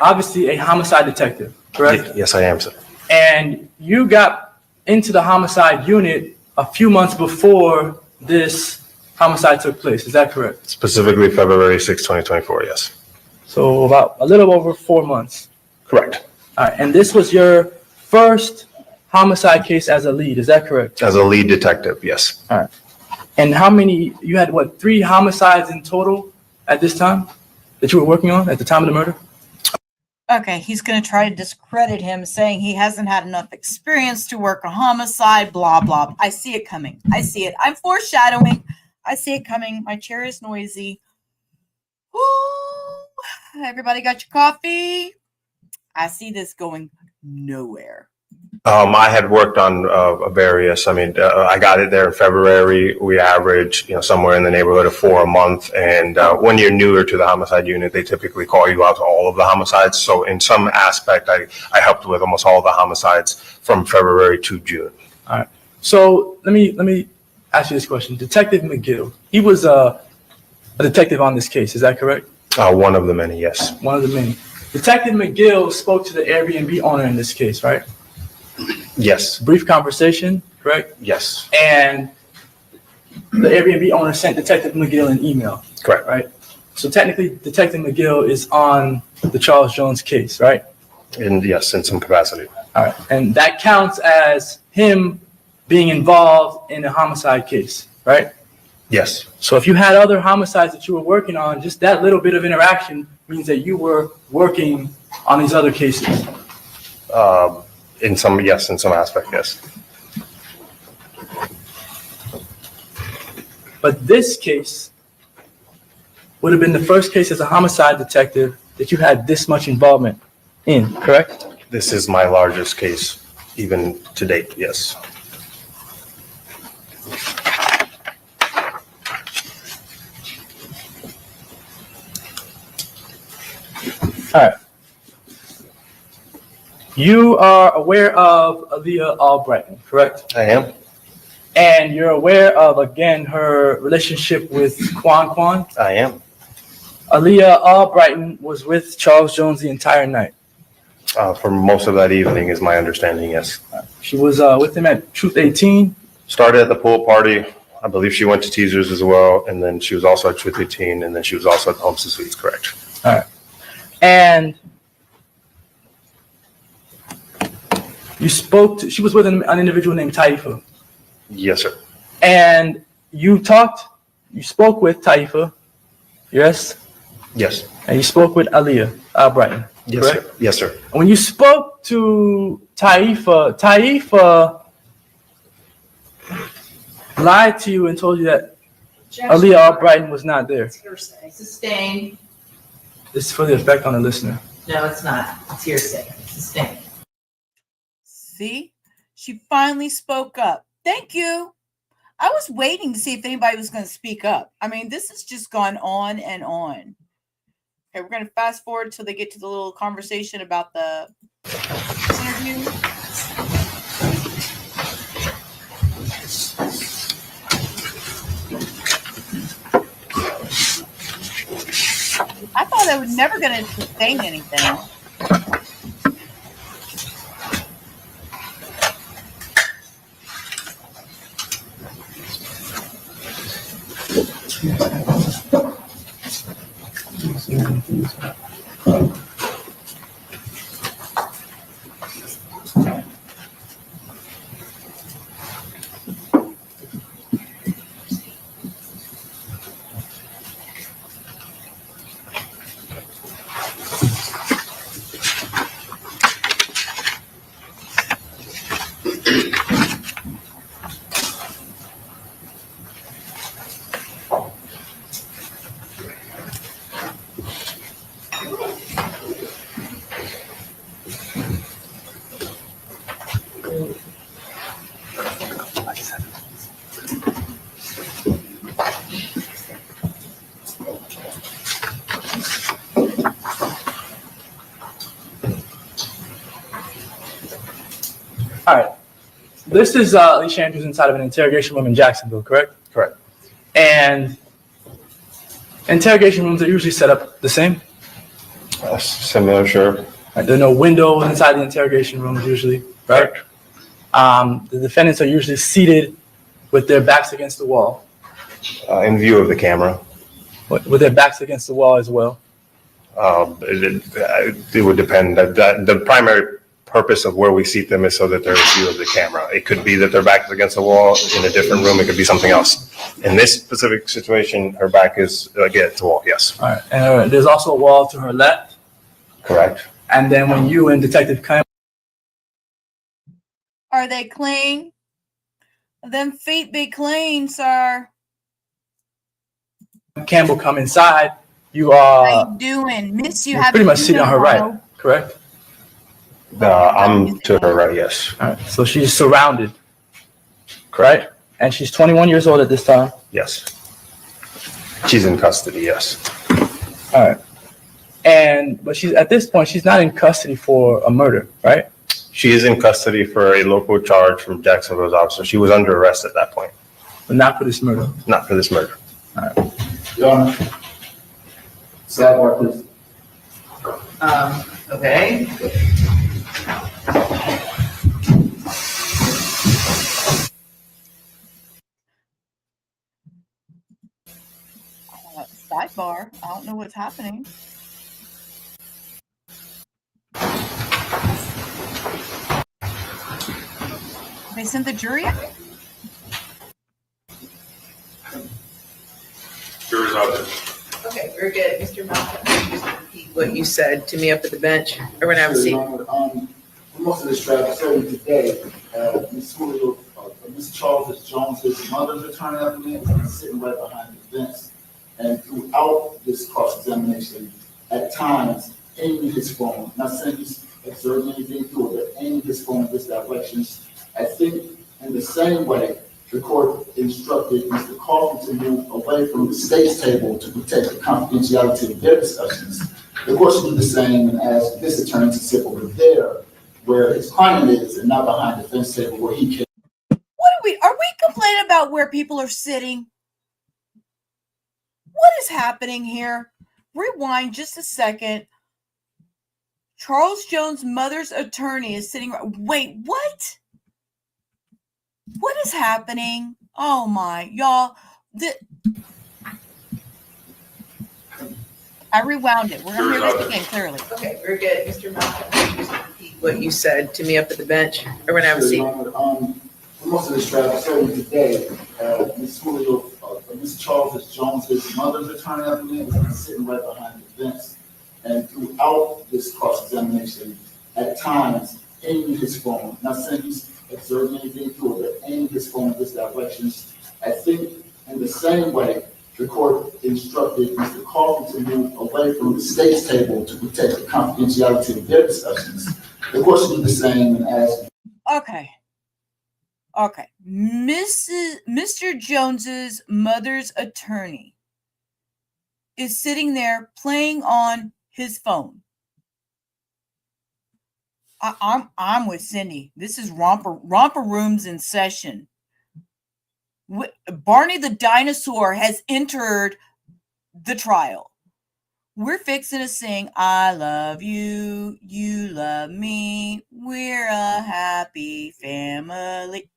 obviously a homicide detective, correct? Yes, I am, sir. And you got into the homicide unit a few months before this homicide took place. Is that correct? Specifically February 6, 2024, yes. So about a little over 4 months. Correct. All right. And this was your first homicide case as a lead. Is that correct? As a lead detective, yes. All right. And how many, you had what, 3 homicides in total at this time that you were working on at the time of the murder? Okay, he's going to try to discredit him, saying he hasn't had enough experience to work a homicide, blah, blah. I see it coming. I see it. I'm foreshadowing. I see it coming. My chair is noisy. Ooh, everybody got your coffee? I see this going nowhere. I had worked on various, I got it there in February. We average, somewhere in the neighborhood of 4 a month. And when you're newer to the homicide unit, they typically call you out to all of the homicides. So in some aspect, I helped with almost all of the homicides from February to June. All right. So let me ask you this question. Detective McGill, he was a detective on this case. Is that correct? One of the many, yes. One of the many. Detective McGill spoke to the Airbnb owner in this case, right? Yes. Brief conversation, correct? Yes. And the Airbnb owner sent Detective McGill an email. Correct. Right? So technically, Detective McGill is on the Charles Jones case, right? Yes, in some capacity. All right. And that counts as him being involved in a homicide case, right? Yes. So if you had other homicides that you were working on, just that little bit of interaction means that you were working on these other cases. In some aspect, yes. But this case would have been the first case as a homicide detective that you had this much involvement in, correct? This is my largest case, even to date, yes. All right. You are aware of Aaliyah Albrighton, correct? I am. And you're aware of, again, her relationship with Quan? I am. Aaliyah Albrighton was with Charles Jones the entire night. For most of that evening is my understanding, yes. She was with him at Truth 18. Started at the pool party. I believe she went to Twizzlers as well. And then she was also at Truth 18. And then she was also at the Homestead Suites, correct? All right. And you she was with an individual named Taifa. Yes, sir. And you spoke with Taifa, yes? Yes. And you spoke with Aaliyah Albrighton, Yes, correct? sir. Yes, sir. And when you spoke to Taifa lied to you and told you that Aaliyah Albrighton was not there. It's hearsay. Sustained. This is for the effect on the listener. No, it's not. It's hearsay. Sustained. See? She finally spoke up. Thank you. I was waiting to see if anybody was going to speak up. I mean, this has just gone on and on. Okay, we're going to fast forward till they get to the little conversation about the interview. I thought I was never going to sustain anything. All right. This is Alicia Andrews inside of an interrogation room in Jacksonville, correct? Correct. And interrogation rooms are usually set up the same. Similar, sure. Right? There are no windows inside the interrogation rooms usually, right? The defendants are usually seated with their backs against the wall. In view of the camera. With their backs against the wall as well. It would depend. The primary purpose of where we seat them is so that they're in view of the camera. It could be that their back is against the wall in a different room. It could be something else. In this specific situation, her back is against the wall, yes. All right. And there's also a wall to her left. Correct. And then when you and Detective Campbell. Are they clean? Them feet be clean, sir. Campbell come inside, you How are you doing? Miss you. you're Haven't pretty much seen sitting in on a her right, while. correct? I'm to her right, yes. All right. So she's surrounded, correct? And she's 21 years old at this time. Yes. She's in custody, yes. All right. But she's at this point, she's not in custody for a murder, right? She is in custody for a local charge from Jacksonville's officer. She was under arrest at that point. But not for this murder. Not for this murder. All right. Your Honor. Sidebar, please. Okay. Sidebar. I don't know what's happening. They sent the jury out? Jurors out there. Okay, very good. Mr. Malcolm, can you just repeat what you said to me up at the bench or when I was seated? For most of this trial, so today, Ms. Charles Jones's mother's attorney, I believe, is sitting right behind the fence. And throughout this cross-examination, at times, aiming his phone, not saying he's observing anything through it, but aiming his phone in this direction. I think in the same way, the court instructed Mr. Coffey to move away from the state's table to protect the confidentiality of their discussions. The court should do the same and ask this attorney to sit over there where his client is and not behind the fence table where he can. Are we complaining about where people are sitting? What is happening here? Rewind just a second. Charles Jones' mother's attorney is sitting. Wait, what? What is happening? Oh my, y'all. I rewound it. We're going to hear this again clearly. Okay, very good. Mr. Malcolm, can you just repeat what you said to me up at the bench or when I was seated? For most of this trial, so today, Ms. Charles Jones's mother's attorney, I believe, is sitting right behind the fence. And throughout this cross-examination, at times, aiming his phone, not saying he's observing anything through it, but aiming his phone in this direction. I think in the same way, the court instructed Mr. Coffey to move away from the state's table to protect the confidentiality of their discussions. The court should do the same and ask. Okay. Mr. Jones's mother's attorney is sitting there playing on his phone. I'm with Cindy. This is romper rooms in session. Barney the dinosaur has entered the trial. We're fixing to sing I love you, you love me, we're a happy family.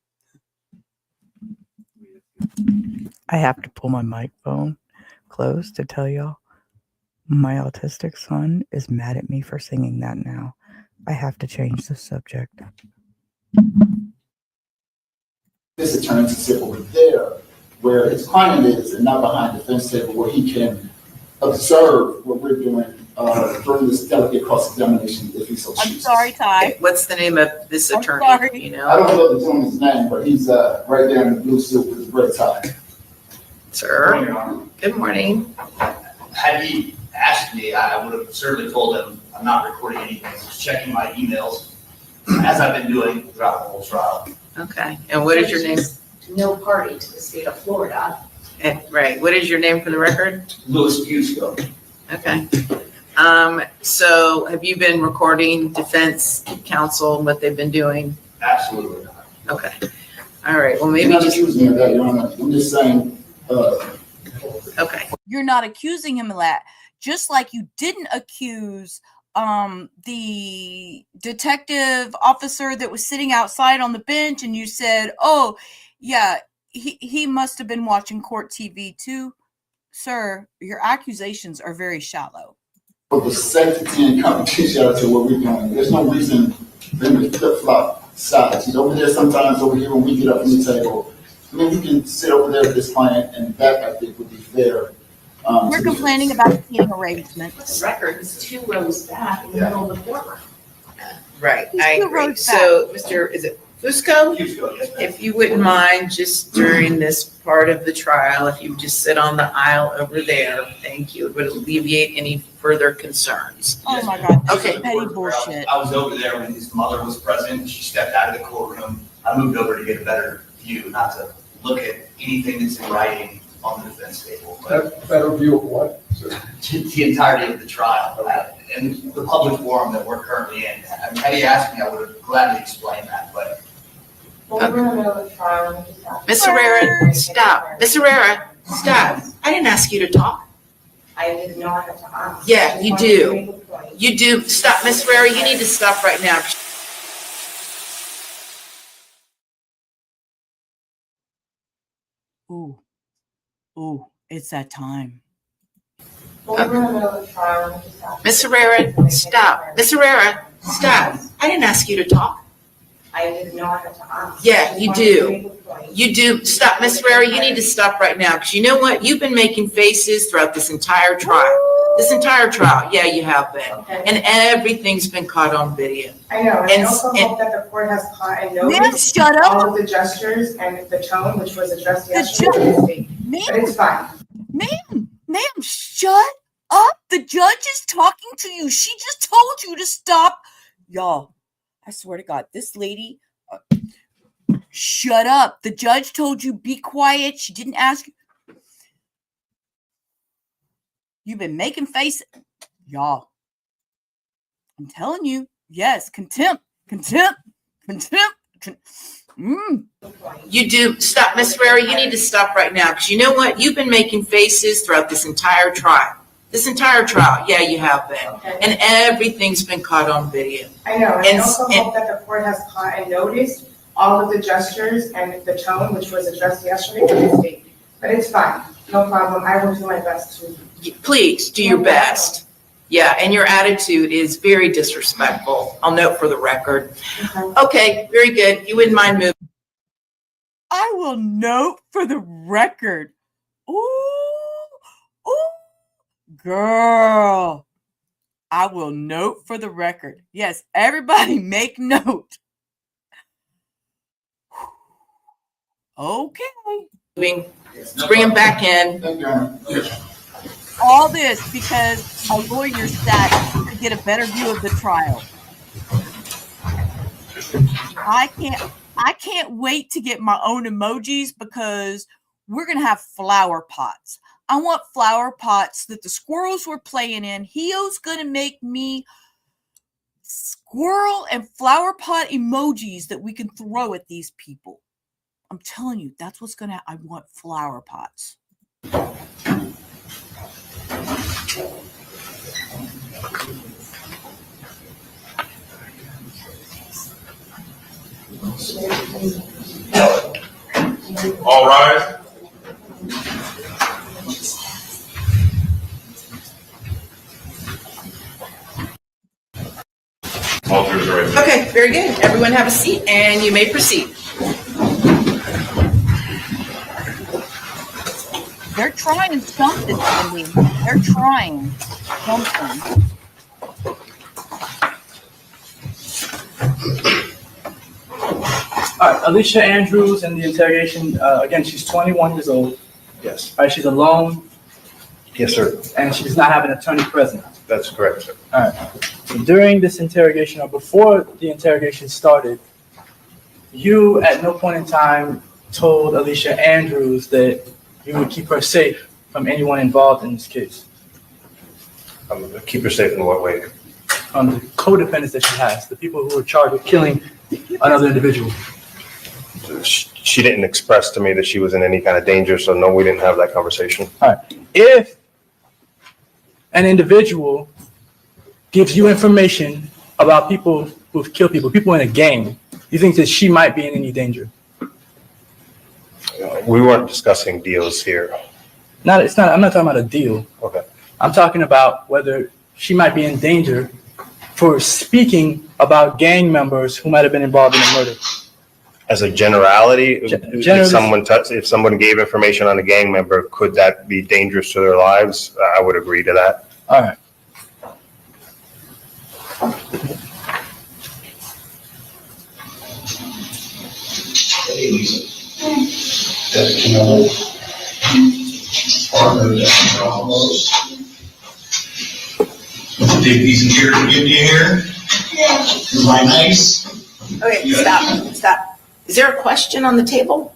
I have to pull my microphone close to tell y'all my autistic son is mad at me for singing that now. I have to change the subject. This attorney to sit over there where his client is and not behind the fence table where he can observe what we're doing during this delicate cross-examination if he so chooses. I'm sorry, Ty. Okay, what's the name of this attorney? Sorry. You I know, don't know the gentleman's name, but he's right there in the blue suit with the red tie. sir. Good morning. Had he asked me, I would have certainly told him I'm not recording anything, just checking my emails, as I've been doing throughout the whole trial. Okay, and what is your name? No party to the state of Florida. Right, what is your name for the record? Louis Fusco. Okay. So have you been recording defense counsel and what they've been doing Absolutely not. Okay. All right, well, maybe You're not just, accusing me of that, Your Honor. I'm just saying, okay. You're not accusing him of that. Just like you didn't accuse the detective officer that was sitting outside on the bench, and you said, oh, yeah, he must have been watching court TV too. Sir, your accusations are very shallow. for the safety and confidentiality of what we're doing, there's no reason for him to flip-flop sides. He's over there sometimes, over here when we get up from the table. I mean, we can sit over there with this client, and that, I think, would be fair. We're complaining about the seating arrangement. The record is 2 rows back in the middle of the courtroom. Right, He's I two agree. rows So, Mr., is it Fusco? If you wouldn't mind, just during this part of the trial, if you would just sit on the aisle over there, thank you. It would alleviate any further concerns. Oh my God, this Okay. is petty bullshit. I was over there when his mother was present. She stepped out of the courtroom. I moved over to get a better view, not to look at anything that's in writing on the defense table. But Better view of what? the entirety of the trial and the public forum that we're currently in. I mean, had he asked me, I would have gladly explained that, but Well, we're in the middle of the trial. and we just have to- Ms. Herrera, stop. Ms. Herrera, stop. I didn't ask you to talk. I did not have to ask. Yeah, I just you wanted do. to make a point. You do. Stop, Ms. Herrera, you need to stop right now. Ooh, it's that time. Well, we're in the middle of the trial. and we just have to- Ms. Herrera, stop. Ms. Herrera, stop. I didn't ask you to talk. I did not have to ask. Yeah, I just you wanted do. to make a point. You do. Stop, Ms. Herrera, you need to stop right now, because you know what? You've been making faces throughout this entire trial. This entire trial, yeah, you have been. Okay. And everything's been caught on video. I know, and I And- also and- hope that the court has caught and Ma'am, noticed shut all up. of the gestures and the tone which was addressed The yesterday in the state. But Ma'am, it's fine. ma'am, shut up. The judge is talking to you. She just told you to stop. Y'all, I swear to God, this lady, shut up. The judge told you be quiet. She didn't ask you. You've been making faces. Y'all, I'm telling you, yes, contempt. You do. Stop, Ms. Herrera, you need to stop right now, because you know what? You've been making faces throughout this entire trial. This entire trial, yeah, you have been. Okay. And everything's been caught on video. I know, and I And- also and- hope that the court has caught and noticed all of the gestures and the tone which was addressed yesterday in the state. But it's fine, no problem. I will do my best to. Please, do your best. Yeah, and your attitude is very disrespectful. I'll note for the record. Okay, very good. You wouldn't mind moving. I will note for the record. Ooh, girl. I will note for the record. Yes, everybody make note. Okay. Let's bring him back in. Thank you, Your Honor. All this because a lawyer sat to get a better view of the trial. I can't wait to get my own emojis because we're going to have flower pots. I want flower pots that the squirrels were playing in. Hio's going to make me squirrel and flower pot emojis that we can throw at these people. I'm telling you, that's what's going to I want flower pots. All rise. Officers are ready. Okay, very good. Everyone have a seat and you may proceed. They're trying something, Cindy. They're trying something. All right, Alicia Andrews in the interrogation, again, she's 21 years old. Yes. All right, she's alone, Yes, sir. and she's not having an attorney present. That's correct, sir. All right. So during this interrogation, or before the interrogation started, you at no point in time told Alicia Andrews that you would keep her safe from anyone involved in this case, Keep her safe in what way? from the co-defendants that she has, the people who were charged with killing another individual? She didn't express to me that she was in any kind of danger, so no, we didn't have that conversation. All right. If an individual gives you information about people who've killed people in a gang, you think that she might be in any danger? We weren't discussing deals here. I'm not talking about a deal. Okay. I'm talking about whether she might be in danger for speaking about gang members who might have been involved in a murder. As a generality, generally- if someone gave information on a gang member, could that be dangerous to their lives? I would agree to that. All right. Hey, Lisa. That Kimmel partner that almost. Big piece of care to give you here? Yeah. Am I nice? Okay, stop. Is there a question on the table?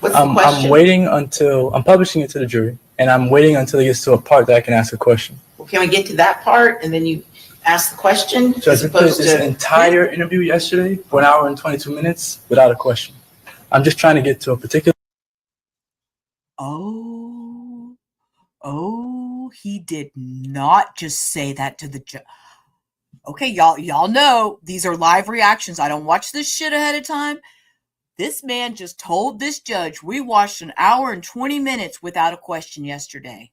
What's the question? I'm waiting until I'm publishing it to the jury, and I'm waiting until it gets to a part that I can ask a question. Well, can we get to that part and then you ask the question? So I as did opposed this to entire interview yesterday for 1 hour and 22 minutes without a question. I'm just trying to get to a particular. Oh, he did not just say that to the judge. Okay, y'all know these are live reactions. I don't watch this shit ahead of time. This man just told this judge we watched 1 hour and 20 minutes without a question yesterday.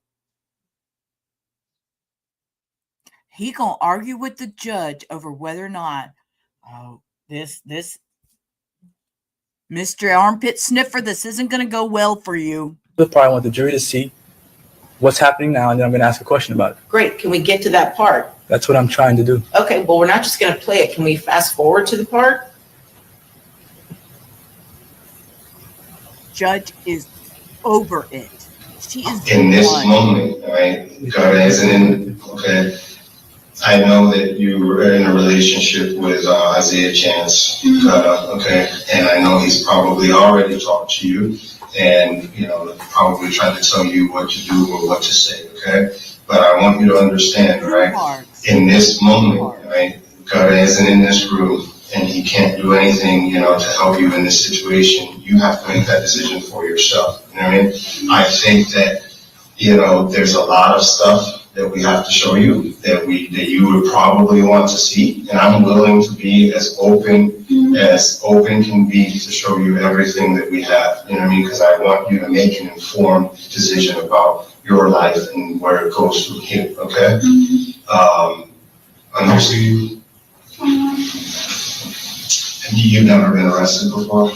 He gonna argue with the judge over whether or not, this Mr. Armpit Sniffer, this isn't gonna go well for you. The part I want the jury to see what's happening now, and then I'm going to ask a question about it. Great, can we get to that part? That's what I'm trying to do. Okay, well, we're not just gonna play it. Can we fast forward to the part? Judge is over it. She is In this done. moment, right, God isn't in, okay, I know that you were in a relationship with Isaiah Chance, okay, and I know he's probably already talked to you and, you know, probably tried to tell you what to do or what to say, okay? But I want you to understand, right, in this moment, right, God isn't in this room and he can't do anything, you know, to help you in this situation. You have to make that decision for yourself, you know what I mean? I think that, you know, there's a lot of stuff that we have to show you that you would probably want to see, and I'm willing to be as open can be to show you everything that we have, you know what I mean? Because I want you to make an informed decision about your life and where it goes from here, okay? Honestly, you've never been arrested before?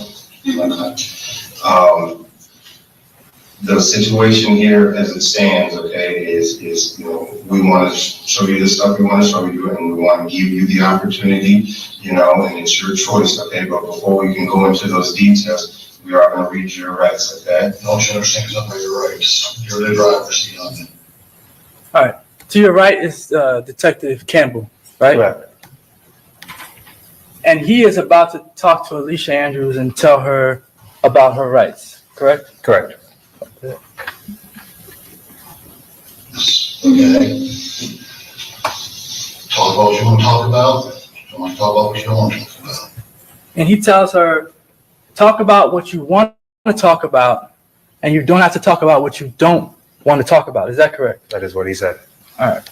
The situation here as it stands, okay, is, you know, we want to show you the stuff we want to show you, and we want to give you the opportunity, you know, and it's your choice, okay? But before we can go into those details, we are going to read your rights, okay? Don't you understand something about your rights? You're the driver's seat on it. All right. To your right is Detective Campbell, right? Right. And he is about to talk to Alicia Andrews and tell her about her rights, correct? Correct. Okay. Talk about what you want to talk about. Don't want to talk about what you don't want to talk about. And he tells her, talk about what you want to talk about, and you don't have to talk about what you don't want to talk about. Is that correct? That is what he said. All right.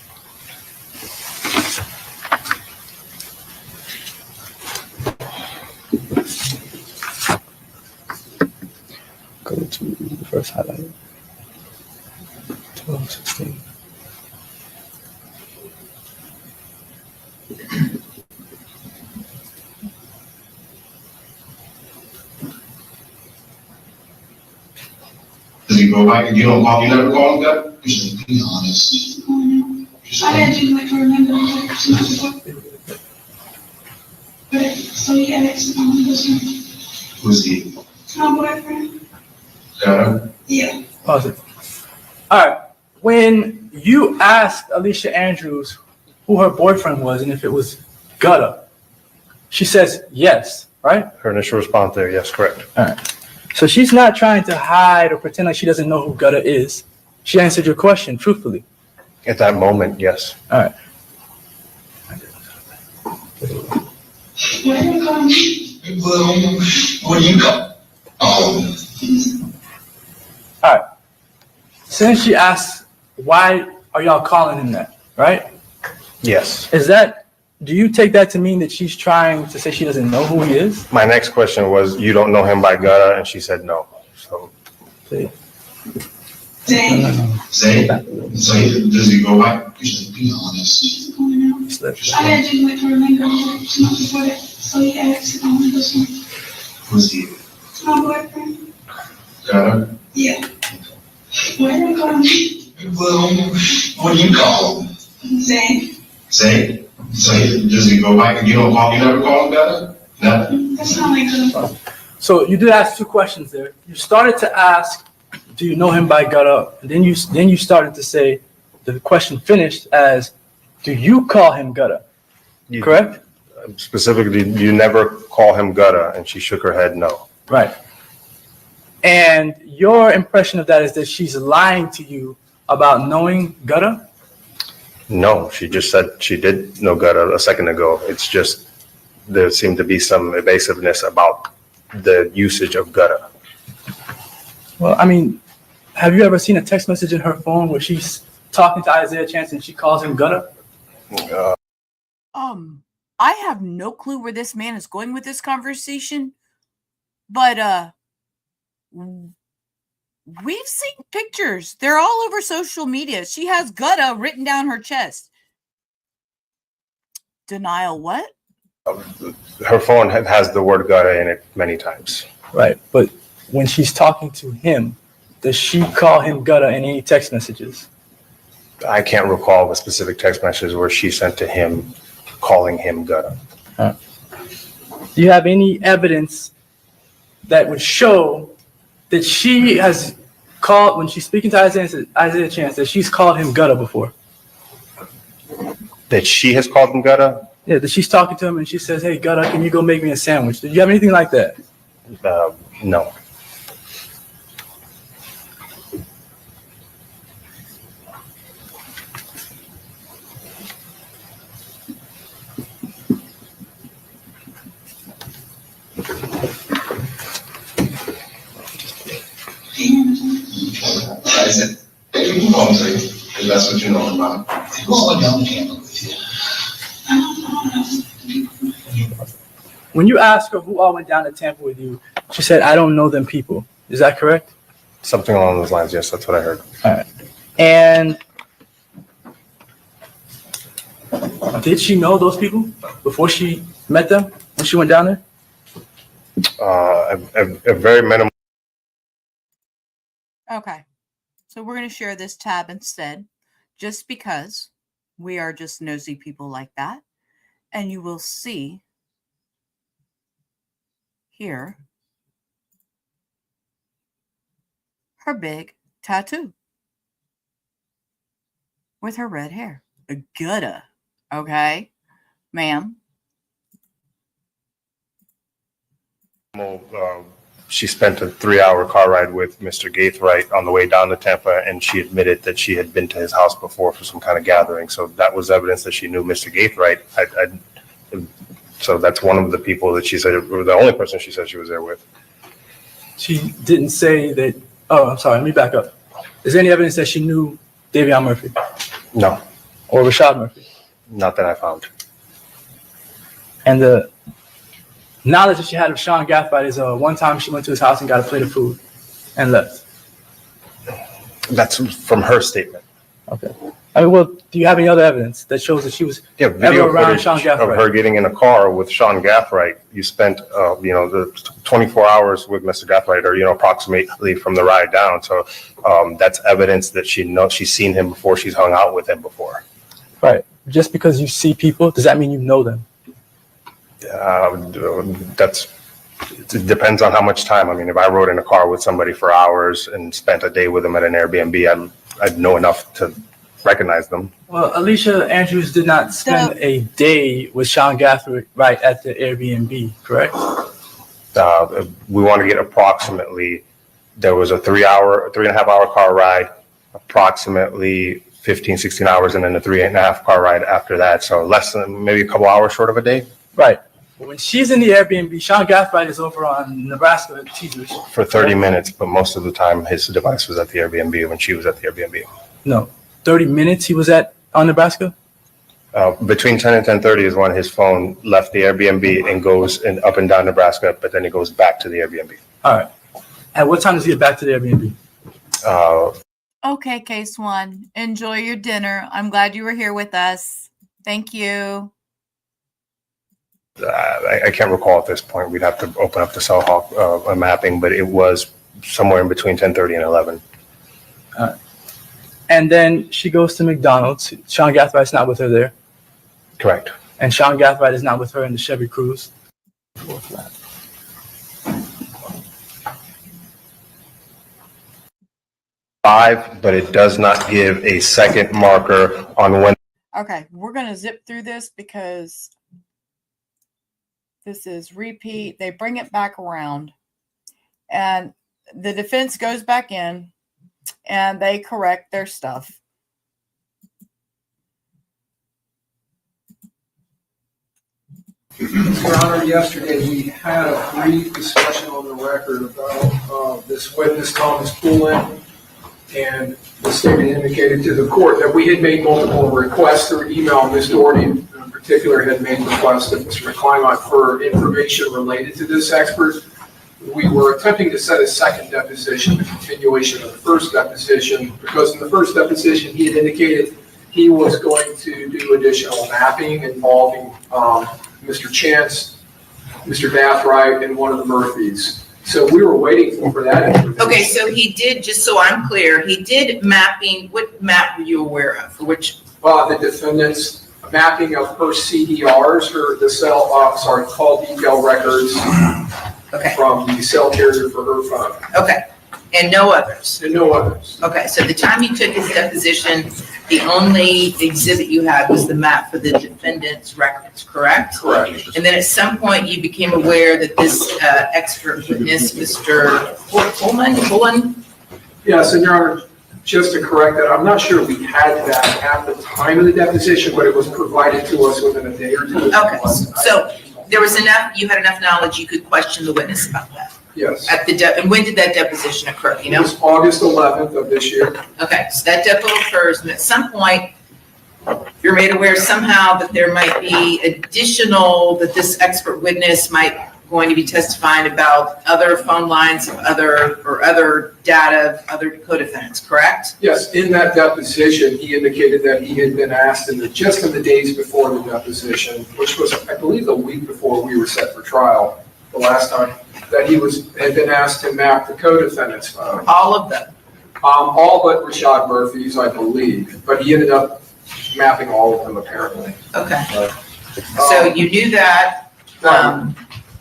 Go to the first highlight. 12:16. Does he go back? You never call him that? Just be honest. I didn't like to remember that. But so yeah, next time this one. Who's he? My boyfriend. Got him? Yeah. Pause it. All right. When you asked Alicia Andrews who her boyfriend was and if it was Gutta, she says yes, right? Her initial response there, yes, correct. All right. So she's not trying to hide or pretend like she doesn't know who Gutta is. She answered your question truthfully. At that moment, yes. All right. Why are you calling me? Well, what do you got? All right. Since she asked, why are y'all calling him that, right? Yes. Do you take that to mean that she's trying to say she doesn't know who he is? My next question was, you don't know him by gutter? And she said no. So. Zay, does he go by? Just be honest. I had to wait for a minute before that, so he asked this one. Who's he? My boyfriend. Got it? Yeah. Why do you call me? Well, what do you call him? Zay. Zay? Zay, does he go by? You never call him Got it? No? That's not like good. So you did ask 2 questions there. You started to ask, do you know him by gutter? And then you started to say, the question finished as, do you call him gutter? Correct? Specifically, you never call him gutter, and she shook her head no. Right. And your impression of that is that she's lying to you about knowing gutter? No, she just said she did know gutter a second ago. It's just there seemed to be some evasiveness about the usage of gutter. Well, I mean, have you ever seen a text message in her phone where she's talking to Isaiah Chance and she calls him gutter? I have no clue where this man is going with this conversation, but we've seen pictures. They're all over social media. She has gutta written down her chest. Denial what? Her phone has the word gutter in it many times. Right, but when she's talking to him, does she call him gutter in any text messages? I can't recall the specific text message where she sent to him calling him gutter. Do you have any evidence that would show that she has called, when she's speaking to Isaiah Chance, that she's called him gutter before? That she has called him gutter? Yeah, that she's talking to him and she says, hey, gutter, can you go make me a sandwich? Did you have anything like that? No. Isaac, you can call him Zay, if that's what you know about him. Who's going down to Tampa with you? When you ask her who all went down to Tampa with you, she said, I don't know them people. Is that correct? Something along those lines, yes, that's what I heard. All right. And did she know those people before she met them when she went down there? A very minimal. Okay. So we're going to share this tab instead, just because we are just nosy people like that. And you will see here her big tattoo with her red hair. A gutta. Okay, ma'am. She spent a 3-hour car ride with Mr. Gaithright on the way down to Tampa, and she admitted that she had been to his house before for some kind of gathering. So that was evidence that she knew Mr. Gaithright. So that's one of the people that she said, or the only person she said she was there with. She didn't say that. Oh, I'm sorry. Let me back up. Is there any evidence that she knew Davion Murphy? No. Or Rashad Murphy? Not that I found. And the knowledge that she had of Sean Gathright is one time she went to his house and got a plate of food and left. That's from her statement. Okay. I mean, well, do you have any other evidence that shows that she was Video around footage Sean of Gathright? her getting in a car with Sean Gathright. You spent, the 24 hours with Mr. Gathright, or approximately from the ride down. So that's evidence that she's seen him before. She's hung out with him before. Right. Just because you see people, does that mean you know them? It depends on how much time. I mean, if I rode in a car with somebody for hours and spent a day with them at an Airbnb, I'd know enough to recognize them. Well, Alicia Andrews did not spend a day with Sean Gathright right at the Airbnb, correct? We want to get approximately, there was a 3.5 hour car ride, approximately 15, 16 hours, and then a 3.5 car ride after that. So less than maybe a couple hours short of a day. Right. When she's in the Airbnb, Sean Gathright is over on Nebraska at Twizzlers. For 30 minutes, but most of the time his device was at the Airbnb when she was at the Airbnb. No, 30 minutes he was on Nebraska? Between 10 and 10:30 is when his phone left the Airbnb and goes up and down Nebraska, but then it goes back to the Airbnb. All right. At what time does he get back to the Airbnb? Okay, case one. Enjoy your dinner. I'm glad you were here with us. Thank you. I can't recall at this point. We'd have to open up the Cellhawk mapping, but it was somewhere in between 10:30 and 11. And then she goes to McDonald's. Sean Gathwright's not with her there. Correct. And Sean Gathright is not with her in the Chevy Cruze. Five, but it does not give a second marker on when. Okay, we're going to zip through this because this is repeat. They bring it back around and the defense goes back in and they correct their stuff. Your Honor, yesterday we had a brief discussion on the record about this witness, Thomas Poulin, and the statement indicated to the court that we had made multiple requests through email. Ms. Doherty in particular had made requests of Mr. McClymont for information related to this expert. We were attempting to set a second deposition, a continuation of the first deposition, because in the first deposition he had indicated he was going to do additional mapping involving Mr. Chance, Mr. Gathright, and one of the Murphys. So we were waiting for that information. Okay, so he did, just so I'm clear, he did mapping. What map were you aware of? For which? The defendant's mapping of her CDRs, call detail records from the cell carrier for her phone. Okay, and no others? And no others. Okay, so the time you took his deposition, the only exhibit you had was the map for the defendant's records, correct? Correct. And then at some point you became aware that this expert witness, Mr. Poulin? Yes, and Your Honor, just to correct that, I'm not sure we had that at the time of the deposition, but it was provided to us within a day or two. Okay, so there was enough, you had enough knowledge you could question the witness about that? Yes. And when did that deposition occur, you know? It was August 11th of this year. Okay, so that depo occurs, and at some point, you're made aware somehow that there might be additional, that this expert witness might going to be testifying about other phone lines of other data of other co-defendants, correct? Yes, in that deposition, he indicated that he had been asked just in the days before the deposition, which was, I believe, the week before we were set for trial, the last time, that he had been asked to map the co-defendants' phone. All of them? All but Rashad Murphy's, I believe, but he ended up mapping all of them apparently. Okay. So you knew that.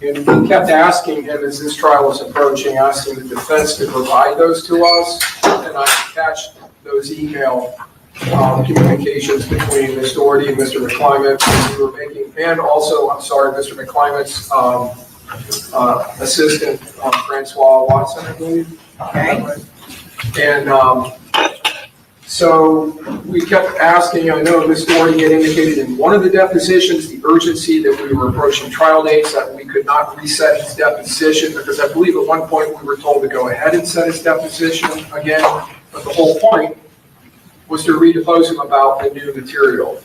And we kept asking him as this trial was approaching, asking the defense to provide those to us. And I attached those email communications between Ms. Doherty and Mr. McClymont as we were making, and also, Mr. McClymont's assistant, Francois Watson, I believe. Okay. And so we kept asking, I know Ms. Doherty had indicated in one of the depositions, the urgency that we were approaching trial dates, that we could not reset his deposition, because I believe at one point we were told to go ahead and set his deposition again, but the whole point was to redepose him about the new material.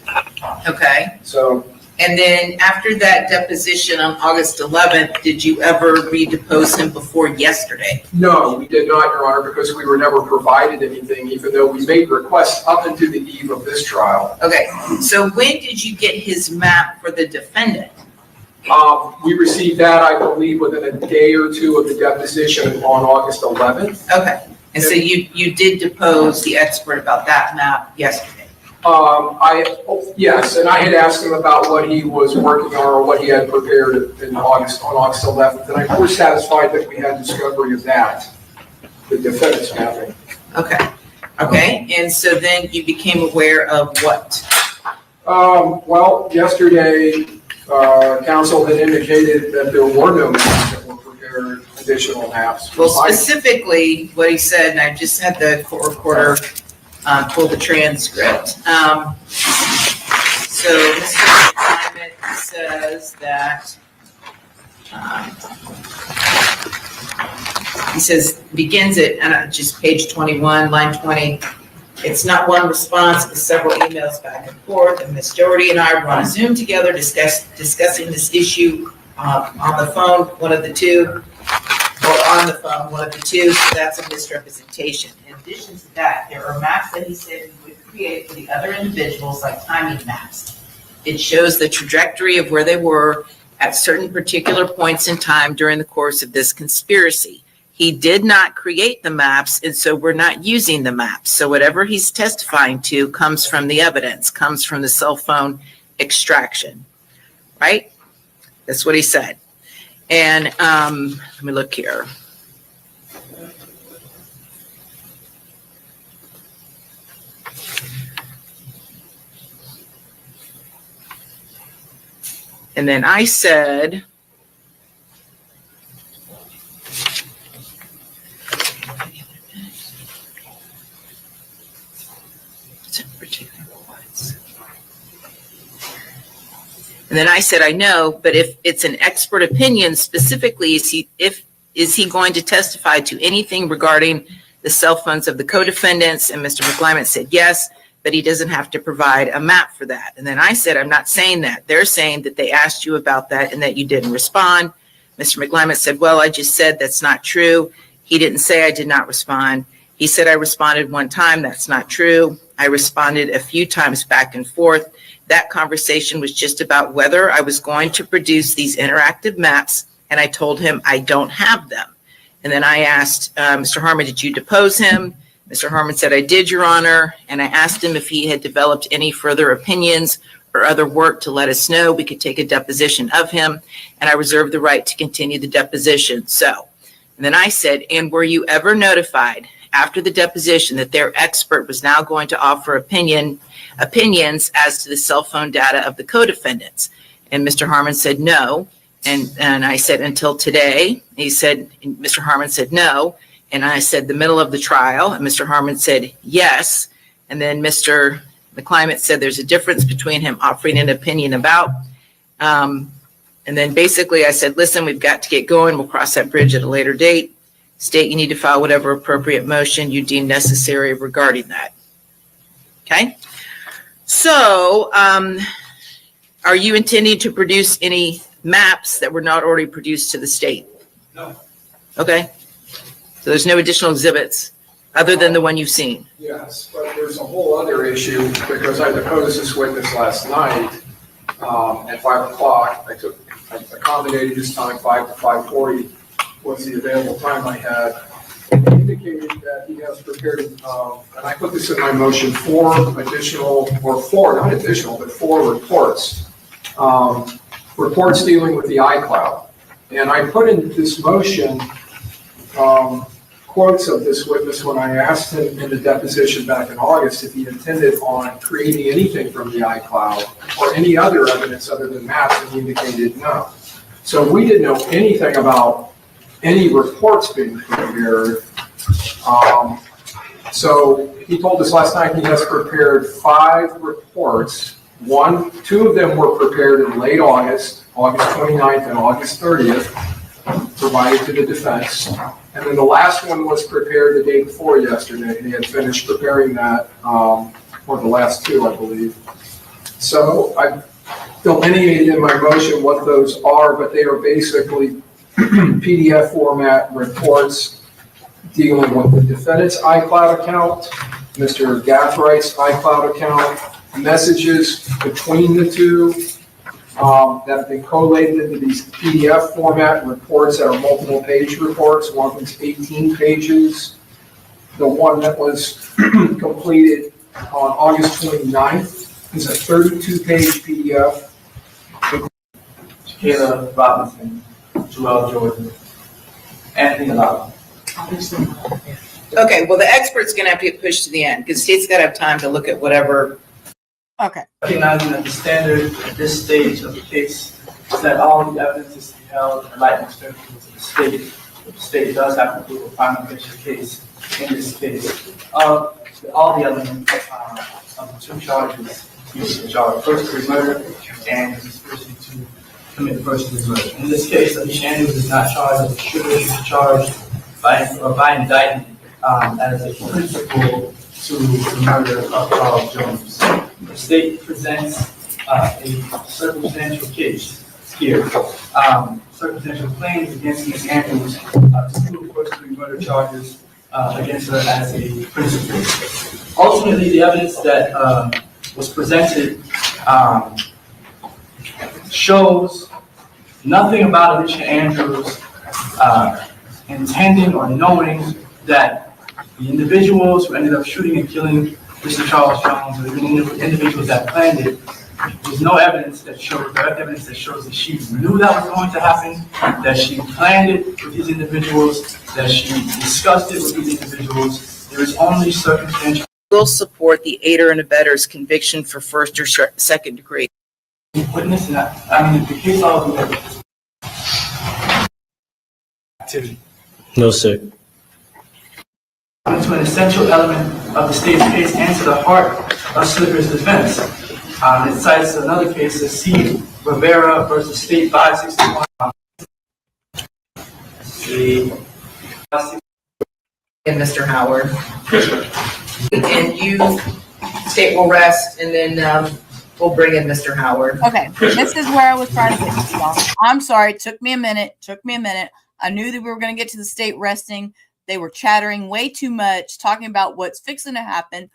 Okay. So. And then after that deposition on August 11th, did you ever redepose him before yesterday? No, we did not, Your Honor, because we were never provided anything, even though we made requests up into the eve of this trial. Okay, so when did you get his map for the defendant? We received that, I believe, within a day or two of the deposition on August 11th. Okay, and so you did depose the expert about that map yesterday? Yes, and I had asked him about what he was working on or what he had prepared on August 11th, and I was satisfied that we had discovery of that, the defendant's mapping. Okay, and so then you became aware of what? Well, yesterday, counsel had indicated that there were no maps that were prepared, additional maps. Well, specifically, what he said, and I just had the court reporter pull the transcript. So Mr. McClymont says that He says, begins at just page 21, line 20. It's not one response, it's several emails back and forth, and Ms. Doherty and I were on a Zoom together discussing this issue on the phone, one of the two, or on the phone, one of the two, so that's a misrepresentation. In addition to that, there are maps that he said he would create for the other individuals, like timing maps. It shows the trajectory of where they were at certain particular points in time during the course of this conspiracy. He did not create the maps, and so we're not using the maps. So whatever he's testifying to comes from the evidence, comes from the cell phone extraction, right? That's what he said. And let me look here. And then I said, I know, but if it's an expert opinion, specifically, is he going to testify to anything regarding the cell phones of the co-defendants? And Mr. McClymonds said yes, but he doesn't have to provide a map for that. And then I said, I'm not saying that. They're saying that they asked you about that and that you didn't respond. Mr. McClymonds said, well, I just said that's not true. He didn't say I did not respond. He said I responded one time. That's not true. I responded a few times back and forth. That conversation was just about whether I was going to produce these interactive maps, and I told him I don't have them. And then I asked Mr. Harmon, did you depose him? Mr. Harmon said, I did, Your Honor. And I asked him if he had developed any further opinions or other work to let us know. We could take a deposition of him, and I reserved the right to continue the deposition. So, and then I said, and were you ever notified after the deposition that their expert was now going to offer opinions as to the cell phone data of the co-defendants? And Mr. Harmon said no. And I said, until today. He said, Mr. Harmon said no. And I said, the middle of the trial. And Mr. Harmon said yes. And then Mr. McClymonds said there's a difference between him offering an opinion about. And then basically I said, listen, we've got to get going. We'll cross that bridge at a later date. State you need to file whatever appropriate motion you deem necessary regarding that. Okay? So, are you intending to produce any maps that were not already produced to the state? No. Okay. So there's no additional exhibits other than the one you've seen? Yes, but there's a whole other issue because I deposed this witness last night at 5 o'clock. I accommodated his time, 5 to 5:40 was the available time I had. He indicated that he has prepared, and I put this in my motion, 4 reports. Reports dealing with the iCloud. And I put in this motion quotes of this witness when I asked him in the deposition back in August if he intended on creating anything from the iCloud or any other evidence other than maps, and he indicated no. So we didn't know anything about any reports being prepared. So he told us last night he has prepared 5 reports. 2 of them were prepared in late August, August 29th and August 30th, provided to the defense. And then the last one was prepared the day before yesterday. He had finished preparing that, or the last 2, I believe. So I delineated in my motion what those are, but they are basically PDF format reports dealing with the defendant's iCloud account, Mr. Gathwright's iCloud account, messages between the two that have been collated into these PDF format reports that are multiple page reports. One of them's 18 pages. The one that was completed on August 29th is a 32-page PDF. Kayla Robinson, Joel Jordan, Anthony Lala. Okay, well, the expert's going to have to get pushed to the end because the state's got to have time to look at whatever. Okay. Recognizing that the standard at this stage of the case is that all the evidence is to be held in light and strength to the state. But the state does have to prove a prima facie case in this case of all the elements of the 2 charges. The charge of first-degree murder and conspiracy to commit the first degree murder. In this case, Alicia Andrews is not charged as a shooter. She's charged by indictment as a principal to the murder of Charles Jones. The state presents a circumstantial case here. Circumstantial claims against Ms. Andrews to prove first-degree murder charges against her as a principal. Ultimately, the evidence that was presented shows nothing about Alicia Andrews intending or knowing that the individuals who ended up shooting and killing Mr. Charles Jones, or the individuals that planned it, there's no evidence that shows that she knew that was going to happen, that she planned it with these individuals, that she discussed it with these individuals. There is only circumstantial. Will support the aider and abettor's conviction for first or second degree. Witness, and I mean, the case all of activity. No, sir. To an essential element of the state's case and to the heart of Slicker's defense. It cites another case, the C. Rivera versus State 561. And Mr. Howard. And you, state will rest, and then we'll bring in Mr. Howard. Okay, this is where I was trying to fix y'all. I'm sorry, it took me a minute. I knew that we were going to get to the state resting. They were chattering way too much, talking about what's fixing to happen.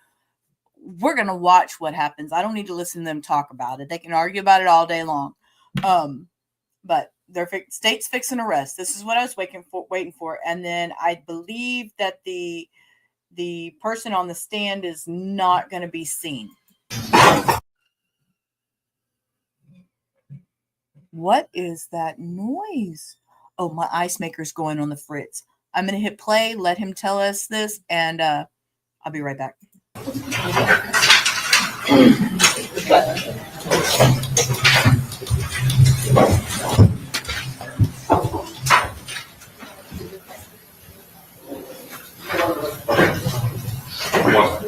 We're going to watch what happens. I don't need to listen to them talk about it. They can argue about it all day long. But their state's fixing to rest. This is what I was waiting for. And then I believe that the person on the stand is not going to be seen. What is that noise? Oh, my ice maker's going on the fritz. I'm going to hit play, let him tell us this, and I'll be right back.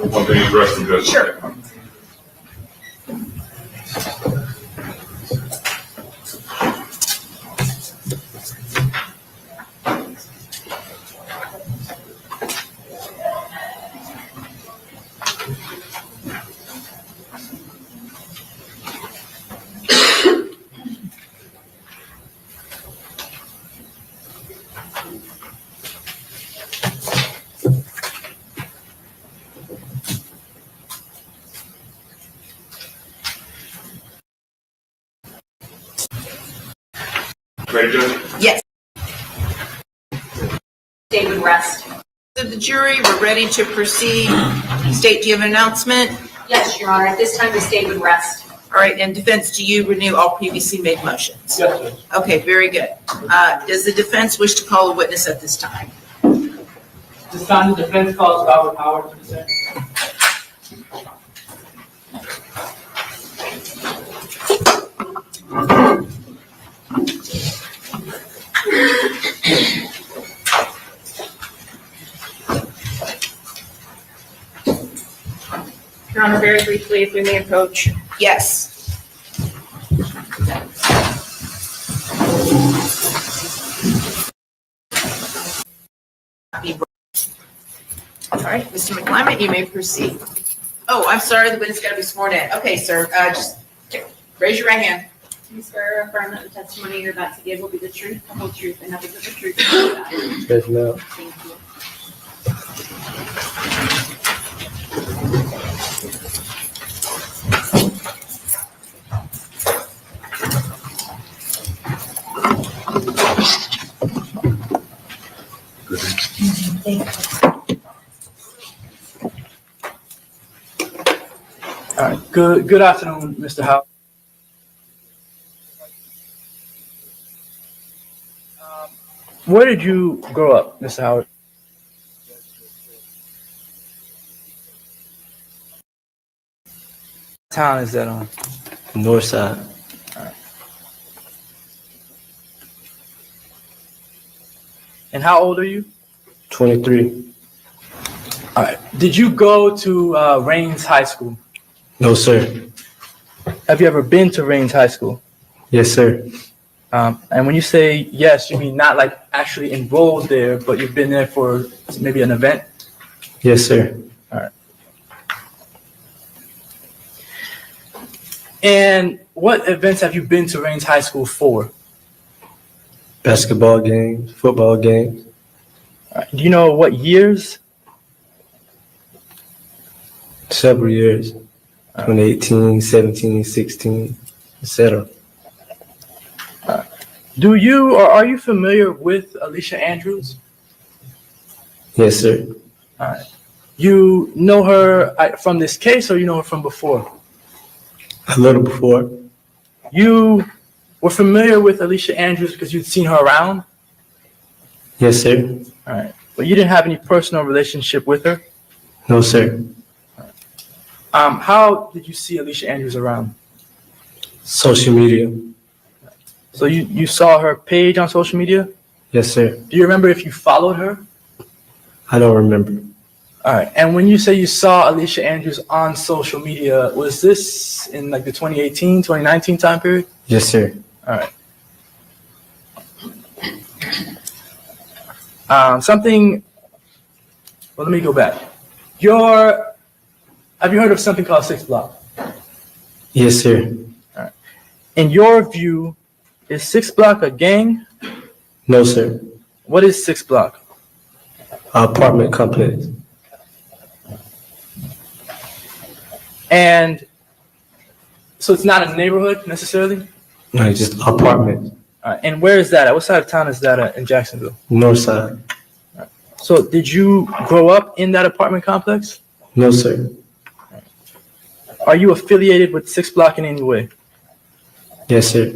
One thing addressing this. Sure. Yes. State would rest. The jury, we're ready to proceed. State, do you have an announcement? Yes, Your Honor. At this time, the state would rest. All right, and defense, do you renew all previously made motions? Yes, sir. Okay, very good. Does the defense wish to call a witness at this time? This time, the defense calls Robert Howard to the stand. Your Honor, very briefly, if we may approach. Yes. All right, Mr. McClymont, you may proceed. Oh, I'm sorry, the witness got to be sworn in. Okay, sir, just raise your right hand. Do you swear or affirm that the testimony you're about to give will be the truth, the whole truth, and nothing but the truth? Yes, ma'am. Thank you. All right. Good afternoon, Mr. Howard. Where did you grow up, Mr. Howard? What town is that on? North side. All right. And how old are you? 23. All right. Did you go to Rains High School? No, sir. Have you ever been to Rains High School? Yes, sir. And when you say yes, you mean not like actually enrolled there, but you've been there for maybe an event? Yes, sir. All right. And what events have you been to Rains High School for? Basketball games, football games. All right. Do you know what years? Several years. 2018, 17, 16, etc. Do you or are you familiar with Alicia Andrews? Yes, sir. All right. You know her from this case, or you know her from before? A little before. You were familiar with Alicia Andrews because you'd seen her around? Yes, sir. All right. But you didn't have any personal relationship with her? No, sir. How did you see Alicia Andrews around? Social media. So you saw her page on social media? Yes, sir. Do you remember if you followed her? I don't remember. All right. And when you say you saw Alicia Andrews on social media, was this in like the 2018, 2019 time period? Yes, sir. All right. Something, well, let me go back. Have you heard of something called 6 Block? Yes, sir. All right. In your view, is 6 Block a gang? No, sir. What is 6 Block? Apartment complex. And so it's not a neighborhood necessarily? No, just apartments. All right. And where is that at? What side of town is that at in Jacksonville? North side. All right. So did you grow up in that apartment complex? No, sir. Are you affiliated with 6 Block in any way? Yes, sir.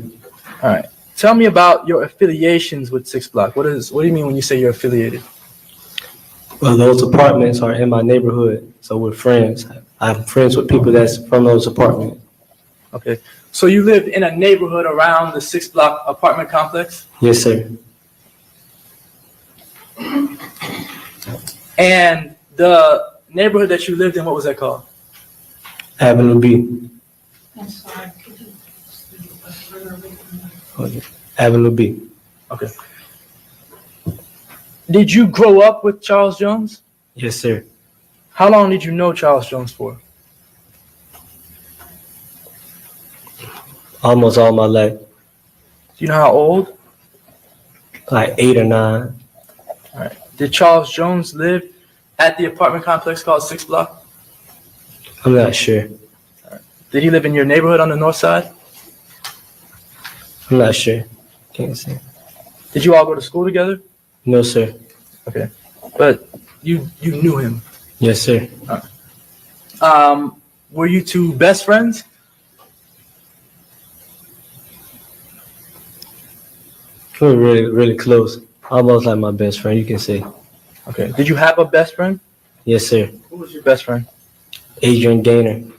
All right. Tell me about your affiliations with 6 Block. What do you mean when you say you're affiliated? Well, those apartments are in my neighborhood, so we're friends. I'm friends with people that's from those apartments. Okay. So you live in a neighborhood around the 6 Block apartment complex? Yes, sir. And the neighborhood that you lived in, what was that called? Avenue B. Avenue B. Okay. Did you grow up with Charles Jones? Yes, sir. How long did you know Charles Jones for? Almost all my life. Do you know how old? Like 8 or 9. All right. Did Charles Jones live at the apartment complex called 6 Block? I'm not sure. All right. Did he live in your neighborhood on the north side? I'm not sure. Can't say. Did you all go to school together? No, sir. Okay. But you knew him? Yes, sir. All right. Were you two best friends? We're really, really close. Almost like my best friend, you can say. Okay. Did you have a best friend? Yes, sir. Who was your best friend? Adrian Gaynor.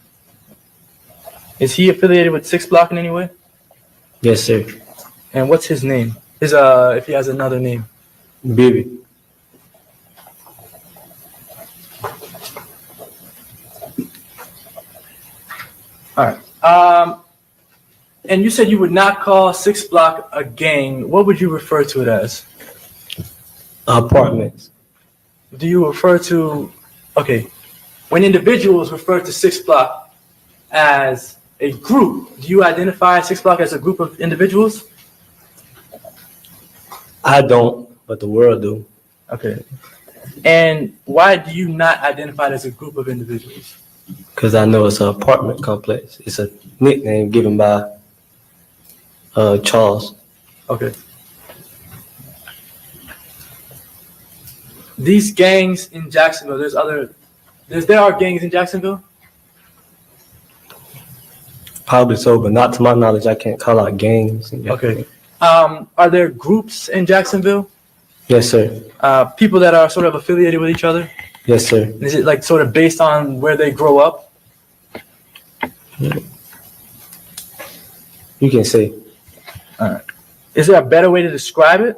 Is he affiliated with 6 Block in any way? Yes, sir. And what's his name? If he has another name. Baby. All right. And you said you would not call 6 Block a gang. What would you refer to it as? Apartments. Do you refer to, okay, when individuals refer to 6 Block as a group, do you identify 6 Block as a group of individuals? I don't, but the world do. Okay. And why do you not identify it as a group of individuals? Because I know it's an apartment complex. It's a nickname given by Charles. Okay. These gangs in Jacksonville, there are gangs in Jacksonville? Probably so, but not to my knowledge. I can't call out gangs. Okay. Are there groups in Jacksonville? Yes, sir. People that are sort of affiliated with each other? Yes, sir. Is it like sort of based on where they grow up? You can say. All right. Is there a better way to describe it?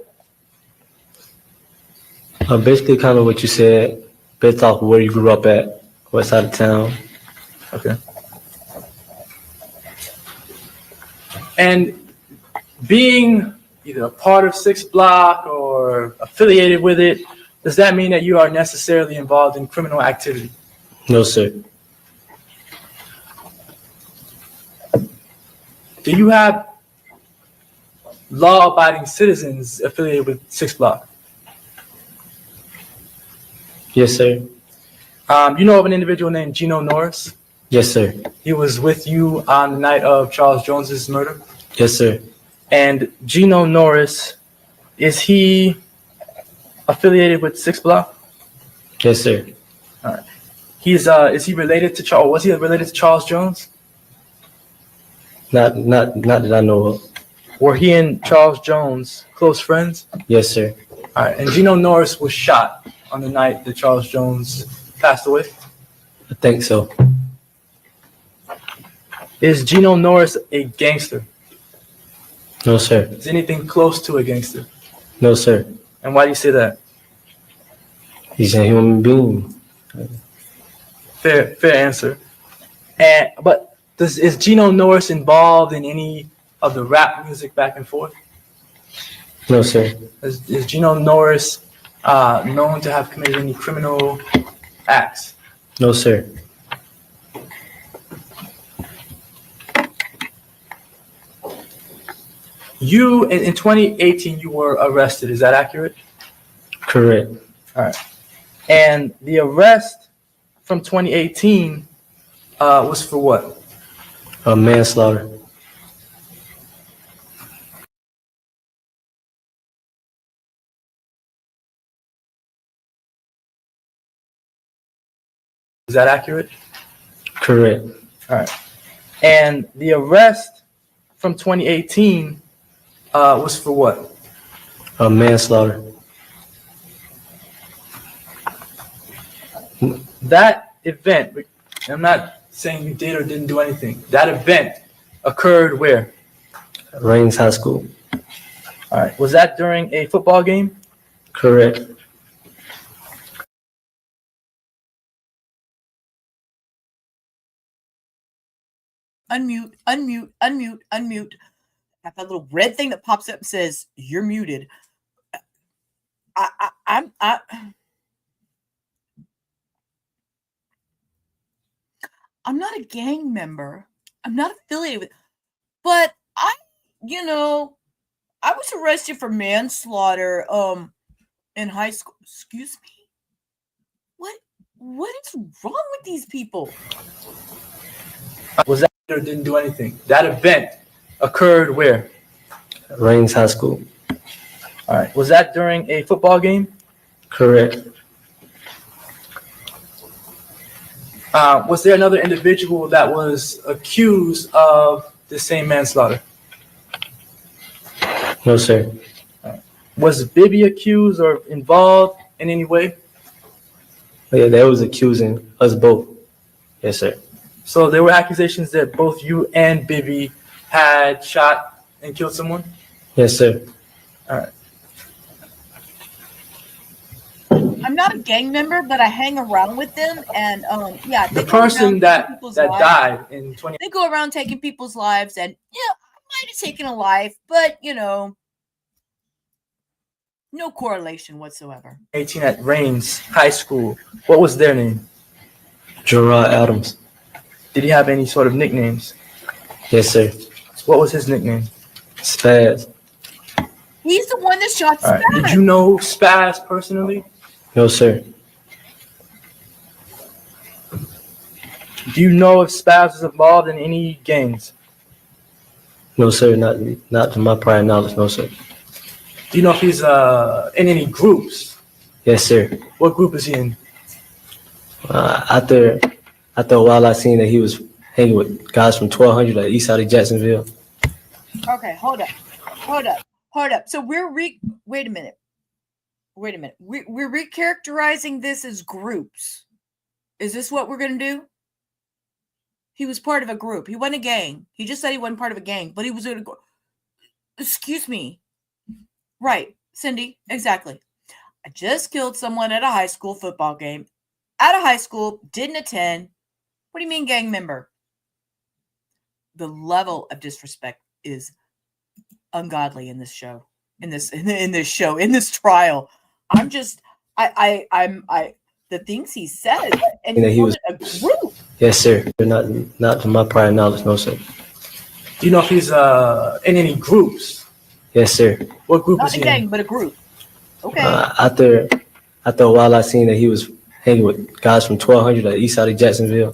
Basically, kind of what you said, based off where you grew up at, what side of town. Okay. And being either a part of 6 Block or affiliated with it, does that mean that you are necessarily involved in criminal activity? No, sir. Do you have law-abiding citizens affiliated with 6 Block? Yes, sir. You know of an individual named Gino Norris? Yes, sir. He was with you on the night of Charles Jones's murder? Yes, sir. And Gino Norris, is he affiliated with 6 Block? Yes, sir. All right. Is he related to Charles? Was he related to Charles Jones? Not that I know of. Were he and Charles Jones close friends? Yes, sir. All right. And Gino Norris was shot on the night that Charles Jones passed away? I think so. Is Gino Norris a gangster? No, sir. Is anything close to a gangster? No, sir. And why do you say that? He's a human being. Fair answer. But is Gino Norris involved in any of the rap music back and forth? No, sir. Is Gino Norris known to have committed any criminal acts? No, sir. You, in 2018, you were arrested. Is that accurate? Correct. All right. And the arrest from 2018 was for what? Manslaughter. Is that accurate? Correct. All right. And the arrest from 2018 was for what? Manslaughter. That event, I'm not saying you did or didn't do anything. That event occurred where? Rains High School. All right. Was that during a football game? Correct. Unmute. Got that little red thing that pops up and says, "You're muted." I'm not a gang member. I'm not affiliated with, but I was arrested for manslaughter in high school. Excuse me? What is wrong with these people? Was that or didn't do anything? That event occurred where? Rains High School. All right. Was that during a football game? Correct. Was there another individual that was accused of the same manslaughter? No, sir. Was Bibby accused or involved in any way? Yeah, they was accusing us both. Yes, sir. So there were accusations that both you and Bibby had shot and killed someone? Yes, sir. All right. I'm not a gang member, but I hang around with them, and yeah. The person that died in 20. They go around taking people's lives, and I might have taken a life, but no correlation whatsoever. 18 at Rains High School. What was their name? Gerard Adams. Did he have any sort of nicknames? Yes, sir. What was his nickname? Spaz. He's the one that shot Spaz. All right. Did you know Spaz personally? No, sir. Do you know if Spaz was involved in any gangs? No, sir. Not to my prior knowledge. No, sir. Do you know if he's in any groups? Yes, sir. What group is he in? After a while, I seen that he was hanging with guys from 1200 at east side of Jacksonville. Okay, hold up. So wait a minute. We're recharacterizing this as groups. Is this what we're going to do? He was part of a group. He wasn't a gang. He just said he wasn't part of a gang, but he was in a group. Excuse me. Right, Cindy, exactly. I just killed someone at a high school football game. At a high school, didn't attend. What do you mean gang member? The level of disrespect is ungodly in this show, in this trial. I'm just, I'm the things he says, and You know, he he was was- a group. Yes, sir. Not to my prior knowledge, no, sir. Do you know if he's in any groups? Yes, sir. What group Not is a he gang, in? but a group. Okay. After a while, I seen that he was hanging with guys from 1200 at east side of Jacksonville.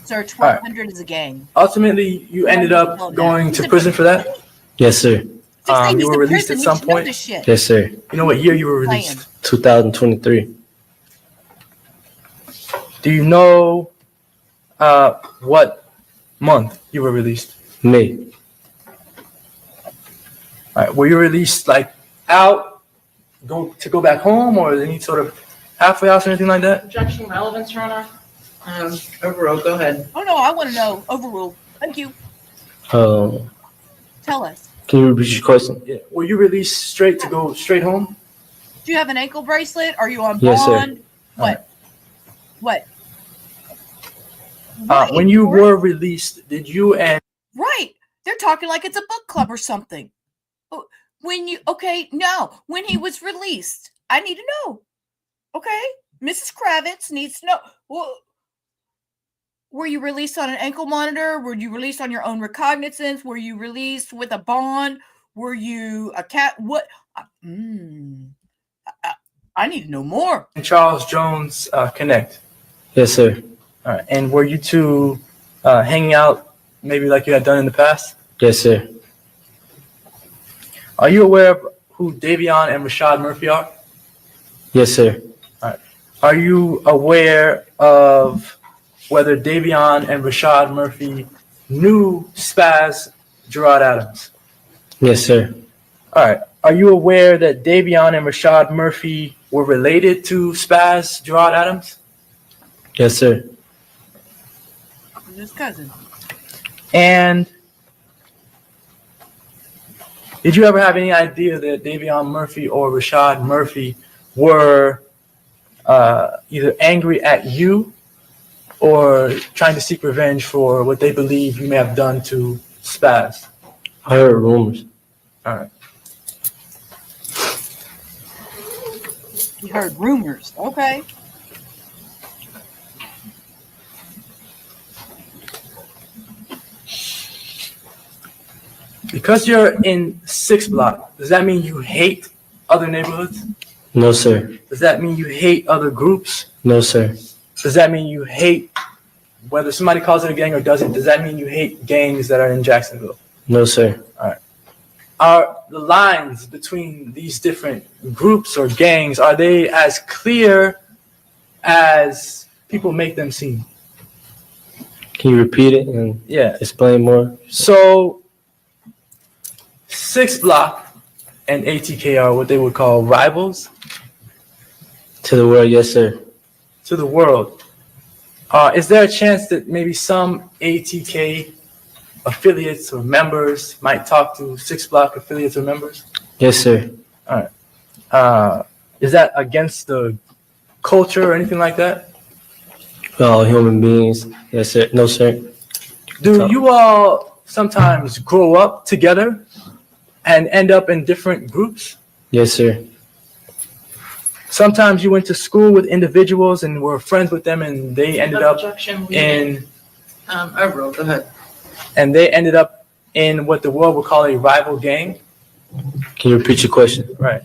Sir, 1200 is a gang. Ultimately, you ended up going to prison for that? Yes, sir. You were released at some point? Yes, sir. You know what year you were released? 2023. Do you know what month you were released? May. All right. Were you released like out, go back home, or any sort of halfway house or anything like that? Objection relevance, Your Honor. Overruled, go ahead. Oh no, I want to know. Overruled. Thank you. Um, Tell us. Can you repeat your question? Yeah. Were you released straight to go straight home? Do you have an ankle bracelet? Are you on bond? Yes, sir. What? What? When you were released, did you and Right. They're talking like it's a book club or something. When he was released, I need to know. Okay. Mrs. Kravitz needs to know. Well, were you released on an ankle monitor? Were you released on your own recognizance? Were you released with a bond? Were you a cat? What? I need to know more. Charles Jones connect? Yes, sir. All right. And were you two hanging out maybe like you had done in the past? Yes, sir. Are you aware of who Davion and Rashad Murphy are? Yes, sir. All right. Are you aware of whether Davion and Rashad Murphy knew Spaz Gerard Adams? Yes, sir. All right. Are you aware that Davion and Rashad Murphy were related to Spaz Gerard Adams? Yes, sir. His cousin. And did you ever have any idea that Davion Murphy or Rashad Murphy were either angry at you or trying to seek revenge for what they believe you may have done to Spaz? I heard rumors. All right. You heard rumors. Okay. Because you're in 6 block, does that mean you hate other neighborhoods? No, sir. Does that mean you hate other groups? No, sir. Does that mean you hate, whether somebody calls it a gang or doesn't, does that mean you hate gangs that are in Jacksonville? No, sir. All right. Are the lines between these different groups or gangs, are they as clear as people make them seem? Can you repeat it and explain more? So 6 block and ATK are what they would call rivals? To the world, yes, sir. To the world. Is there a chance that maybe some ATK affiliates or members might talk to 6 block affiliates or members? Yes, sir. All right. Is that against the culture or anything like that? All human beings. Yes, sir. No, sir. Do you all sometimes grow up together and end up in different groups? Yes, sir. Sometimes you went to school with individuals and were friends with them, and they ended up in Overruled, go ahead. and they ended up in what the world would call a rival gang. Can you repeat your question? Right.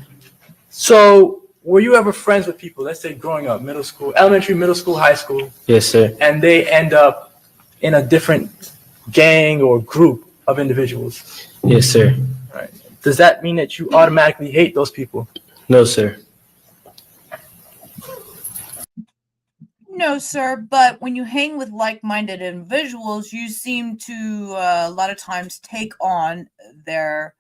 So were you ever friends with people, let's say growing up, middle school, elementary, middle school, high school, Yes, sir. and they end up in a different gang or group of individuals? Yes, sir. Right. Does that mean that you automatically hate those people? No, sir. No, sir, but when you hang with like-minded individuals, you seem to a lot of times take on their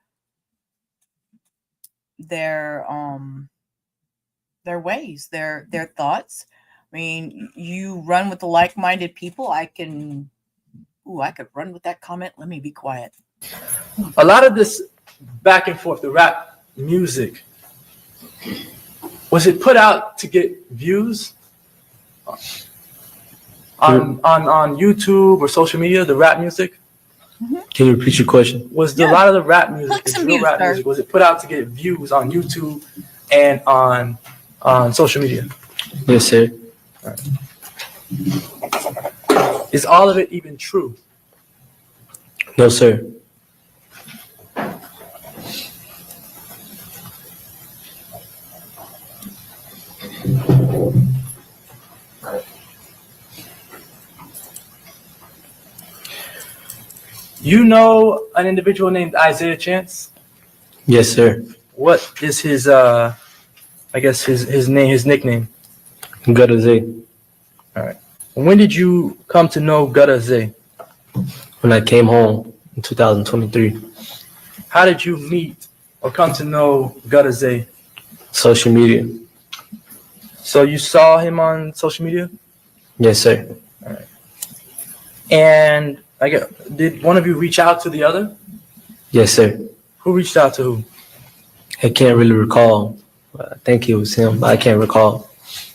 ways, their thoughts. I mean, you run with the like-minded people. I could run with that comment. Let me be quiet. A lot of this back and forth, the rap music, was it put out to get views? on YouTube or social media, the rap music? Can you repeat your question? Was a lot of the rap music, the some drill mute, rap sir. music, was it put out to get views on YouTube and on social media? Yes, sir. Is all of it even true? No, sir. You know an individual named Isaiah Chance? Yes, sir. What is his I guess his name, his nickname? Gutta Z. All right. When did you come to know Gutta Z? When I came home in 2023. How did you meet or come to know Gutta Z? Social media. So you saw him on social media? Yes, sir. All right. And did one of you reach out to the other? Yes, sir. Who reached out to who? I can't really recall. I think it was him, but I can't recall.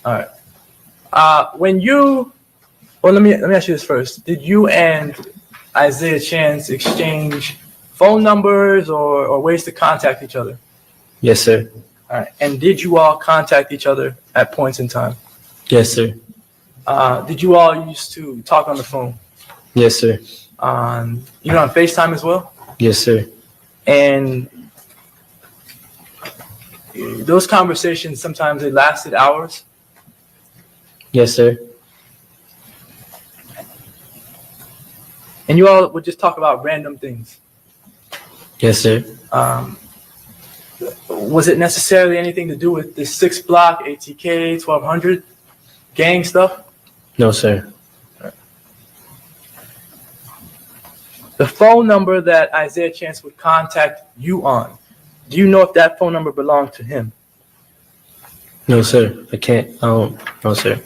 All right. Let me ask you this first. Did you and Isaiah Chance exchange phone numbers or ways to contact each other? Yes, sir. All right. And did you all contact each other at points in time? Yes, sir. Did you all used to talk on the phone? Yes, sir. On FaceTime as well? Yes, sir. And those conversations, sometimes they lasted hours? Yes, sir. And you all would just talk about random things? Yes, sir. Was it necessarily anything to do with the 6 block, ATK, 1200 gang stuff? No, sir. The phone number that Isaiah Chance would contact you on, do you know if that phone number belonged to him? No, sir. I can't. No, sir.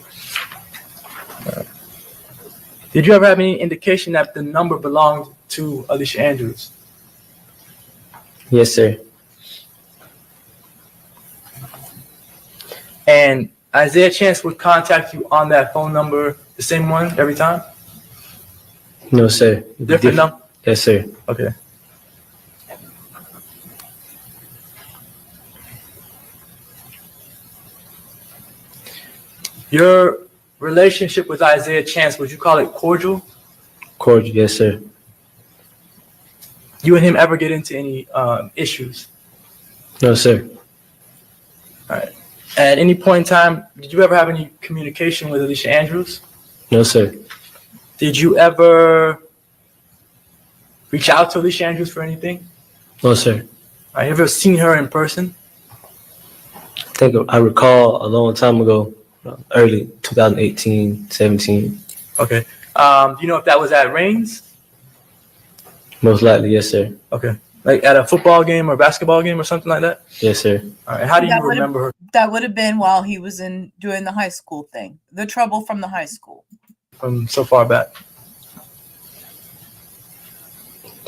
Did you ever have any indication that the number belonged to Alicia Andrews? Yes, sir. And Isaiah Chance would contact you on that phone number, the same one every time? No, sir. Different number? Yes, sir. Okay. Your relationship with Isaiah Chance, would you call it cordial? Cordial, yes, sir. You and him ever get into any issues? No, sir. All right. At any point in time, did you ever have any communication with Alicia Andrews? No, sir. Did you ever reach out to Alicia Andrews for anything? No, sir. Have you ever seen her in person? I think I recall a long time ago, early 2018, 17. Okay. Do you know if that was at Reigns? Most likely, yes, sir. Okay. Like at a football game or basketball game or something like that? Yes, sir. All right. How do you remember her? That would have been while he was doing the high school thing. The trouble from the high school. From so far back?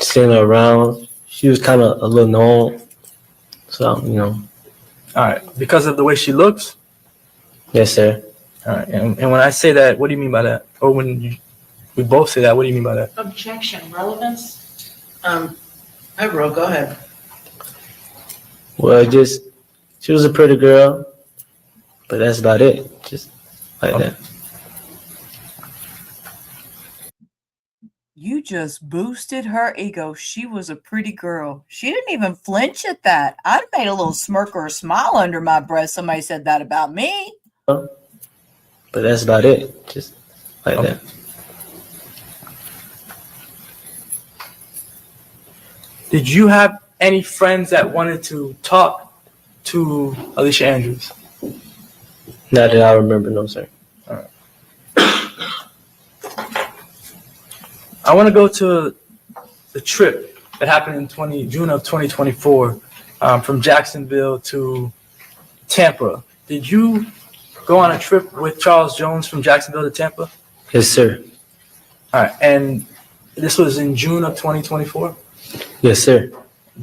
Seeing her around. She was kind of a little known. So, All right. Because of the way she looks? Yes, sir. All right. And when I say that, what do you mean by that? Or when we both say that, what do you mean by that? Objection, relevance? Go ahead. Well, she was a pretty girl, but that's about it. Just like that. You just boosted her ego. She was a pretty girl. She didn't even flinch at that. I'd have made a little smirk or a smile under my breath. Somebody said that about me. But that's about it. Just like that. Did you have any friends that wanted to talk to Alicia Andrews? Not that I remember, no, sir. All right. I want to go to the trip that happened in June of 2024 from Jacksonville to Tampa. Did you go on a trip with Charles Jones from Jacksonville to Tampa? Yes, sir. All right. And this was in June of 2024? Yes, sir.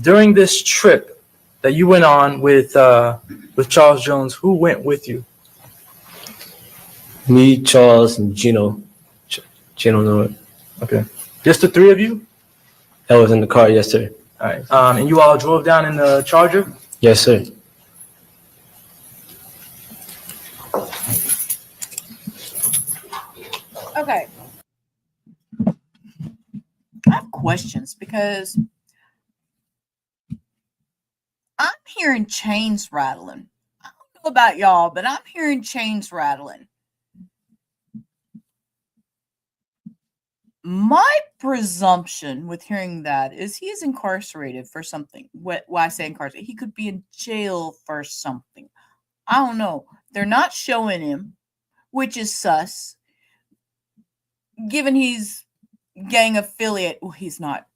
During this trip that you went on with Charles Jones, who went with you? Me, Charles, and Gino. She don't know it. Okay. Just the three of you? That was in the car, yes, sir. All right. And you all drove down in the Charger? Yes, sir. Okay. I have questions because I'm hearing chains rattling. I don't know about y'all, but I'm hearing chains rattling. My presumption with hearing that is he is incarcerated for something. Why I say incarcerated, he could be in jail for something. I don't know. They're not showing him, which is sus. Given he's gang affiliate, well, he's not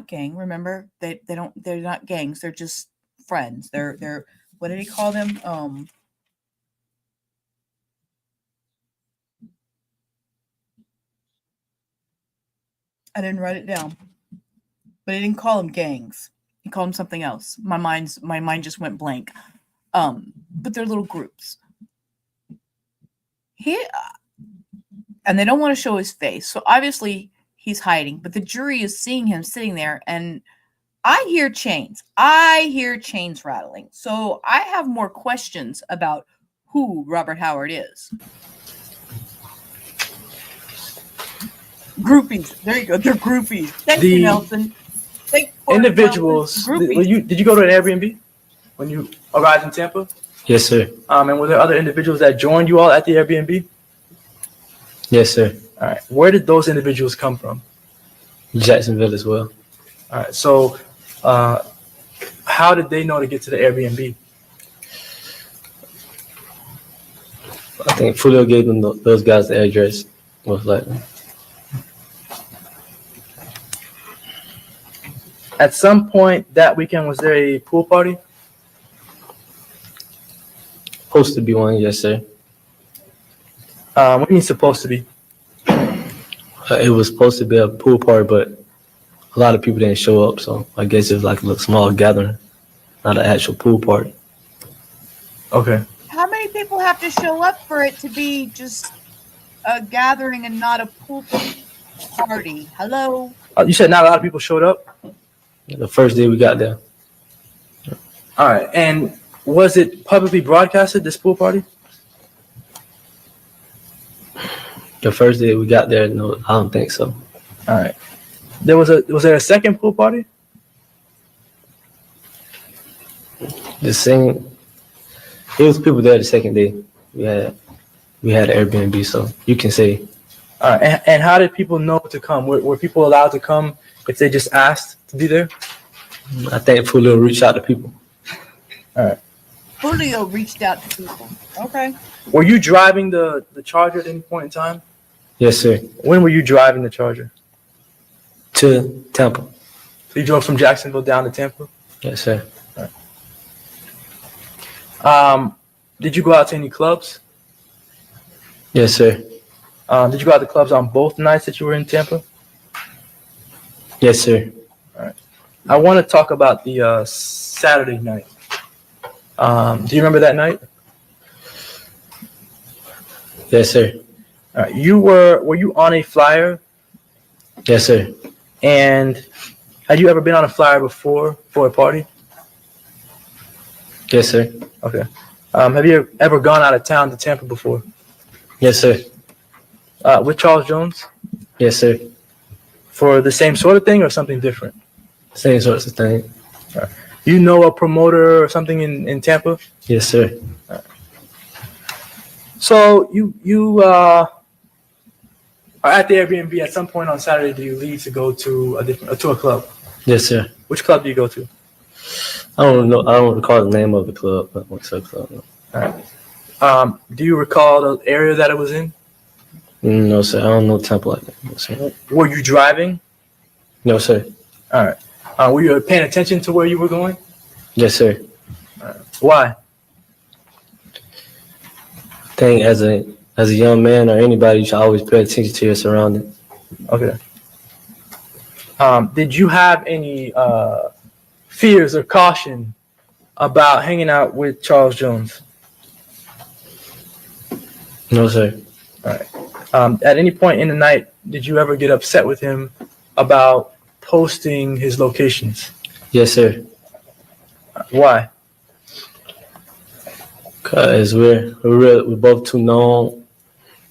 gang. Remember, they're not gangs. They're just friends. They're what did he call them? I didn't write it down, but he didn't call them gangs. He called them something else. My mind just went blank. But they're little groups. And they don't want to show his face, so obviously he's hiding. But the jury is seeing him sitting there, and I hear chains. I hear chains rattling. So I have more questions about who Robert Howard is. Groupies. There you go. They're groupies. Thank you, Nelson. Individuals. Did you go to an Airbnb when you arrived in Tampa? Yes, sir. And were there other individuals that joined you all at the Airbnb? Yes, sir. All right. Where did those individuals come from? Jacksonville as well. All right. So, how did they know to get to the Airbnb? I think Julio gave them those guys the address, most likely. At some point that weekend, was there a pool party? Supposed to be one, yes, sir. What do you mean supposed to be? It was supposed to be a pool party, but a lot of people didn't show up, so I guess it was like a little small gathering, not an actual pool party. Okay. How many people have to show up for it to be just a gathering and not a pool party? Hello? You said not a lot of people showed up? The first day we got there. All right. And was it publicly broadcasted, this pool party? The first day we got there, no, I don't think so. All right. Was there a second pool party? The same. It was people there the second day. We had Airbnb, so you can say. All right. And how did people know to come? Were people allowed to come if they just asked to be there? I think Julio reached out to people. All right. Julio reached out to people. Okay. Were you driving the Charger at any point in time? Yes, sir. When were you driving the Charger? To Tampa. So you drove from Jacksonville down to Tampa? Yes, sir. All right. Did you go out to any clubs? Yes, sir. Did you go out to clubs on both nights that you were in Tampa? Yes, sir. All right. I want to talk about the Saturday night. Do you remember that night? Yes, sir. All right. Were you on a flyer? Yes, sir. And had you ever been on a flyer before for a party? Yes, sir. Okay. Have you ever gone out of town to Tampa before? Yes, sir. With Charles Jones? Yes, sir. For the same sort of thing or something different? Same sorts of thing. All right. You know a promoter or something in Tampa? Yes, sir. All right. So you are at the Airbnb. At some point on Saturday, do you leave to go to a club? Yes, sir. Which club do you go to? I don't know. I don't recall the name of the club, but what's the club? All right. Do you recall the area that it was in? No, sir. I don't know Tampa like that. No, sir. Were you driving? No, sir. All right. Were you paying attention to where you were going? Yes, sir. All right. Why? I think as a young man or anybody, you should always pay attention to your surroundings. Okay. Did you have any fears or caution about hanging out with Charles Jones? No, sir. All right. At any point in the night, did you ever get upset with him about posting his locations? Yes, sir. Why? Cause we're both two known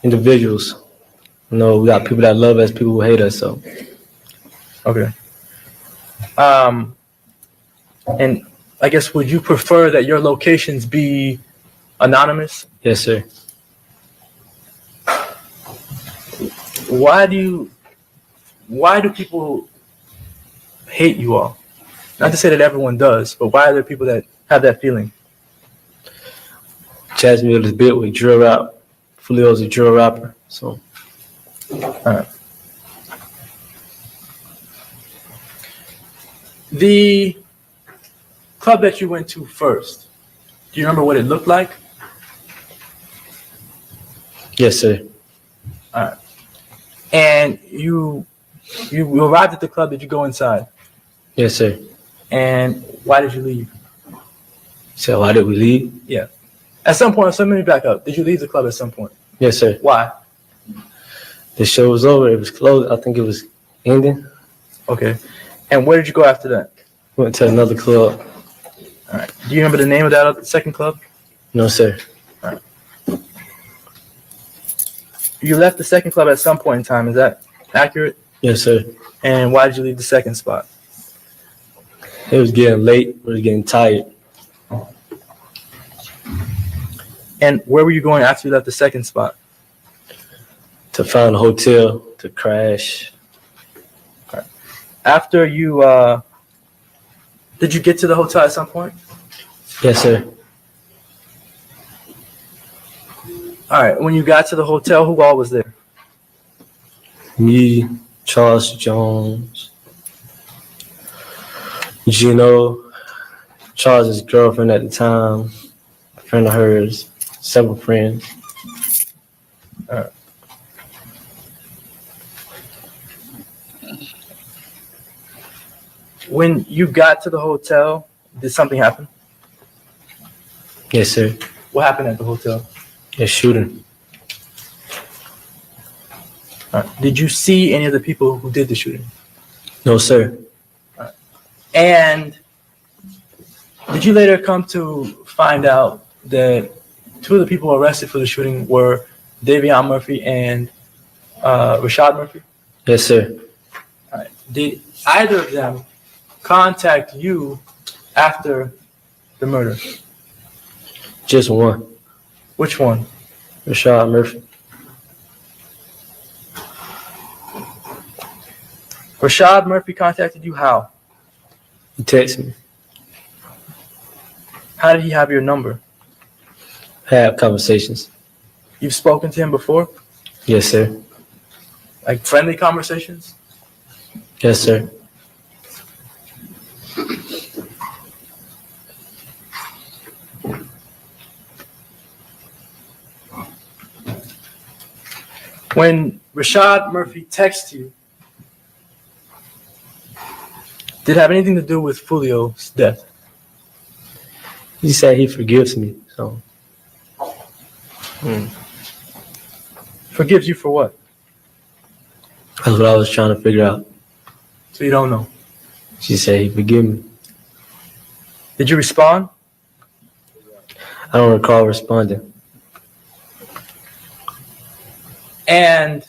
individuals. You know, we got people that love us, people who hate us. So, okay. And I guess, would you prefer that your locations be anonymous? Yes, sir. Why do people hate you all? Not to say that everyone does, but why are there people that have that feeling? Jacksonville is built with drill rap. Fulio's a drill rapper. So, all right. The club that you went to first, do you remember what it looked like? Yes, sir. All right. And you arrived at the club. Did you go inside? Yes, sir. And why did you leave? So why did we leave? Yeah. At some point, so let me back up. Did you leave the club at some point? Yes, sir. Why? The show was over. It was closed. I think it was ending. Okay. And where did you go after that? Went to another club. All right. Do you remember the name of that second club? No, sir. All right. You left the second club at some point in time. Is that accurate? Yes, sir. And why did you leave the second spot? It was getting late. We were getting tired. And where were you going after you left the second spot? To find a hotel to crash. Okay. After you, did you get to the hotel at some point? Yes, sir. All right. When you got to the hotel, who all was there? Me, Charles Jones, Gino, Charles's girlfriend at the time, a friend of hers, several friends. All right. When you got to the hotel, did something happen? Yes, sir. What happened at the hotel? A shooting. All right. Did you see any of the people who did the shooting? No, sir. All right. And did you later come to find out that two of the people arrested for the shooting were Davion Murphy and Rashad Murphy? Yes, sir. All right. Did either of them contact you after the murder? Just one. Which one? Rashad Murphy. Rashad Murphy contacted you how? He texted me. How did he have your number? Have conversations. You've spoken to him before? Yes, sir. Like friendly conversations? Yes, sir. When Rashad Murphy texted you, did it have anything to do with Fulio's death? He said he forgives me. So. Forgives you for what? That's what I was trying to figure out. So you don't know? She said he forgive me. Did you respond? I don't recall responding. And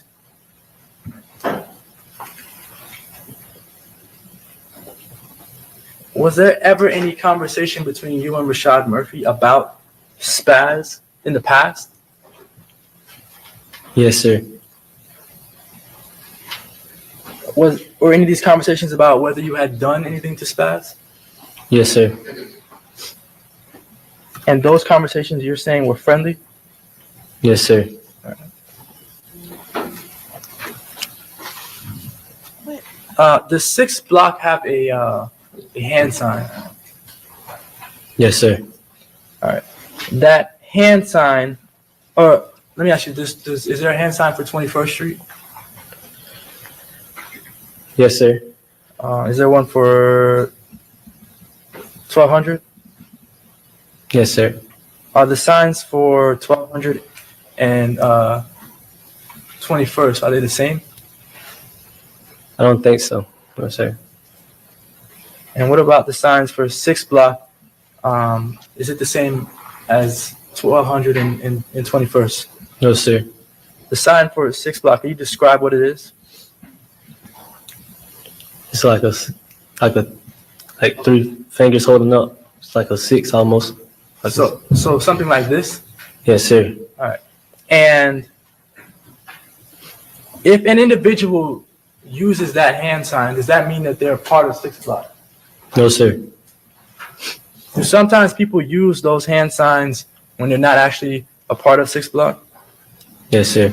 was there ever any conversation between you and Rashad Murphy about Spaz in the past? Yes, sir. Were any of these conversations about whether you had done anything to Spaz? Yes, sir. And those conversations you're saying were friendly? Yes, sir. The 6th block have a hand sign. Yes, sir. All right. That hand sign, or let me ask you this: is there a hand sign for 21st Street? Yes, sir. Is there one for 1200? Yes, sir. Are the signs for 1200 and 21st, are they the same? I don't think so. No, sir. And what about the signs for 6th block? Is it the same as 1200 and 21st? No, sir. The sign for 6th block, can you describe what it is? It's like 3 fingers holding up. It's like a 6 almost. So something like this? Yes, sir. All right. And if an individual uses that hand sign, does that mean that they're part of 6th block? No, sir. Do sometimes people use those hand signs when they're not actually a part of 6th block? Yes, sir.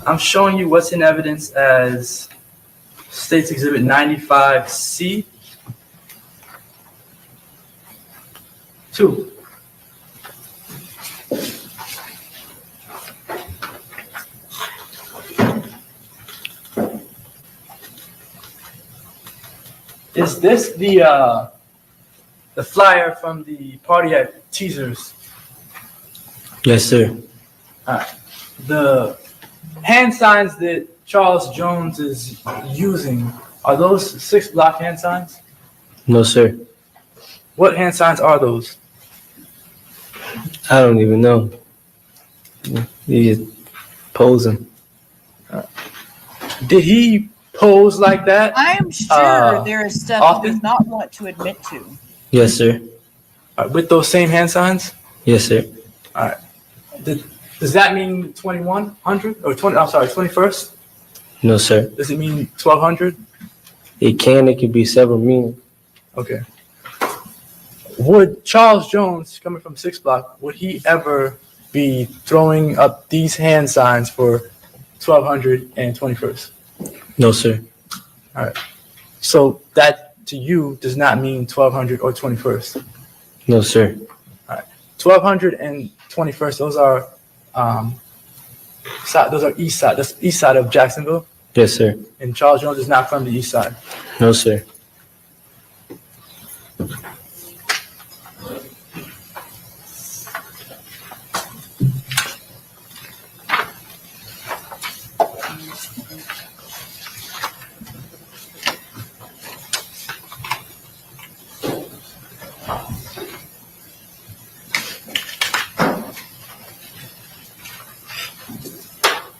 I'm showing you what's in evidence as State's Exhibit 95C. 2. Is this the flyer from the party at Twizzlers? Yes, sir. All right. The hand signs that Charles Jones is using, are those 6th block hand signs? No, sir. What hand signs are those? I don't even know. He is posing. Did he pose like that? I am sure there is stuff often? he does not want to admit to. Yes, sir. With those same hand signs? Yes, sir. All right. Does that mean 2100 or 20? I'm sorry, 21st? No, sir. Does it mean 1200? It could be several meanings. Okay. Would Charles Jones, coming from 6th block, would he ever be throwing up these hand signs for 1200 and 21st? No, sir. All right. So that to you does not mean 1200 or 21st? No, sir. All right. 1200 and 21st, those are east side. That's east side of Jacksonville. Yes, sir. And Charles Jones is not from the east side. No, sir.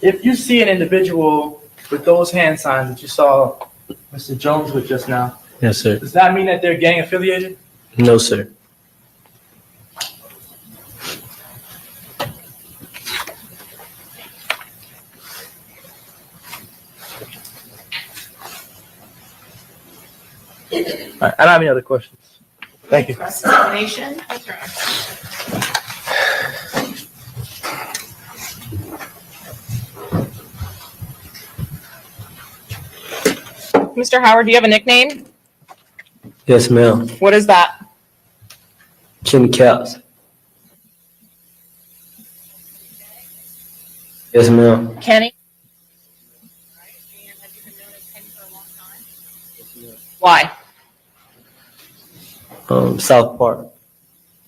If you see an individual with those hand signs that you saw Mr. Jones with just now, Yes, sir. does that mean that they're gang affiliated? No, sir. All right, I don't have any other questions. Thank you. Cross-examination. Mr. Howard, do you have a nickname? Yes, ma'am. What is that? Kenny Caps. Yes, ma'am. Kenny? Why? South Park.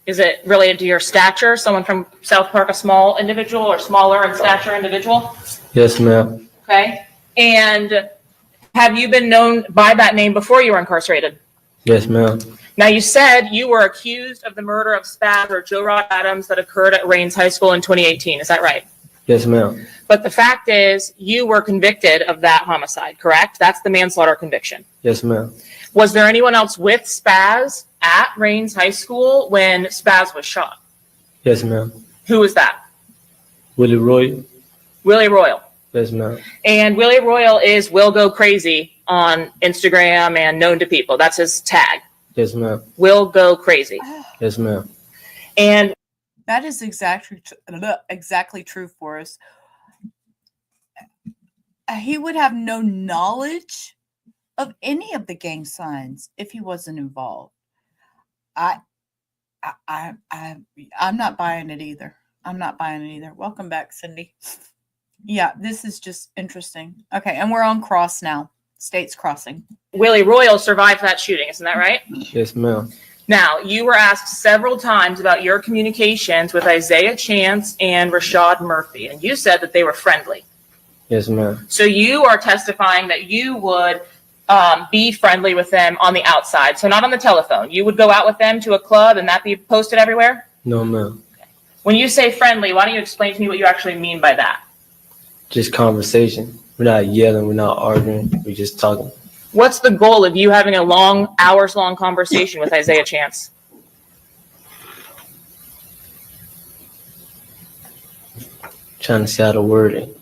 Is it related to your stature? Someone from South Park, a small individual or smaller in stature individual? Yes, ma'am. Okay. And have you been known by that name before you were incarcerated? Yes, ma'am. Now, you said you were accused of the murder of Spaz or Joe Rod Adams that occurred at Rains High School in 2018. Is that right? Yes, ma'am. But the fact is, you were convicted of that homicide, correct? That's the manslaughter conviction. Yes, ma'am. Was there anyone else with Spaz at Rains High School when Spaz was shot? Yes, ma'am. Who was that? Willie Roy. Willie Royal. Yes, ma'am. And Willie Royal is Will Go Crazy on Instagram and known to people. That's his tag. Yes, ma'am. Will Go Crazy. Yes, ma'am. And That is exactly true, Forrest. he would have no knowledge of any of the gang signs if he wasn't involved. I'm not buying it either. I'm not buying it either. Welcome back, Cindy. Yeah, this is just interesting. Okay, and we're on cross now. States crossing. Willie Royal survived that shooting, isn't that right? Yes, ma'am. Now, you were asked several times about your communications with Isaiah Chance and Rashad Murphy, and you said that they were friendly. Yes, ma'am. So you are testifying that you would be friendly with them on the outside, so not on the telephone. You would go out with them to a club and that be posted everywhere? No, ma'am. When you say friendly, why don't you explain to me what you actually mean by that? Just conversation. We're not yelling. We're not arguing. We're just talking. What's the goal of you having a long, hours-long conversation with Isaiah Chance? Trying to see how to word it.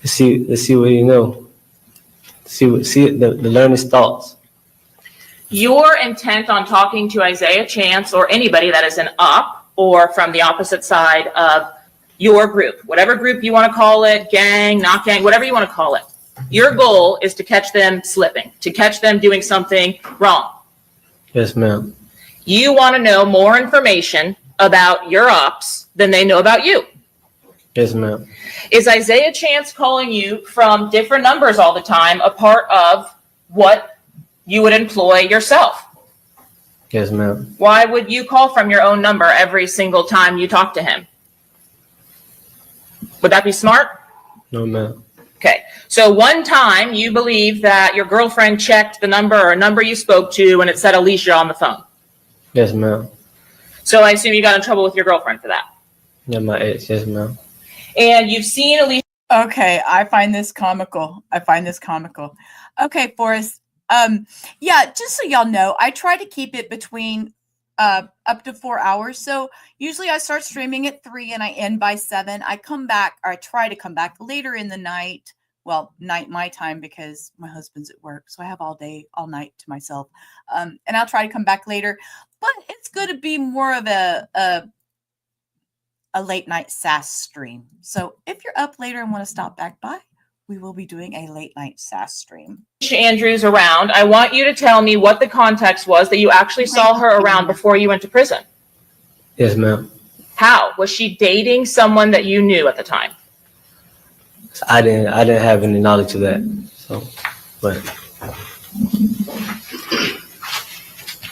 Let's see what you know. The learn his thoughts. Your intent on talking to Isaiah Chance or anybody that is an up or from the opposite side of your group, whatever group you want to call it, gang, not gang, whatever you want to call it. Your goal is to catch them slipping, to catch them doing something wrong. Yes, ma'am. You want to know more information about your ops than they know about you. Yes, ma'am. Is Isaiah Chance calling you from different numbers all the time a part of what you would employ yourself? Yes, ma'am. Why would you call from your own number every single time you talk to him? Would that be smart? No, ma'am. Okay. So one time you believe that your girlfriend checked the number or a number you spoke to and it said Alicia on the phone. Yes, ma'am. So I assume you got in trouble with your girlfriend for that. Yeah, my ex. Yes, ma'am. And you've seen Alicia. Okay, I find this comical. Okay, Forrest. Yeah, just so y'all know, I try to keep it between up to 4 hours. So usually I start streaming at 3 and I end by 7. I try to come back later in the night. Well, night my time because my husband's at work. So I have all day, all night to myself. And I'll try to come back later. But it's going to be more of a late night SAS stream. So if you're up later and want to stop back by, we will be doing a late night SAS stream. Andrews around. I want you to tell me what the context was that you actually saw her around before you went to prison. Yes, ma'am. How? Was she dating someone that you knew at the time? I didn't have any knowledge of that. So, but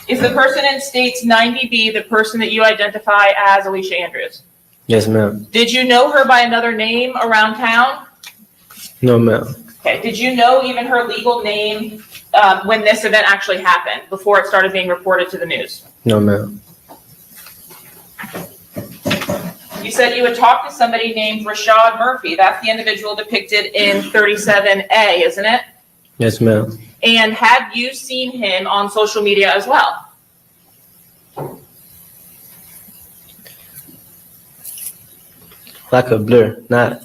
Is the person in States 90B the person that you identify as Alicia Andrews? yes, ma'am. Did you know her by another name around town? No, ma'am. Okay. Did you know even her legal name when this event actually happened, before it started being reported to the news? No, ma'am. You said you would talk to somebody named Rashad Murphy. That's the individual depicted in 37A, isn't it? Yes, ma'am. And had you seen him on social media as well? Like a blur, not.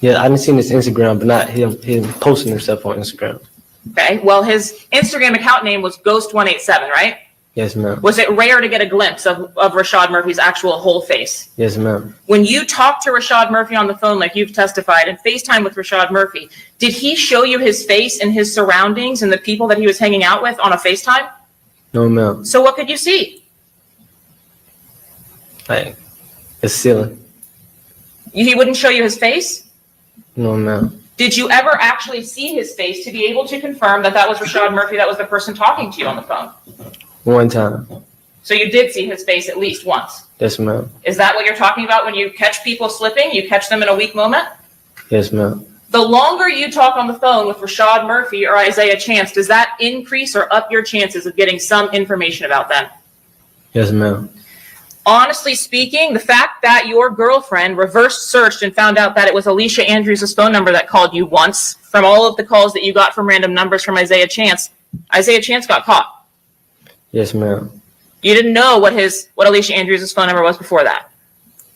Yeah, I didn't see his Instagram, but not him posting himself on Instagram. Okay. Well, his Instagram account name was Ghost187, right? Yes, ma'am. Was it rare to get a glimpse of Rashad Murphy's actual whole face? Yes, ma'am. When you talked to Rashad Murphy on the phone, like you've testified, and FaceTime with Rashad Murphy, did he show you his face and his surroundings and the people that he was hanging out with on a FaceTime? No, ma'am. So what could you see? Like, the ceiling. He wouldn't show you his face? No, ma'am. Did you ever actually see his face to be able to confirm that that was Rashad Murphy, that was the person talking to you on the phone? One time. So you did see his face at least once. Yes, ma'am. Is that what you're talking about when you catch people slipping? You catch them in a weak moment? Yes, ma'am. The longer you talk on the phone with Rashad Murphy or Isaiah Chance, does that increase or up your chances of getting some information about them? Yes, ma'am. Honestly speaking, the fact that your girlfriend reverse searched and found out that it was Alicia Andrews' phone number that called you once, from all of the calls that you got from random numbers from Isaiah Chance got caught. Yes, ma'am. You didn't know what Alicia Andrews' phone number was before that.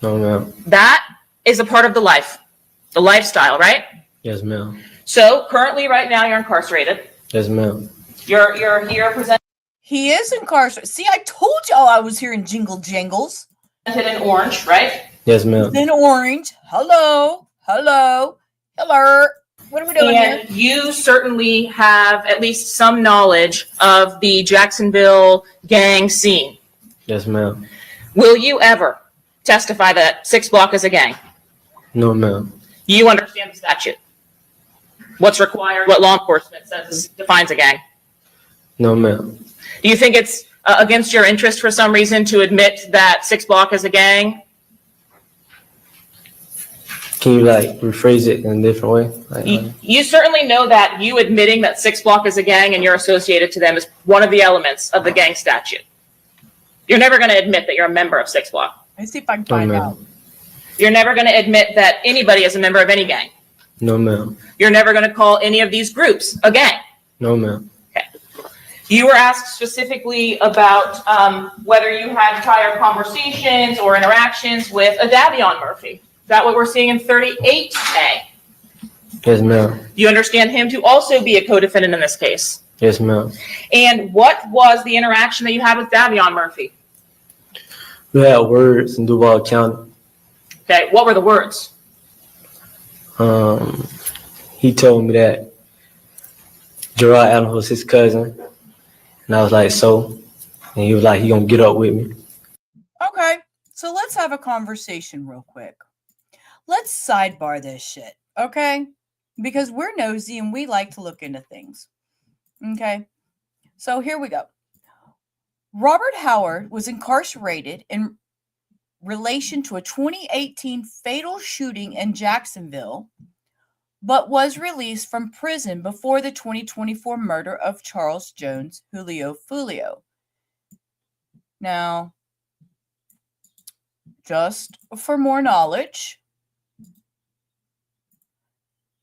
No, ma'am. That is a part of the lifestyle, right? Yes, ma'am. So currently, right now, you're incarcerated. Yes, ma'am. You're here presented He is incarcerated. See, I told y'all I was here in Jingle Jangles. in orange, right? Yes, ma'am. Then orange. Hello. Hello. Hello. What are we doing here? And you certainly have at least some knowledge of the Jacksonville gang scene. Yes, ma'am. Will you ever testify that 6 Block is a gang? No, ma'am. You understand the statute? What's required, what law enforcement says defines a gang? No, ma'am. Do you think it's against your interest for some reason to admit that 6 Block is a gang? Can you like rephrase it in a different way? You certainly know that you admitting that 6 Block is a gang and you're associated to them is one of the elements of the gang statute. You're never going to admit that you're a member of 6 Block. Let's see if I can find out. You're never going to admit that anybody is a member of any gang. No, ma'am. You're never going to call any of these groups a gang. No, ma'am. You were asked specifically about whether you had prior conversations or interactions with a Davion Murphy. Is that what we're seeing in 38A? Yes, ma'am. Do you understand him to also be a co-defendant in this case? Yes, ma'am. And what was the interaction that you had with Davion Murphy? We had words in Duval County. Okay, what were the words? He told me that Gerard Adams was his cousin. And I was like, so? And he was like, he gonna get up with me. Okay, so let's have a conversation real quick. Let's sidebar this shit, okay? Because we're nosy and we like to look into things. Okay, so here we go. Robert Howard was incarcerated in relation to a 2018 fatal shooting in Jacksonville, but was released from prison before the 2024 murder of Charles Jones Julio Fulio. Now, just for more knowledge,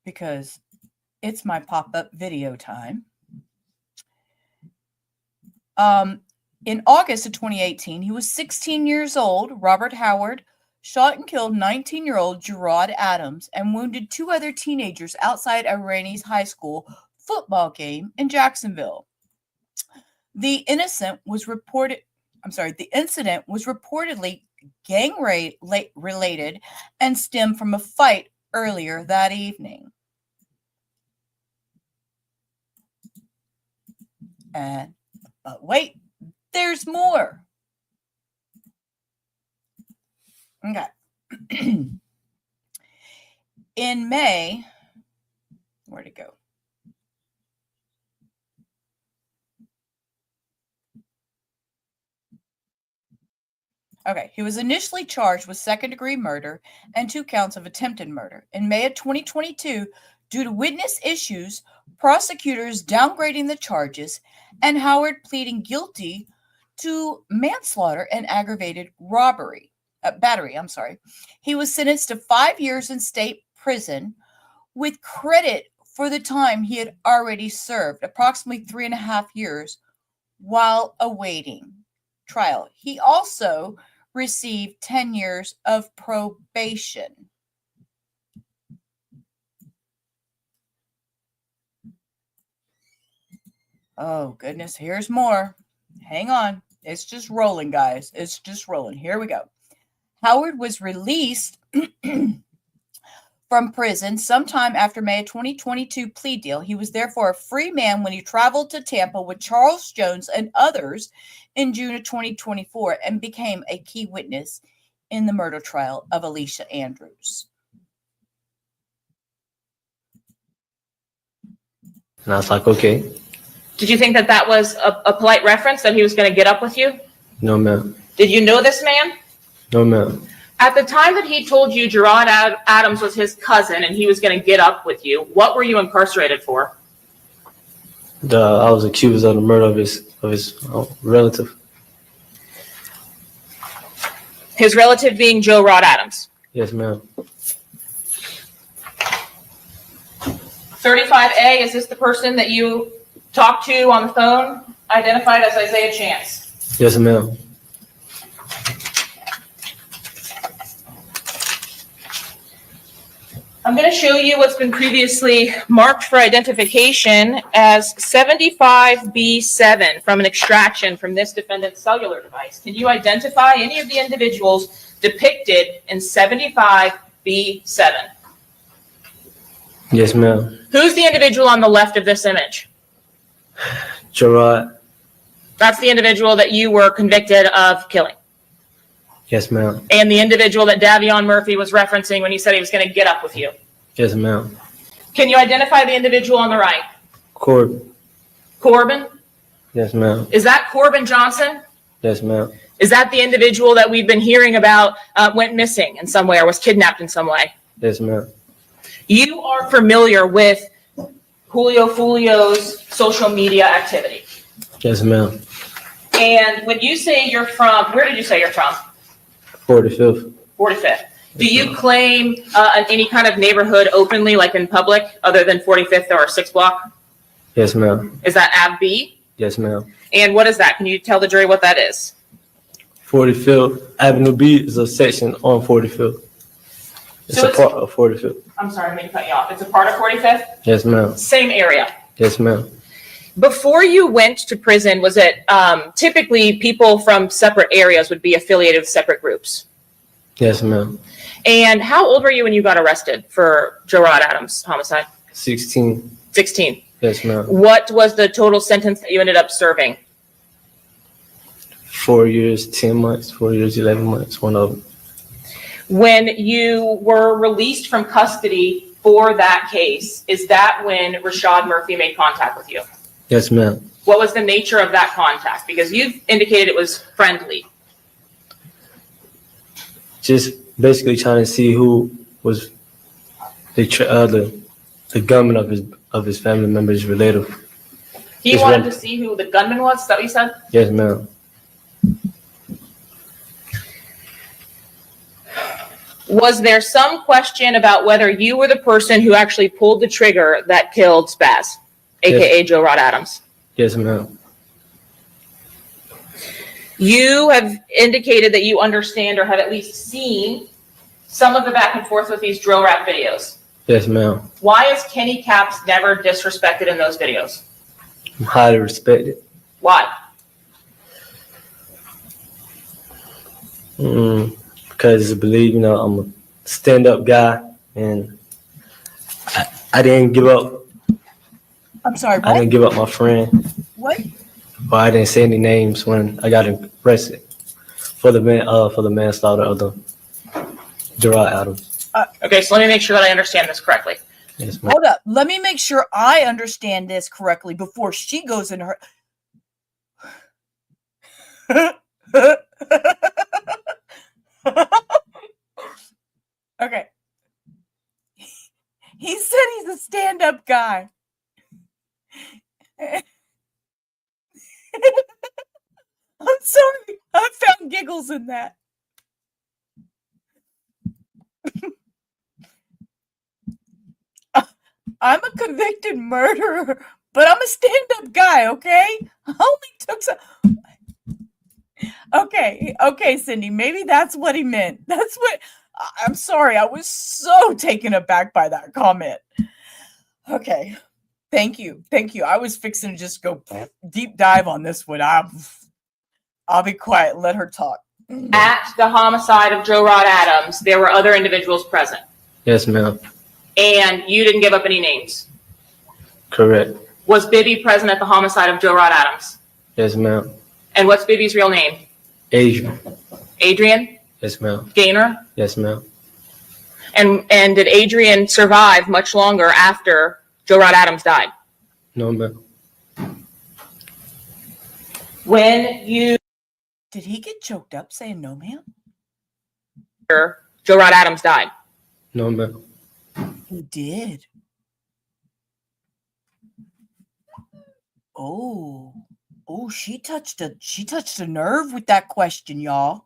because it's my pop-up video time. In August of 2018, he was 16 years old. Robert Howard shot and killed 19-year-old Gerard Adams and wounded 2 other teenagers outside Irani's high school football game in Jacksonville. The incident was reportedly gang related and stemmed from a fight earlier that evening. But wait, there's more. Okay. In May, where'd it go? Okay, he was initially charged with second-degree murder and 2 counts of attempted murder. In May of 2022, due to witness issues, prosecutors downgrading the charges, and Howard pleading guilty to manslaughter and aggravated battery. He was sentenced to 5 years in state prison with credit for the time he had already served, approximately 3.5 years, while awaiting trial. He also received 10 years of probation. Oh, goodness. Here's more. Hang on. It's just rolling, guys. It's just rolling. Here we go. Howard was released from prison sometime after May of 2022 plea deal. He was therefore a free man when he traveled to Tampa with Charles Jones and others in June of 2024 and became a key witness in the murder trial of Alicia Andrews. And I was like, okay. Did you think that that was a polite reference that he was going to get up with you? No, ma'am. Did you know this man? No, ma'am. At the time that he told you Gerard Adams was his cousin and he was going to get up with you, what were you incarcerated for? I was accused of the murder of his relative. His relative being Joe Rod Adams. Yes, ma'am. 35A, is this the person that you talked to on the phone, identified as Isaiah Chance? Yes, ma'am. I'm going to show you what's been previously marked for identification as 75B7 from an extraction from this defendant's cellular device. Can you identify any of the individuals depicted in 75B7? Yes, ma'am. Who's the individual on the left of this image? Gerard. That's the individual that you were convicted of killing. Yes, ma'am. And the individual that Davion Murphy was referencing when he said he was going to get up with you. Yes, ma'am. Can you identify the individual on the right? Corbin. Corbin? Yes, ma'am. Is that Corbin Johnson? Yes, ma'am. Is that the individual that we've been hearing about went missing in some way or was kidnapped in some way? Yes, ma'am. You are familiar with Julio Fulio's social media activity. Yes, ma'am. And when you say you're from, where did you say you're from? 45th. 45th. Do you claim any kind of neighborhood openly, like in public, other than 45th or 6th block? Yes, ma'am. Is that Ave B? Yes, ma'am. And what is that? Can you tell the jury what that is? 45th Avenue B is a section on 45th. It's So a part of 45th. I'm sorry, I didn't mean to cut you off. It's a part of 45th? Yes, ma'am. Same area. Yes, ma'am. Before you went to prison, was it typically people from separate areas would be affiliated with separate groups? Yes, ma'am. And how old were you when you got arrested for Gerard Adams' homicide? 16. 16. Yes, ma'am. What was the total sentence that you ended up serving? 4 years, 10 months, 4 years, 11 months, one of them. When you were released from custody for that case, is that when Rashad Murphy made contact with you? Yes, ma'am. What was the nature of that contact? Because you've indicated it was friendly. Just basically trying to see who was the gunman of his family members relative. He Just wanted rel- to see who the gunman was? Is that what you said? Yes, ma'am. Was there some question about whether you were the person who actually pulled the trigger that killed Spaz, aka Joe Rod Adams? Yes, ma'am. You have indicated that you understand or have at least seen some of the back and forth with these drill rap videos. Yes, ma'am. Why is Kenny Caps never disrespected in those videos? I'm highly respected. Why? Because I believe, I'm a stand-up guy, and I didn't give up. I'm sorry, I what? didn't give up my friend, What? but I didn't say any names when I got arrested for the manslaughter of the Gerard Adams. Okay, so let me make sure that I understand this correctly. Yes, ma'am. Hold up. Let me make sure I understand this correctly before she goes in her. Okay. He said he's a stand-up guy. I'm sorry. I found giggles in that. I'm a convicted murderer, but I'm a stand-up guy, okay? I only took some. Okay, Cindy, maybe that's what he meant. That's what. I'm sorry, I was so taken aback by that comment. Okay, thank you. I was fixing to just go deep dive on this one. I'll be quiet. Let her talk. At the homicide of Joe Rod Adams, there were other individuals present, Yes, ma'am. and you didn't give up any names. Correct. Was Bibby present at the homicide of Joe Rod Adams? Yes, ma'am. And what's Bibby's real name? Adrian. Adrian Yes, ma'am. Gaynor? Yes, ma'am. And did Adrian survive much longer after Joe Rod Adams died? No, ma'am. When you Did he get choked up saying no, ma'am? Joe Rod Adams died. No, ma'am. He did. Oh, she touched a nerve with that question, y'all.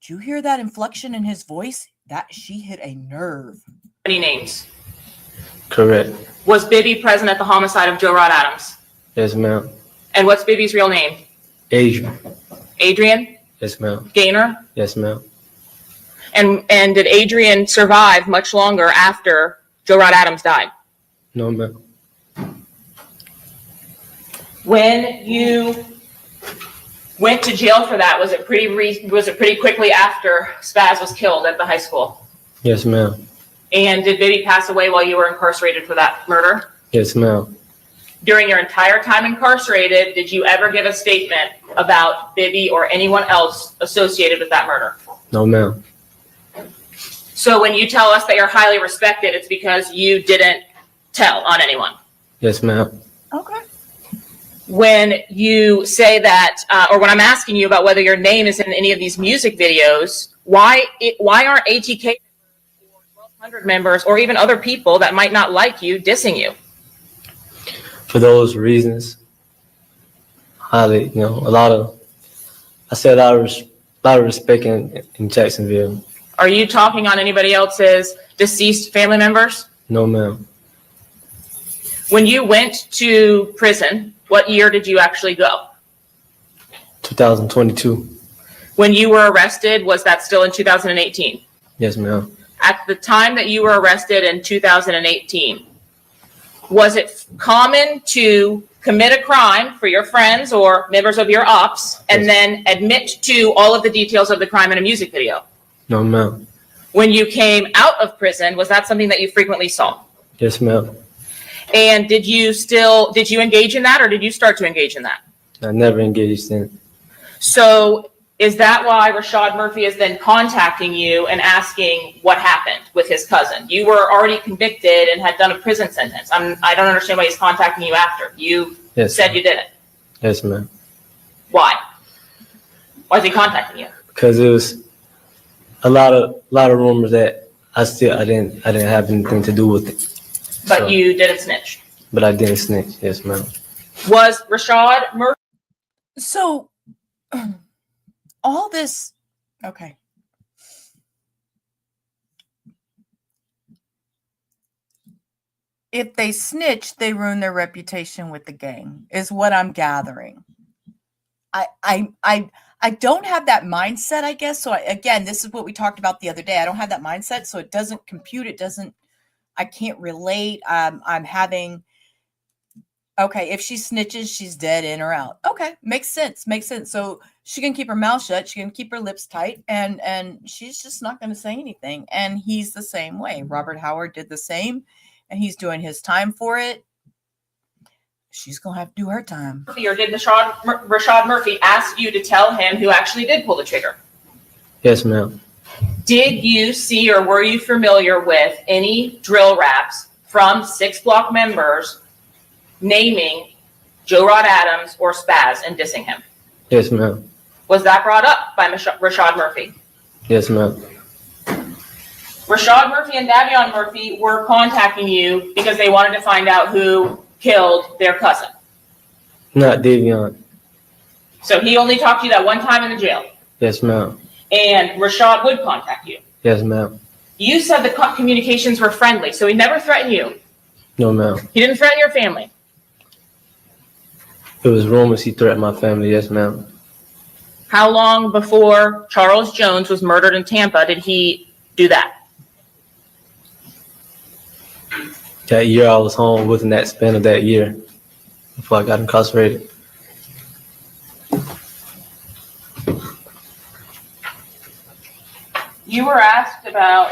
Did you hear that inflection in his voice? That she hit a nerve. Any names? Correct. Was Bibby present at the homicide of Joe Rod Adams? Yes, ma'am. And what's Bibby's real name? Adrian. Adrian Yes, ma'am. Gaynor? Yes, ma'am. And did Adrian survive much longer after Joe Rod Adams died? No, ma'am. When you went to jail for that, was it pretty quickly after Spaz was killed at the high school? Yes, ma'am. And did Bibby pass away while you were incarcerated for that murder? Yes, ma'am. During your entire time incarcerated, did you ever give a statement about Bibby or anyone else associated with that murder? No, ma'am. So when you tell us that you're highly respected, it's because you didn't tell on anyone. Yes, ma'am. Okay. When you say that, or when I'm asking you about whether your name is in any of these music videos, why aren't ATK or 1200 members or even other people that might not like you dissing you? For those reasons, highly, a lot of respect in Jacksonville. Are you talking on anybody else's deceased family members? No, ma'am. When you went to prison, what year did you actually go? 2022. When you were arrested, was that still in 2018? Yes, ma'am. At the time that you were arrested in 2018, was it common to commit a crime for your friends or members of your ops and then admit to all of the details of the crime in a music video? No, ma'am. When you came out of prison, was that something that you frequently saw? Yes, ma'am. And did you engage in that, or did you start to engage in that? I never engaged in it. So is that why Rashad Murphy is then contacting you and asking what happened with his cousin? You were already convicted and had done a prison sentence. I don't understand why he's contacting you after. You said you did it. Yes, ma'am. Why? Why is he contacting you? Because it was a lot of rumors that I didn't have anything to do with it. But So- you didn't snitch. But I didn't snitch. Yes, ma'am. Was Rashad Murphy? So all this, okay. If they snitch, they ruin their reputation with the gang, is what I'm gathering. I don't have that mindset, I guess. So again, this is what we talked about the other day. I don't have that mindset, so it doesn't compute. I can't relate. I'm having, okay, if she snitches, she's dead, in or out. Okay, makes sense. So she can keep her mouth shut. She can keep her lips tight, and she's just not going to say anything. And he's the same way. Robert Howard did the same, and he's doing his time for it. She's going to have to do her time. Or did Rashad Murphy ask you to tell him who actually did pull the trigger? Yes, ma'am. Did you see or were you familiar with any drill raps from 6 Block members naming Joe Rod Adams or Spaz and dissing him? Yes, ma'am. Was that brought up by Rashad Murphy? Yes, ma'am. Rashad Murphy and Davion Murphy were contacting you because they wanted to find out who killed their cousin. Not Davion. So he only talked to you that one time in the jail. Yes, ma'am. And Rashad would contact you. Yes, ma'am. You said the communications were friendly, so he never threatened you. No, ma'am. He didn't threaten your family. It was rumors he threatened my family. Yes, ma'am. How long before Charles Jones was murdered in Tampa did he do that? That year I was home, within that span of that year, before I got incarcerated. You were asked about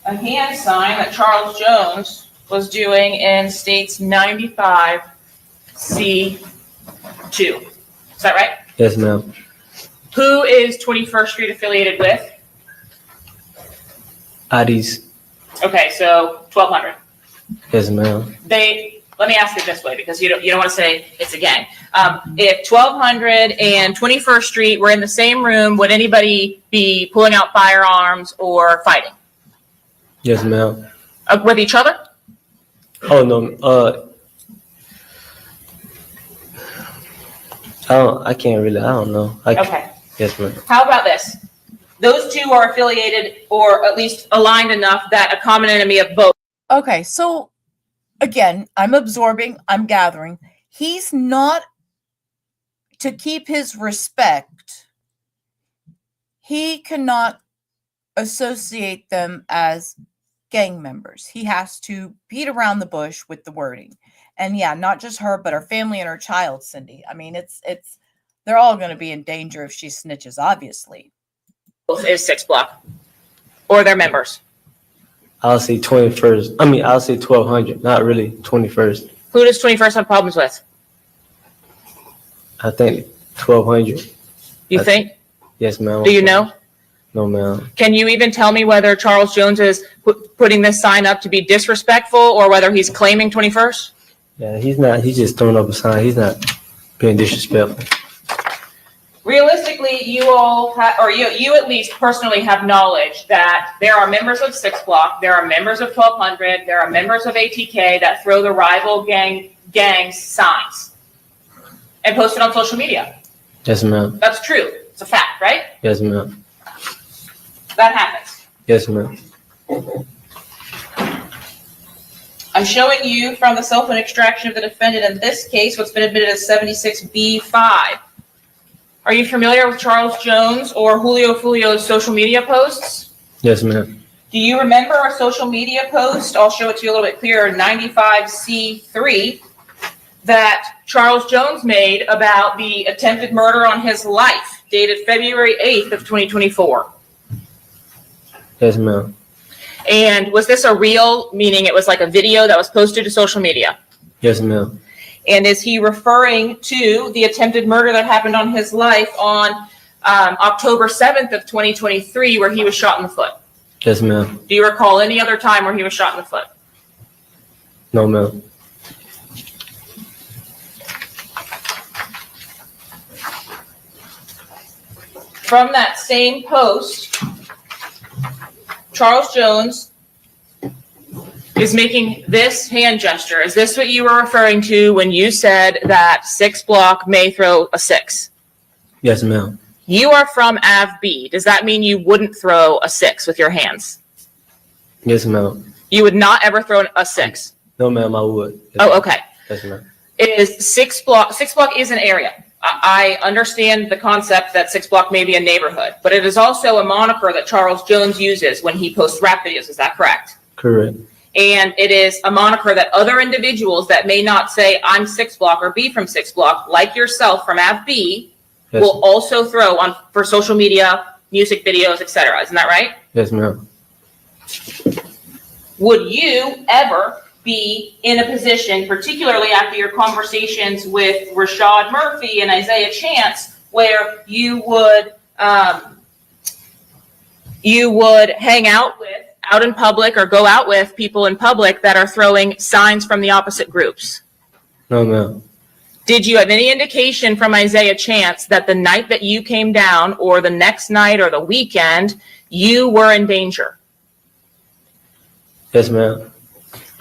a hand sign that Charles Jones was doing in States 95C2. Is that right? Yes, ma'am. Who is 21st Street affiliated with? IDs. Okay, so 1200. Yes, ma'am. Let me ask it this way, because you don't want to say it's a gang. If 1200 and 21st Street were in the same room, would anybody be pulling out firearms or fighting? Yes, ma'am. With each other? Oh, no. I don't know. Okay. Yes, ma'am. How about this? Those two are affiliated or at least aligned enough that a common enemy of both. Okay, so again, I'm absorbing, I'm gathering. He's not, to keep his respect, he cannot associate them as gang members. He has to beat around the bush with the wording. And yeah, not just her, but her family and her child, Cindy. I mean, it's They're all going to be in danger if she snitches, obviously. Is 6 Block or their members? I'll say 21st. I mean, I'll say 1200, not really 21st. Who does 21st have problems with? I think 1200. You think? Yes, ma'am. Do you know? No, ma'am. Can you even tell me whether Charles Jones is putting this sign up to be disrespectful or whether he's claiming 21st? Yeah, he's not. He's just throwing up a sign. He's not being disrespectful. Realistically, you all you at least personally have knowledge that there are members of 6 Block, there are members of 1200, there are members of ATK that throw the rival gangs signs and post it on social media. Yes, ma'am. That's true. It's a fact, right? Yes, ma'am. That happens. Yes, ma'am. I'm showing you from the cell phone extraction of the defendant in this case what's been admitted as 76B5. Are you familiar with Charles Jones or Julio Fulio's social media posts? Yes, ma'am. Do you remember a social media post? I'll show it to you a little bit clearer. 95C3 that Charles Jones made about the attempted murder on his life, dated February 8th of 2024. Yes, ma'am. And was this a reel, meaning it was like a video that was posted to social media? Yes, ma'am. And is he referring to the attempted murder that happened on his life on October 7th of 2023 where he was shot in the foot? Yes, ma'am. Do you recall any other time where he was shot in the foot? No, ma'am. From that same post, Charles Jones is making this hand gesture. Is this what you were referring to when you said that 6 Block may throw a 6? Yes, ma'am. You are from AvB. Does that mean you wouldn't throw a 6 with your hands? Yes, ma'am. You would not ever throw a 6? No, ma'am, I would. Yes, Oh, okay. Yes, ma'am. Is 6 Block is an area. I understand the concept that 6 Block may be a neighborhood, but it is also a moniker that Charles Jones uses when he posts rap videos. Is that correct? Correct. And it is a moniker that other individuals that may not say I'm 6 Block or be from 6 Block, like yourself from AvB, Yes. will also throw on for social media, music videos, etc. Isn't that right? Yes, ma'am. Would you ever be in a position, particularly after your conversations with Rashad Murphy and Isaiah Chance, where you would hang out in public or go out with people in public that are throwing signs from the opposite groups? No, ma'am. Did you have any indication from Isaiah Chance that the night that you came down or the next night or the weekend, you were in danger? Yes, ma'am.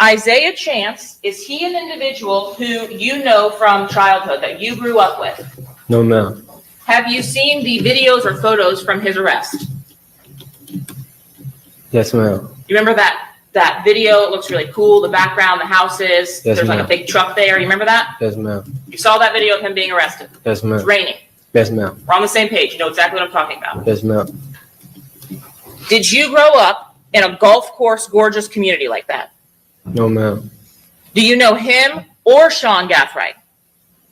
Isaiah Chance, is he an individual who you know from childhood that you grew up with? No, ma'am. Have you seen the videos or photos from his arrest? Yes, ma'am. You remember that video? It looks really cool. The background, the houses. Yes, There's like ma'am. a big truck there. You remember that? Yes, ma'am. You saw that video of him being arrested. Yes, ma'am. It's raining. Yes, ma'am. We're on the same page. You know exactly what I'm talking about. Yes, ma'am. Did you grow up in a golf course, gorgeous community like that? No, ma'am. Do you know him or Sean Gathright?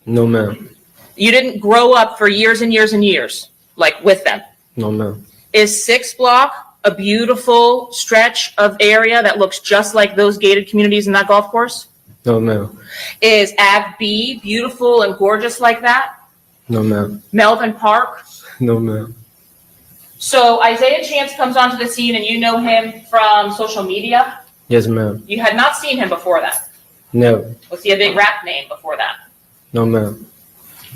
No, ma'am. You didn't grow up for years and years and years, like with them. No, ma'am. Is 6 Block a beautiful stretch of area that looks just like those gated communities in that golf course? No, ma'am. Is AvB beautiful and gorgeous like that? No, ma'am. Melvin Park? No, ma'am. So Isaiah Chance comes onto the scene and you know him from social media? Yes, ma'am. You had not seen him before that. Never. Was he a big rap name before that? No, ma'am.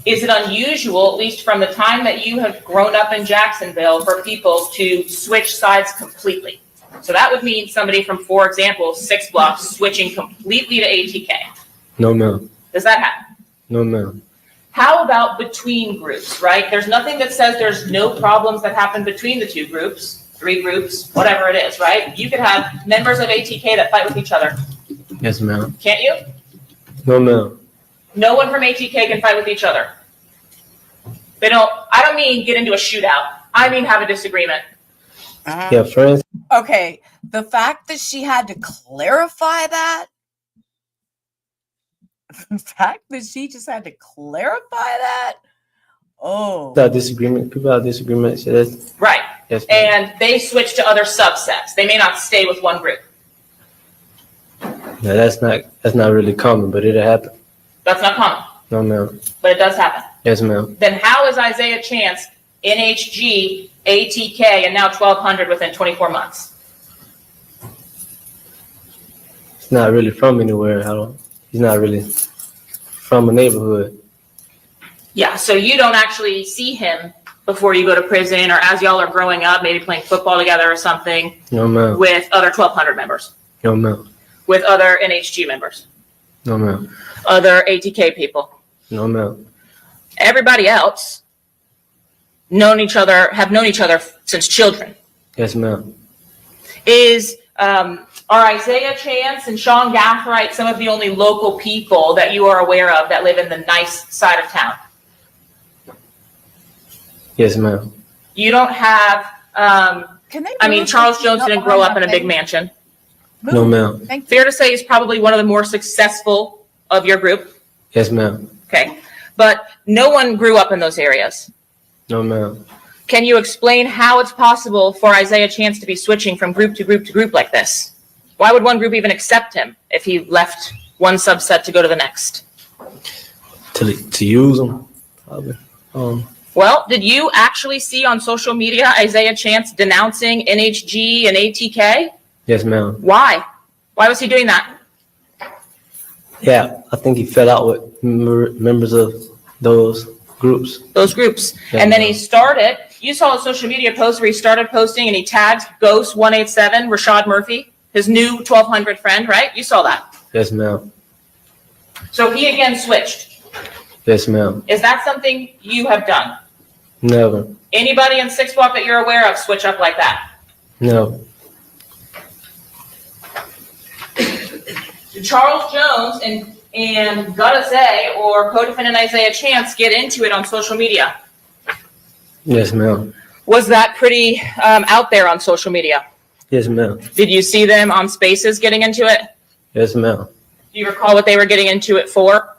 Is it unusual, at least from the time that you have grown up in Jacksonville, for people to switch sides completely? So that would mean somebody from, for example, 6 Block switching completely to ATK. No, ma'am. Does that happen? No, ma'am. How about between groups, right? There's nothing that says there's no problems that happen between the two groups, 3 groups, whatever it is, right? You could have members of ATK that fight with each other. Yes, ma'am. Can't you? No, ma'am. No one from ATK can fight with each other. I don't mean get into a shootout. I mean have a disagreement. Yeah, friends. Okay, the fact that she had to clarify that, the fact that she just had to clarify that, Oh. Without disagreement, people have disagreements. Yeah, that's, Right. yes, ma'am. And they switch to other subsets. They may not stay with one group. No, that's not really common, but it'll happen. That's not common, No, ma'am. but it does happen. Yes, ma'am. Then how is Isaiah Chance, NHG, ATK, and now 1,200 within 24 months? He's not really from anywhere. He's not really from a neighborhood. Yeah, so you don't actually see him before you go to prison or as y'all are growing up, maybe playing football together or something No, ma'am. with other 1,200 members, No, ma'am. with other NHG members, No, ma'am. other ATK people. No, ma'am. Everybody else have known each other since children. Yes, ma'am. Are Isaiah Chance and Sean Gathright some of the only local people that you are aware of that live in the nice side of town? Yes, ma'am. You don't have, Can they? Charles Jones didn't grow up in a big mansion. No, ma'am. Fair to say he's probably one of the more successful of your group. Yes, ma'am. Okay. But no one grew up in those areas. No, ma'am. Can you explain how it's possible for Isaiah Chance to be switching from group to group to group like this? Why would one group even accept him if he left one subset to go to the next? To use them, probably. Well, did you actually see on social media Isaiah Chance denouncing NHG and ATK? Yes, ma'am. Why? Why was he doing that? Yeah, I think he fell out with members of those groups. Yes, and then he started, you saw a social media post where he started posting and he tagged Ghost187, Rashad Murphy, his new 1,200 friend, right? You saw that. Yes, ma'am. So he again switched. Yes, ma'am. Is that something you have done? Never. Anybody in Six Block that you're aware of switch up like that? No. Did Charles Jones and Gutazay or co-defendant Isaiah Chance get into it on social media? Yes, ma'am. Was that pretty out there on social media? Yes, ma'am. Did you see them on Spaces getting into it? Yes, ma'am. Do you recall what they were getting into it for?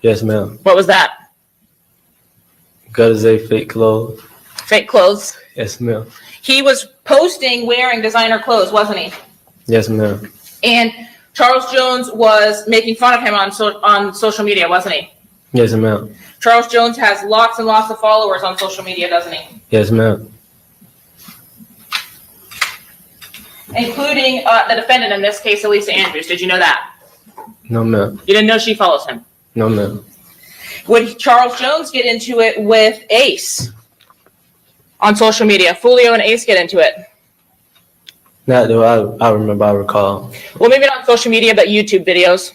Yes, ma'am. What was that? Gotta say fake clothes. Fake clothes. Yes, ma'am. He was posting wearing designer clothes, wasn't he? Yes, ma'am. And Charles Jones was making fun of him on social media, wasn't he? Yes, ma'am. Charles Jones has lots and lots of followers on social media, doesn't he? Yes, ma'am. Including the defendant in this case, Alicia Andrews. Did you know that? No, ma'am. You didn't know she follows him? No, ma'am. Would Charles Jones get into it with Ace on social media? Fulio and Ace get into it? Not though I remember, I recall. Well, maybe not social media, but YouTube videos.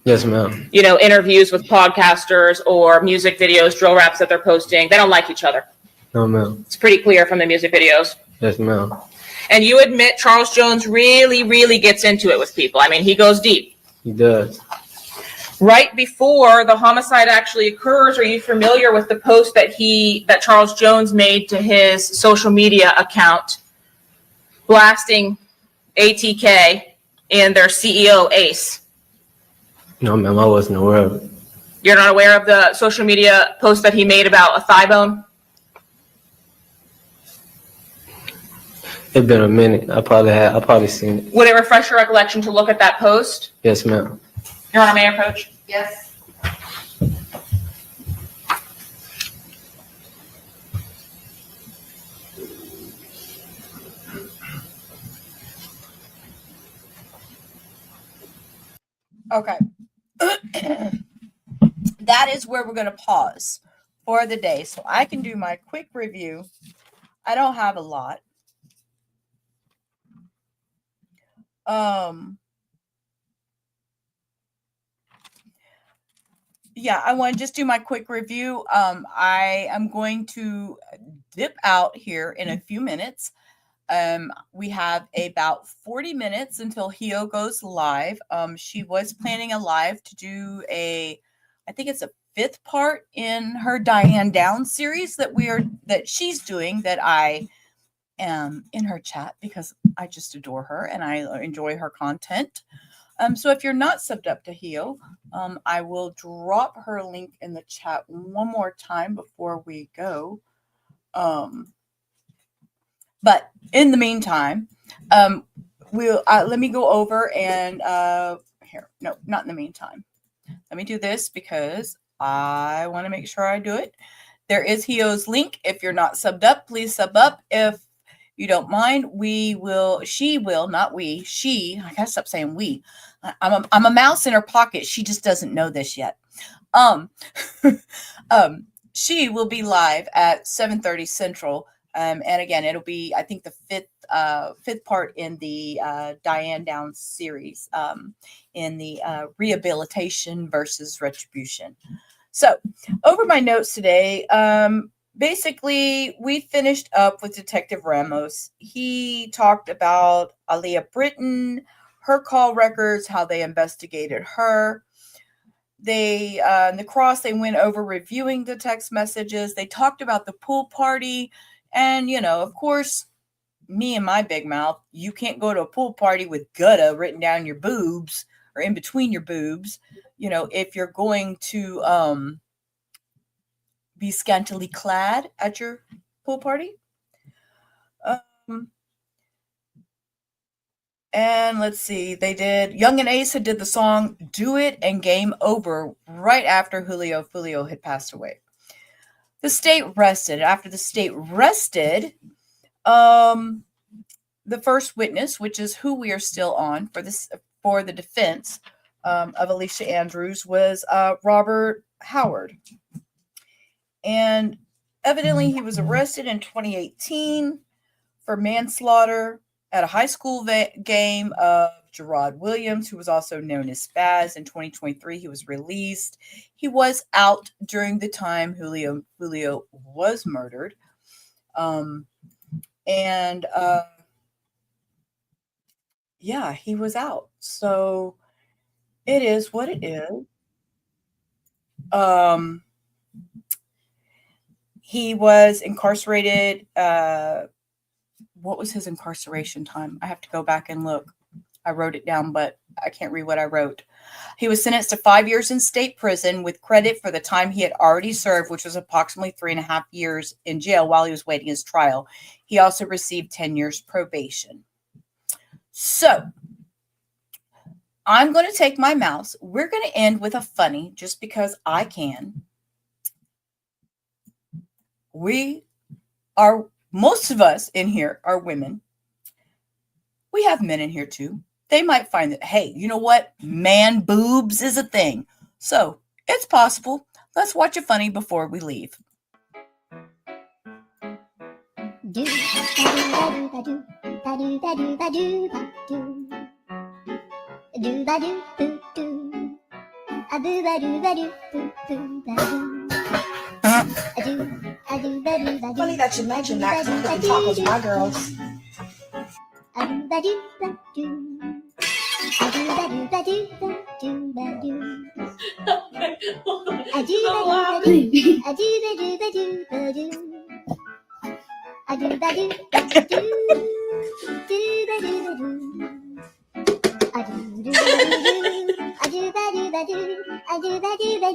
Yes, ma'am. You know, interviews with podcasters or music videos, drill raps that they're posting. They don't like each other. No, ma'am. It's pretty clear from the music videos. Yes, ma'am. And you admit Charles Jones really, really gets into it with people. I mean, he goes deep. He does. Right before the homicide actually occurs, are you familiar with the post that Charles Jones made to his social media account blasting ATK and their CEO, Ace? No, ma'am, I wasn't aware of it. You're not aware of the social media post that he made about a thigh bone? It's been a minute. I probably seen it. Would it refresh your recollection to look at that post? Yes, ma'am. Your Honor, may I approach? Yes. Okay. That is where we're going to pause for the day. So I can do my quick review. I don't have a lot. Yeah, I want to just do my quick review. I am going to dip out here in a few minutes. We have about 40 minutes until Hio goes live. She was planning a live to do I think it's a 5th part in her Diane Downs series that she's doing, that I am in her chat because I just adore her and I enjoy her content. So if you're not subbed up to Hio, I will drop her link in the chat one more time before we go. But in the meantime, let me go over and here. No, not in the meantime. Let me do this because I want to make sure I do it. There is Hio's link. If you're not subbed up, please sub up. If you don't mind, she will, not we, she, I gotta stop saying we. I'm a mouse in her pocket. She just doesn't know this yet. She will be live at 7:30 Central. And again, it'll be, I think, the fifth part in the Diane Downs series, in the rehabilitation versus retribution. So over my notes today, basically, we finished up with Detective Ramos. He talked about Aaliyah Britton, her call records, how they investigated her. They, in the cross, they went over reviewing the text messages. They talked about the pool party. And, of course, me and my big mouth, you can't go to a pool party with gutta written down your boobs or in between your boobs, if you're going to be scantily clad at your pool party. And let's see, Young and Asa did the song Do It and Game Over right after Julio had passed away. The state rested. After the state rested, the first witness, which is who we are still on for the defense of Alicia Andrews, was Robert Howard. And evidently he was arrested in 2018 for manslaughter at a high school game of Gerard Williams, who was also known as Spaz. In 2023, he was released. He was out during the time Julio was murdered. Yeah, he was out. So it is what it is. He was incarcerated. What was his incarceration time? I have to go back and look. I wrote it down, but I can't read what I wrote. He was sentenced to 5 years in state prison with credit for the time he had already served, which was approximately 3.5 years in jail while he was waiting his trial. He also received 10 years probation. So I'm going to take my mouse. We're going to end with a funny just because I can. Most of us in here are women. We have men in here too. They might find that, hey, you know what? Man boobs is a thing. So it's possible. Let's watch a funny before we leave. Funny that you mentioned that, 'cause I'm cooking tacos with my girls.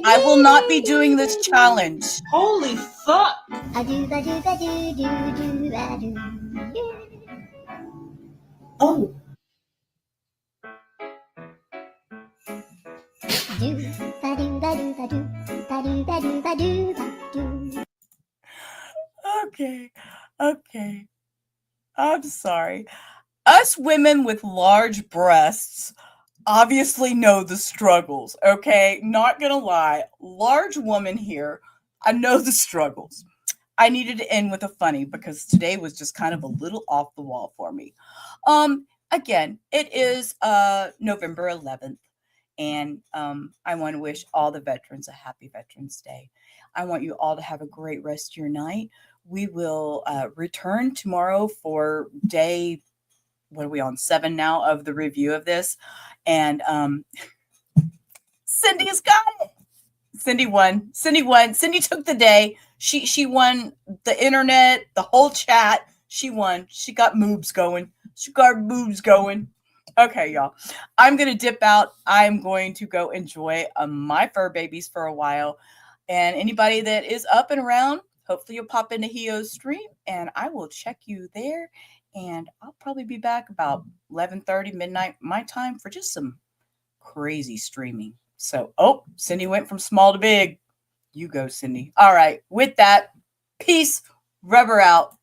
I will not be doing this challenge. Holy fuck. Oh. Okay. I'm sorry. Us women with large breasts obviously know the struggles, okay? Not gonna lie. Large woman here, I know the struggles. I needed to end with a funny because today was just kind of a little off the wall for me. Again, it is November 11th, and I want to wish all the veterans a happy Veterans Day. I want you all to have a great rest of your night. We will return tomorrow for day, what are we on, 7 now of the review of this. And Cindy's got it. Cindy won. Cindy took the day. She won the internet, the whole chat. She won. She got moves going. Okay, y'all. I'm going to dip out. I'm going to go enjoy my fur babies for a while. And anybody that is up and around, hopefully you'll pop into Hio's stream and I will check you there. And I'll probably be back about 11:30 midnight my time for just some crazy streaming. So, oh, Cindy went from small to big. You go, Cindy. All right. With that, peace. Rubber out.